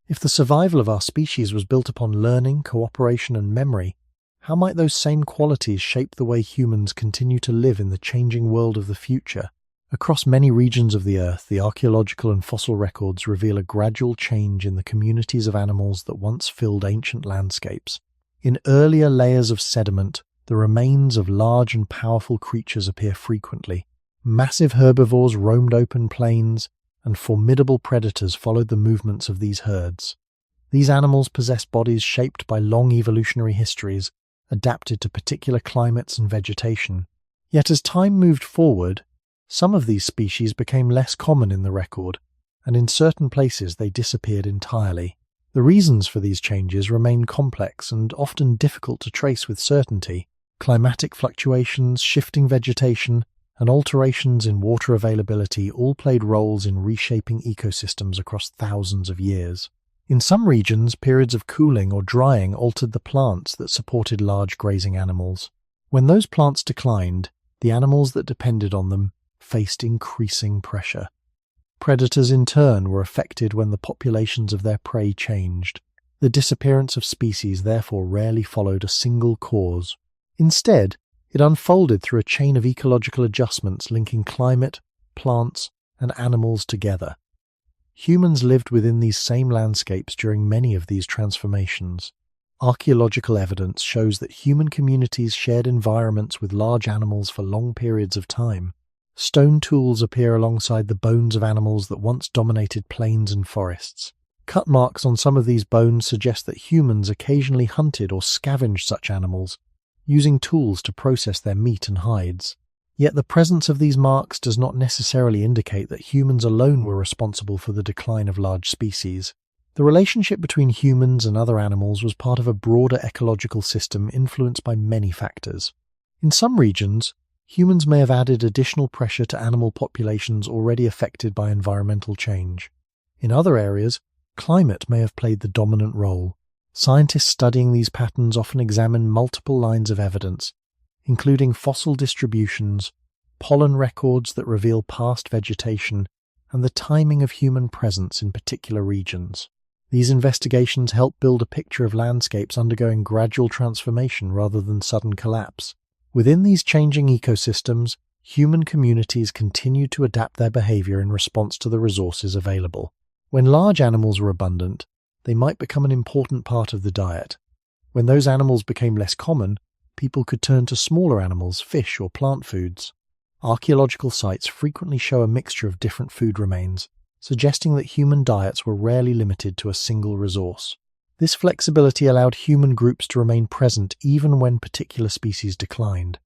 If the survival of our species was built upon learning, cooperation, and memory, how might those same qualities shape the way humans continue to live in the changing world of the future? Across many regions of the Earth, the archaeological and fossil records reveal a gradual change in the communities of animals that once filled ancient landscapes. In earlier layers of sediment, the remains of large and powerful creatures appear frequently. Massive herbivores roamed open plains, and formidable predators followed the movements of these herds. These animals possessed bodies shaped by long evolutionary histories, adapted to particular climates and vegetation. Yet as time moved forward, some of these species became less common in the record, and in certain places they disappeared entirely. The reasons for these changes remain complex and often difficult to trace with certainty. Climatic fluctuations, shifting vegetation, and alterations in water availability all played roles in reshaping ecosystems across thousands of years. In some regions, periods of cooling or drying altered the plants that supported large grazing animals. When those plants declined, the animals that depended on them faced increasing pressure. Predators in turn were affected when the populations of their prey changed. The disappearance of species therefore rarely followed a single cause. Instead, it unfolded through a chain of ecological adjustments linking climate, plants, and animals together. Humans lived within these same landscapes during many of these transformations. Archaeological evidence shows that human communities shared environments with large animals for long periods of time. Stone tools appear alongside the bones of animals that once dominated plains and forests. Cut marks on some of these bones suggest that humans occasionally hunted or scavenged such animals, using tools to process their meat and hides. Yet the presence of these marks does not necessarily indicate that humans alone were responsible for the decline of large species. The relationship between humans and other animals was part of a broader ecological system influenced by many factors. In some regions, humans may have added additional pressure to animal populations already affected by environmental change. In other areas, climate may have played the dominant role. Scientists studying these patterns often examine multiple lines of evidence, including fossil distributions, pollen records that reveal past vegetation, and the timing of human presence in particular regions. These investigations help build a picture of landscapes undergoing gradual transformation rather than sudden collapse. Within these changing ecosystems, human communities continued to adapt their behavior in response to the resources available. When large animals were abundant, they might become an important part of the diet. When those animals became less common, people could turn to smaller animals, fish, or plant foods. Archaeological sites frequently show a mixture of different food remains, suggesting that human diets were rarely limited to a single resource. This flexibility allowed human groups to remain present even when particular species declined.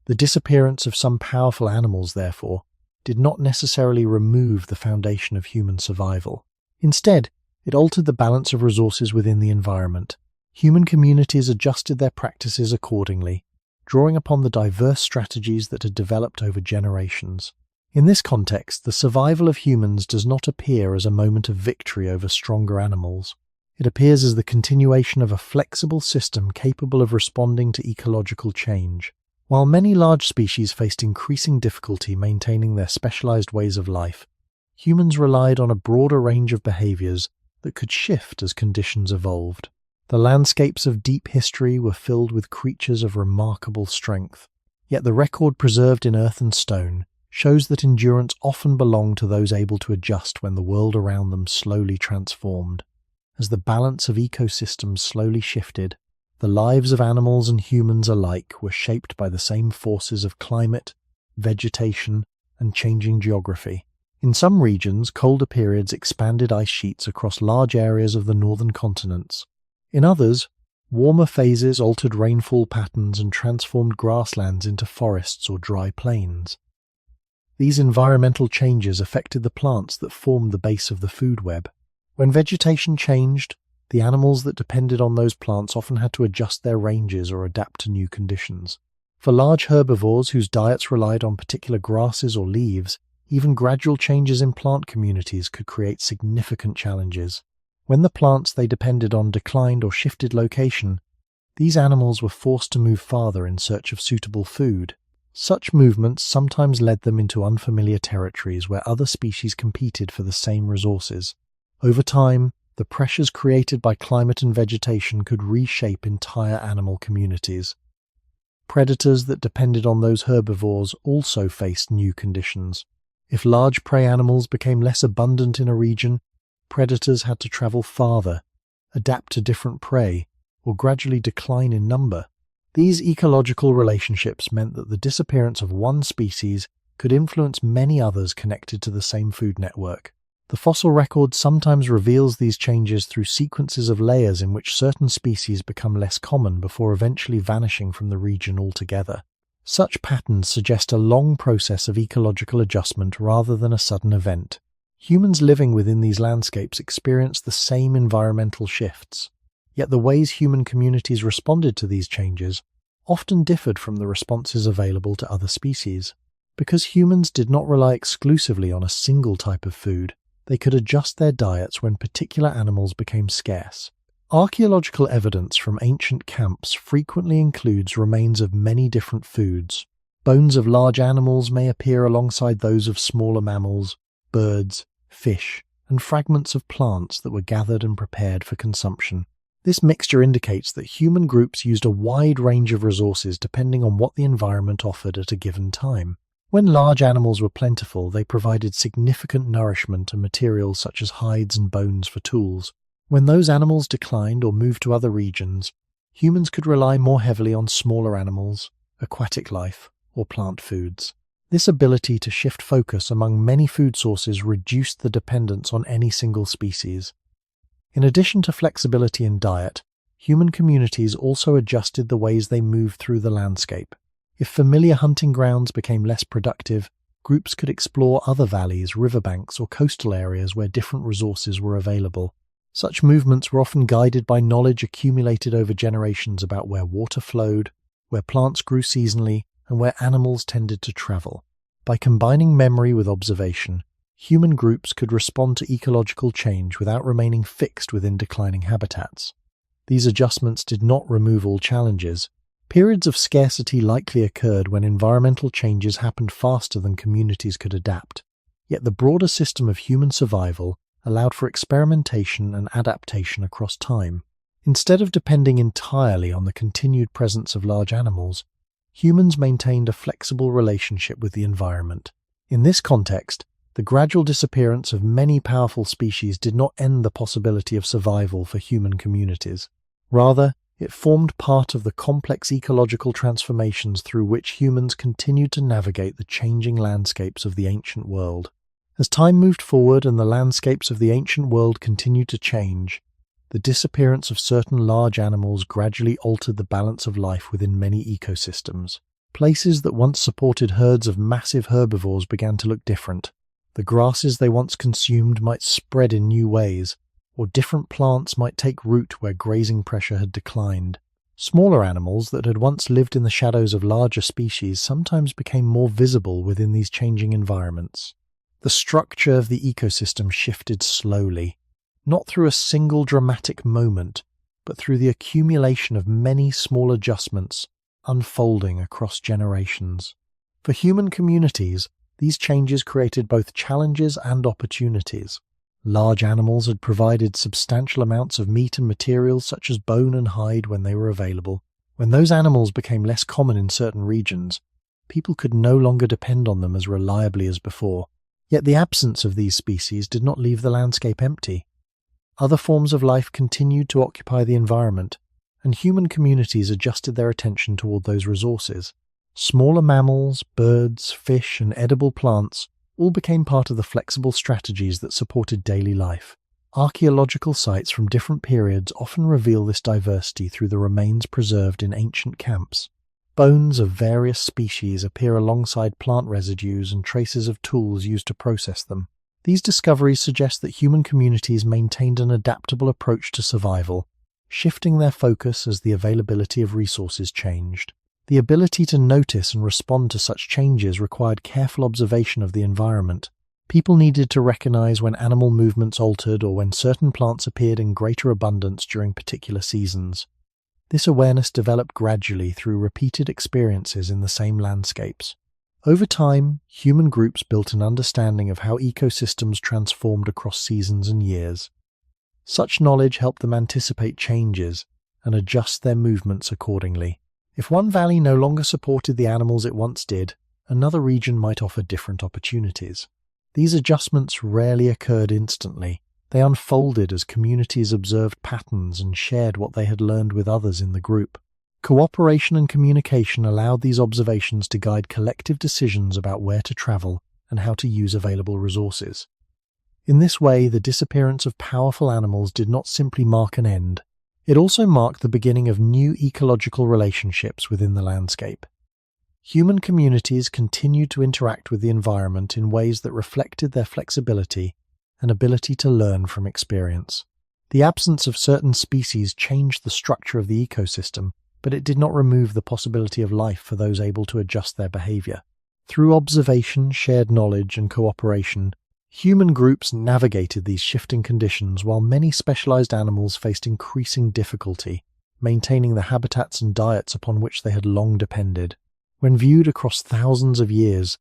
The disappearance of some powerful animals, therefore, did not necessarily remove the foundation of human survival. Instead, it altered the balance of resources within the environment. Human communities adjusted their practices accordingly, drawing upon the diverse strategies that had developed over generations. In this context, the survival of humans does not appear as a moment of victory over stronger animals. It appears as the continuation of a flexible system capable of responding to ecological change. While many large species faced increasing difficulty maintaining their specialized ways of life, humans relied on a broader range of behaviors that could shift as conditions evolved. The landscapes of deep history were filled with creatures of remarkable strength. Yet the record preserved in earth and stone shows that endurance often belonged to those able to adjust when the world around them slowly transformed. As the balance of ecosystems slowly shifted, The lives of animals and humans alike were shaped by the same forces of climate, vegetation, and changing geography. In some regions, colder periods expanded ice sheets across large areas of the northern continents. In others, warmer phases altered rainfall patterns and transformed grasslands into forests or dry plains. These environmental changes affected the plants that formed the base of the food web. When vegetation changed, the animals that depended on those plants often had to adjust their ranges or adapt to new conditions. For large herbivores whose diets relied on particular grasses or leaves, even gradual changes in plant communities could create significant challenges. When the plants they depended on declined or shifted location, these animals were forced to move farther in search of suitable food. Such movements sometimes led them into unfamiliar territories where other species competed for the same resources. Over time, the pressures created by climate and vegetation could reshape entire animal communities. Predators that depended on those herbivores also faced new conditions. If large prey animals became less abundant in a region, predators had to travel farther, adapt to different prey, or gradually decline in number. These ecological relationships meant that the disappearance of one species could influence many others connected to the same food network. The fossil record sometimes reveals these changes through sequences of layers in which certain species become less common before eventually vanishing from the region altogether. Such patterns suggest a long process of ecological adjustment rather than a sudden event. Humans living within these landscapes experienced the same environmental shifts, yet the ways human communities responded to these changes often differed from the responses available to other species. Because humans did not rely exclusively on a single type of food, they could adjust their diets when particular animals became scarce. Archaeological evidence from ancient camps frequently includes remains of many different foods. Bones of large animals may appear alongside those of smaller mammals, birds, fish, and fragments of plants that were gathered and prepared for consumption. This mixture indicates that human groups used a wide range of resources depending on what the environment offered at a given time. When large animals were plentiful, they provided significant nourishment and materials such as hides and bones for tools. When those animals declined or moved to other regions, humans could rely more heavily on smaller animals, aquatic life, or plant foods. This ability to shift focus among many food sources reduced the dependence on any single species. In addition to flexibility in diet, human communities also adjusted the ways they moved through the landscape. If familiar hunting grounds became less productive, groups could explore other valleys, riverbanks, or coastal areas where different resources were available. Such movements were often guided by knowledge accumulated over generations about where water flowed, where plants grew seasonally, and where animals tended to travel. By combining memory with observation, human groups could respond to ecological change without remaining fixed within declining habitats. These adjustments did not remove all challenges. Periods of scarcity likely occurred when environmental changes happened faster than communities could adapt. Yet the broader system of human survival allowed for experimentation and adaptation across time. Instead of depending entirely on the continued presence of large animals, humans maintained a flexible relationship with the environment. In this context, the gradual disappearance of many powerful species did not end the possibility of survival for human communities. Rather, it formed part of the complex ecological transformations through which humans continued to navigate the changing landscapes of the ancient world. As time moved forward and the landscapes of the ancient world continued to change, the disappearance of certain large animals gradually altered the balance of life within many ecosystems. Places that once supported herds of massive herbivores began to look different. The grasses they once consumed might spread in new ways, or different plants might take root where grazing pressure had declined. Smaller animals that had once lived in the shadows of larger species sometimes became more visible within these changing environments. The structure of the ecosystem shifted slowly, not through a single dramatic moment, but through the accumulation of many small adjustments unfolding across generations. For human communities, these changes created both challenges and opportunities. Large animals had provided substantial amounts of meat and materials such as bone and hide when they were available. When those animals became less common in certain regions, people could no longer depend on them as reliably as before. Yet the absence of these species did not leave the landscape empty. Other forms of life continued to occupy the environment, and human communities adjusted their attention toward those resources. Smaller mammals, birds, fish, and edible plants all became part of the flexible strategies that supported daily life. Archaeological sites from different periods often reveal this diversity through the remains preserved in ancient camps. Bones of various species appear alongside plant residues and traces of tools used to process them. These discoveries suggest that human communities maintained an adaptable approach to survival, shifting their focus as the availability of resources changed. The ability to notice and respond to such changes required careful observation of the environment. People needed to recognize when animal movements altered or when certain plants appeared in greater abundance during particular seasons. This awareness developed gradually through repeated experiences in the same landscapes. Over time, human groups built an understanding of how ecosystems transformed across seasons and years. Such knowledge helped them anticipate changes and adjust their movements accordingly. If one valley no longer supported the animals it once did, another region might offer different opportunities. These adjustments rarely occurred instantly. They unfolded as communities observed patterns and shared what they had learned with others in the group. Cooperation and communication allowed these observations to guide collective decisions about where to travel and how to use available resources. In this way, the disappearance of powerful animals did not simply mark an end. It also marked the beginning of new ecological relationships within the landscape. Human communities continued to interact with the environment in ways that reflected their flexibility and ability to learn from experience. The absence of certain species changed the structure of the ecosystem, but it did not remove the possibility of life for those able to adjust their behavior. Through observation, shared knowledge, and cooperation, human groups navigated these shifting conditions while many specialized animals faced increasing difficulty, maintaining the habitats and diets upon which they had long depended. When viewed across thousands of years,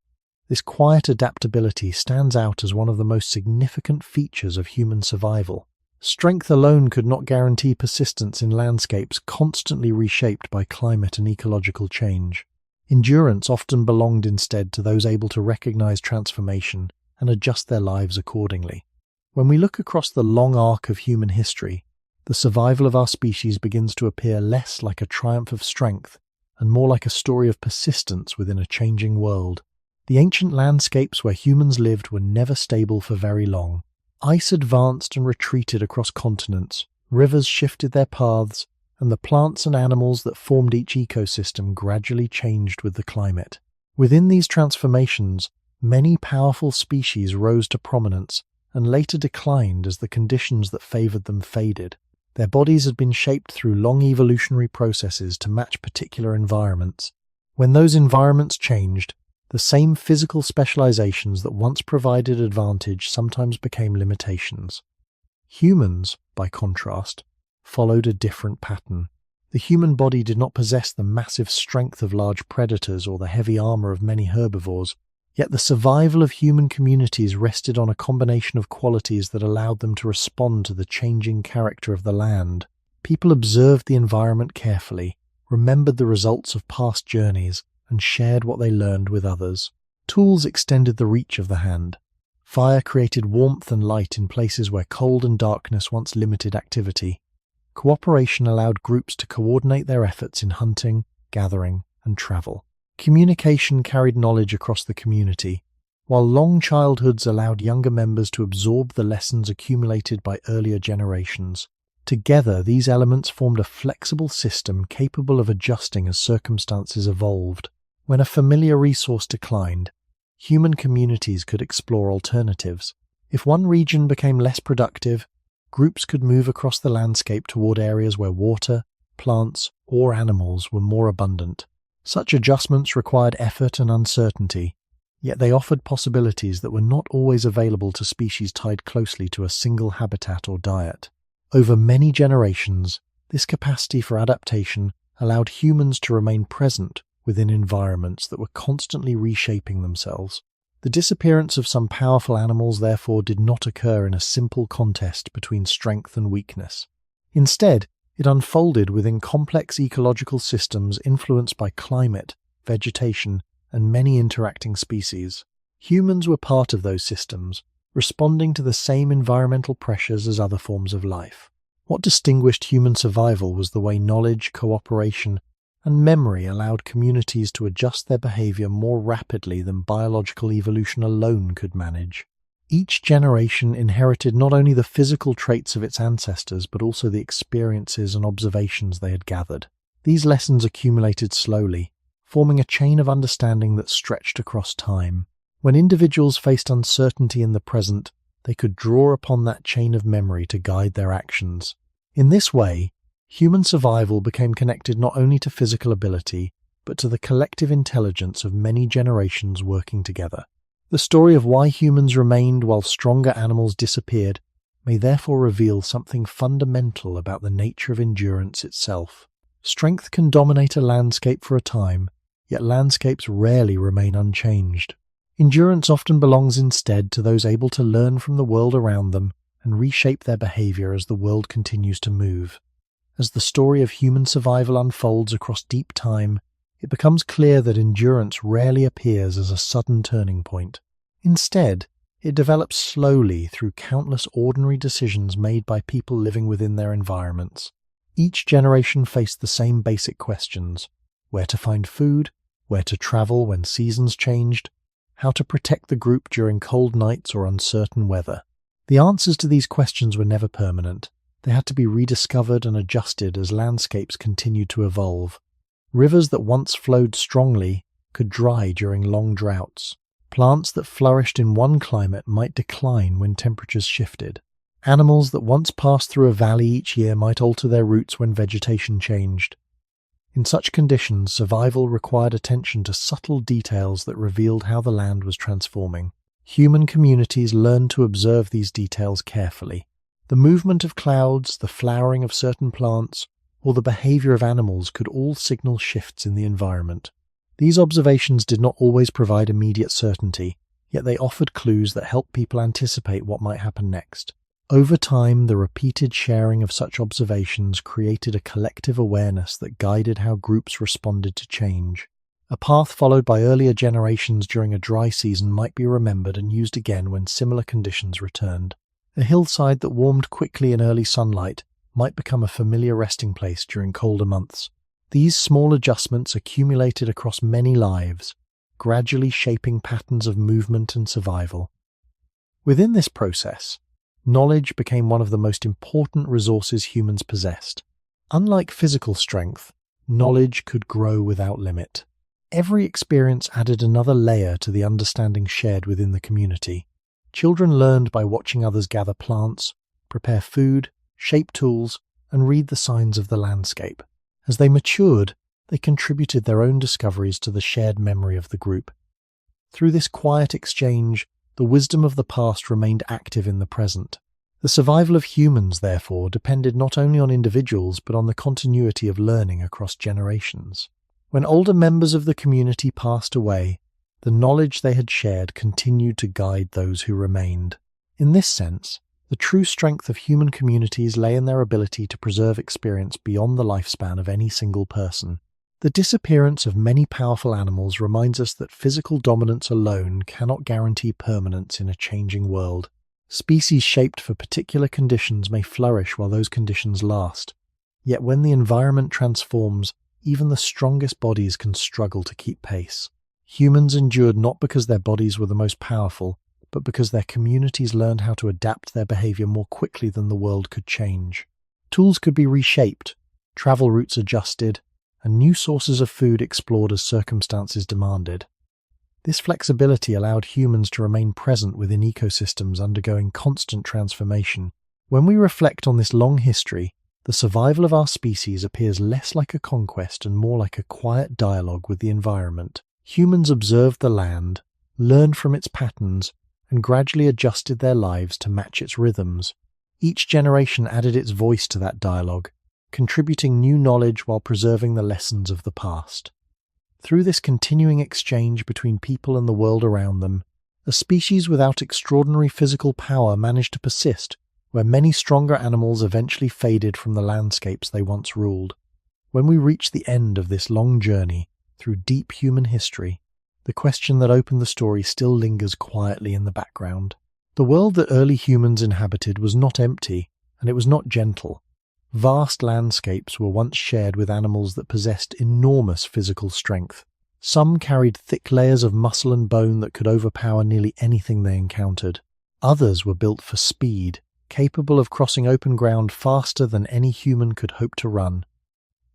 this quiet adaptability stands out as one of the most significant features of human survival. Strength alone could not guarantee persistence in landscapes constantly reshaped by climate and ecological change. Endurance often belonged instead to those able to recognize transformation and adjust their lives accordingly. When we look across the long arc of human history, the survival of our species begins to appear less like a triumph of strength and more like a story of persistence within a changing world. The ancient landscapes where humans lived were never stable for very long. Ice advanced and retreated across continents, rivers shifted their paths, and the plants and animals that formed each ecosystem gradually changed with the climate. Within these transformations, many powerful species rose to prominence and later declined as the conditions that favored them faded. Their bodies had been shaped through long evolutionary processes to match particular environments. When those environments changed, the same physical specializations that once provided advantage sometimes became limitations. Humans, by contrast, followed a different pattern. The human body did not possess the massive strength of large predators or the heavy armor of many herbivores, yet the survival of human communities rested on a combination of qualities that allowed them to respond to the changing character of the land. People observed the environment carefully, remembered the results of past journeys, and shared what they learned with others. Tools extended the reach of the hand. Fire created warmth and light in places where cold and darkness once limited activity. Cooperation allowed groups to coordinate their efforts in hunting, gathering, and travel. Communication carried knowledge across the community, while long childhoods allowed younger members to absorb the lessons accumulated by earlier generations. Together, these elements formed a flexible system capable of adjusting as circumstances evolved. When a familiar resource declined, human communities could explore alternatives. If one region became less productive, groups could move across the landscape toward areas where water, plants, or animals were more abundant. Such adjustments required effort and uncertainty, yet they offered possibilities that were not always available to species tied closely to a single habitat or diet. Over many generations, this capacity for adaptation allowed humans to remain present within environments that were constantly reshaping themselves. The disappearance of some powerful animals, therefore, did not occur in a simple contest between strength and weakness. Instead, it unfolded within complex ecological systems influenced by climate, vegetation, and many interacting species. Humans were part of those systems, responding to the same environmental pressures as other forms of life. What distinguished human survival was the way knowledge, cooperation, and memory allowed communities to adjust their behavior more rapidly than biological evolution alone could manage. Each generation inherited not only the physical traits of its ancestors, but also the experiences and observations they had gathered. These lessons accumulated slowly, forming a chain of understanding that stretched across time. When individuals faced uncertainty in the present, they could draw upon that chain of memory to guide their actions. In this way, human survival became connected not only to physical ability, but to the collective intelligence of many generations working together. The story of why humans remained while stronger animals disappeared may therefore reveal something fundamental about the nature of endurance itself. Strength can dominate a landscape for a time, yet landscapes rarely remain unchanged. Endurance often belongs instead to those able to learn from the world around them and reshape their behavior as the world continues to move. As the story of human survival unfolds across deep time, it becomes clear that endurance rarely appears as a sudden turning point. Instead, it develops slowly through countless ordinary decisions made by people living within their environments. Each generation faced the same basic questions: where to find food, where to travel when seasons changed, how to protect the group during cold nights or uncertain weather. The answers to these questions were never permanent. They had to be rediscovered and adjusted as landscapes continued to evolve. Rivers that once flowed strongly could dry during long droughts. Plants that flourished in one climate might decline when temperatures shifted. Animals that once passed through a valley each year might alter their routes when vegetation changed. In such conditions, survival required attention to subtle details that revealed how the land was transforming. Human communities learned to observe these details carefully. The movement of clouds, the flowering of certain plants, or the behavior of animals could all signal shifts in the environment. These observations did not always provide immediate certainty, yet they offered clues that helped people anticipate what might happen next. Over time, the repeated sharing of such observations created a collective awareness that guided how groups responded to change. A path followed by earlier generations during a dry season might be remembered and used again when similar conditions returned. A hillside that warmed quickly in early sunlight might become a familiar resting place during colder months. These small adjustments accumulated across many lives, gradually shaping patterns of movement and survival. Within this process, knowledge became one of the most important resources humans possessed. Unlike physical strength, knowledge could grow without limit. Every experience added another layer to the understanding shared within the community. Children learned by watching others gather plants, prepare food, shape tools, and read the signs of the landscape. As they matured, they contributed their own discoveries to the shared memory of the group. Through this quiet exchange, the wisdom of the past remained active in the present. The survival of humans, therefore, depended not only on individuals but on the continuity of learning across generations. When older members of the community passed away, the knowledge they had shared continued to guide those who remained. In this sense, the true strength of human communities lay in their ability to preserve experience beyond the lifespan of any single person. The disappearance of many powerful animals reminds us that physical dominance alone cannot guarantee permanence in a changing world. Species shaped for particular conditions may flourish while those conditions last. Yet when the environment transforms, even the strongest bodies can struggle to keep pace. Humans endured not because their bodies were the most powerful, but because their communities learned how to adapt their behavior more quickly than the world could change. Tools could be reshaped, travel routes adjusted, and new sources of food explored as circumstances demanded. This flexibility allowed humans to remain present within ecosystems undergoing constant transformation. When we reflect on this long history, the survival of our species appears less like a conquest and more like a quiet dialogue with the environment. Humans observed the land, learned from its patterns, and gradually adjusted their lives to match its rhythms. Each generation added its voice to that dialogue, contributing new knowledge while preserving the lessons of the past. Through this continuing exchange between people and the world around them, a species without extraordinary physical power managed to persist, where many stronger animals eventually faded from the landscapes they once ruled. When we reach the end of this long journey through deep human history, the question that opened the story still lingers quietly in the background. The world that early humans inhabited was not empty, and it was not gentle. Vast landscapes were once shared with animals that possessed enormous physical strength. Some carried thick layers of muscle and bone that could overpower nearly anything they encountered. Others were built for speed, capable of crossing open ground faster than any human could hope to run.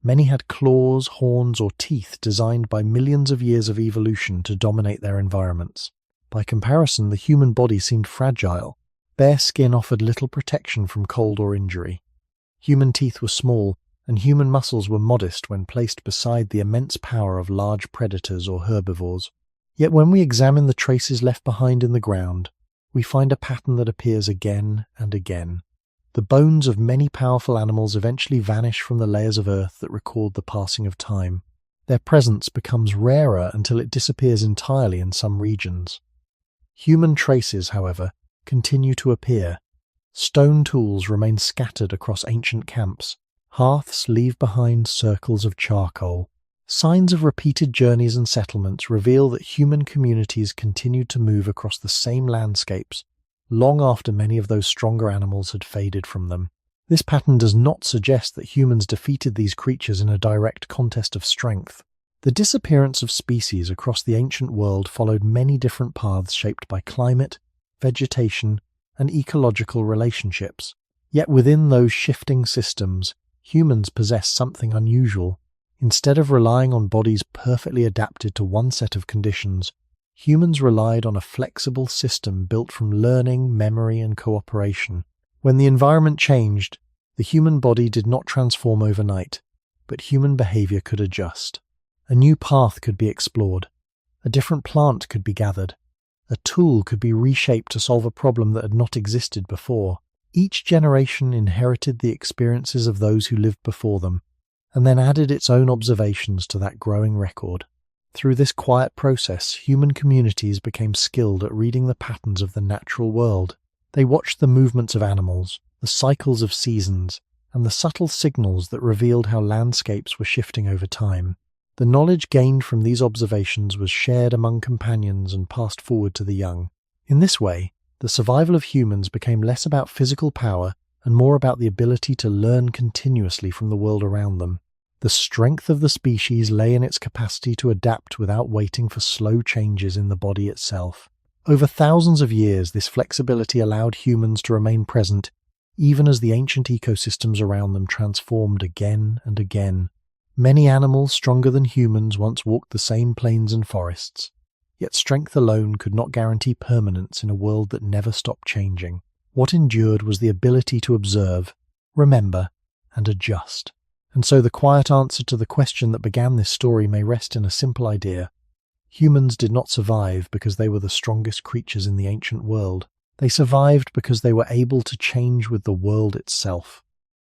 Many had claws, horns, or teeth designed by millions of years of evolution to dominate their environments. By comparison, the human body seemed fragile. Bare skin offered little protection from cold or injury. Human teeth were small, and human muscles were modest when placed beside the immense power of large predators or herbivores. Yet when we examine the traces left behind in the ground, we find a pattern that appears again and again. The bones of many powerful animals eventually vanish from the layers of earth that record the passing of time. Their presence becomes rarer until it disappears entirely in some regions. Human traces, however, continue to appear. Stone tools remain scattered across ancient camps. Hearths leave behind circles of charcoal. Signs of repeated journeys and settlements reveal that human communities continued to move across the same landscapes long after many of those stronger animals had faded from them. This pattern does not suggest that humans defeated these creatures in a direct contest of strength. The disappearance of species across the ancient world followed many different paths shaped by climate, vegetation, and ecological relationships. Yet within those shifting systems, humans possess something unusual. Instead of relying on bodies perfectly adapted to one set of conditions, humans relied on a flexible system built from learning, memory, and cooperation. When the environment changed, the human body did not transform overnight, but human behavior could adjust. A new path could be explored. A different plant could be gathered. A tool could be reshaped to solve a problem that had not existed before. Each generation inherited the experiences of those who lived before them, and then added its own observations to that growing record. Through this quiet process, human communities became skilled at reading the patterns of the natural world. They watched the movements of animals, the cycles of seasons, and the subtle signals that revealed how landscapes were shifting over time. The knowledge gained from these observations was shared among companions and passed forward to the young. In this way, the survival of humans became less about physical power and more about the ability to learn continuously from the world around them. The strength of the species lay in its capacity to adapt without waiting for slow changes in the body itself. Over thousands of years, this flexibility allowed humans to remain present, even as the ancient ecosystems around them transformed again and again. Many animals stronger than humans once walked the same plains and forests, yet strength alone could not guarantee permanence in a world that never stopped changing. What endured was the ability to observe, remember, and adjust. And so the quiet answer to the question that began this story may rest in a simple idea. Humans did not survive because they were the strongest creatures in the ancient world. They survived because they were able to change with the world itself.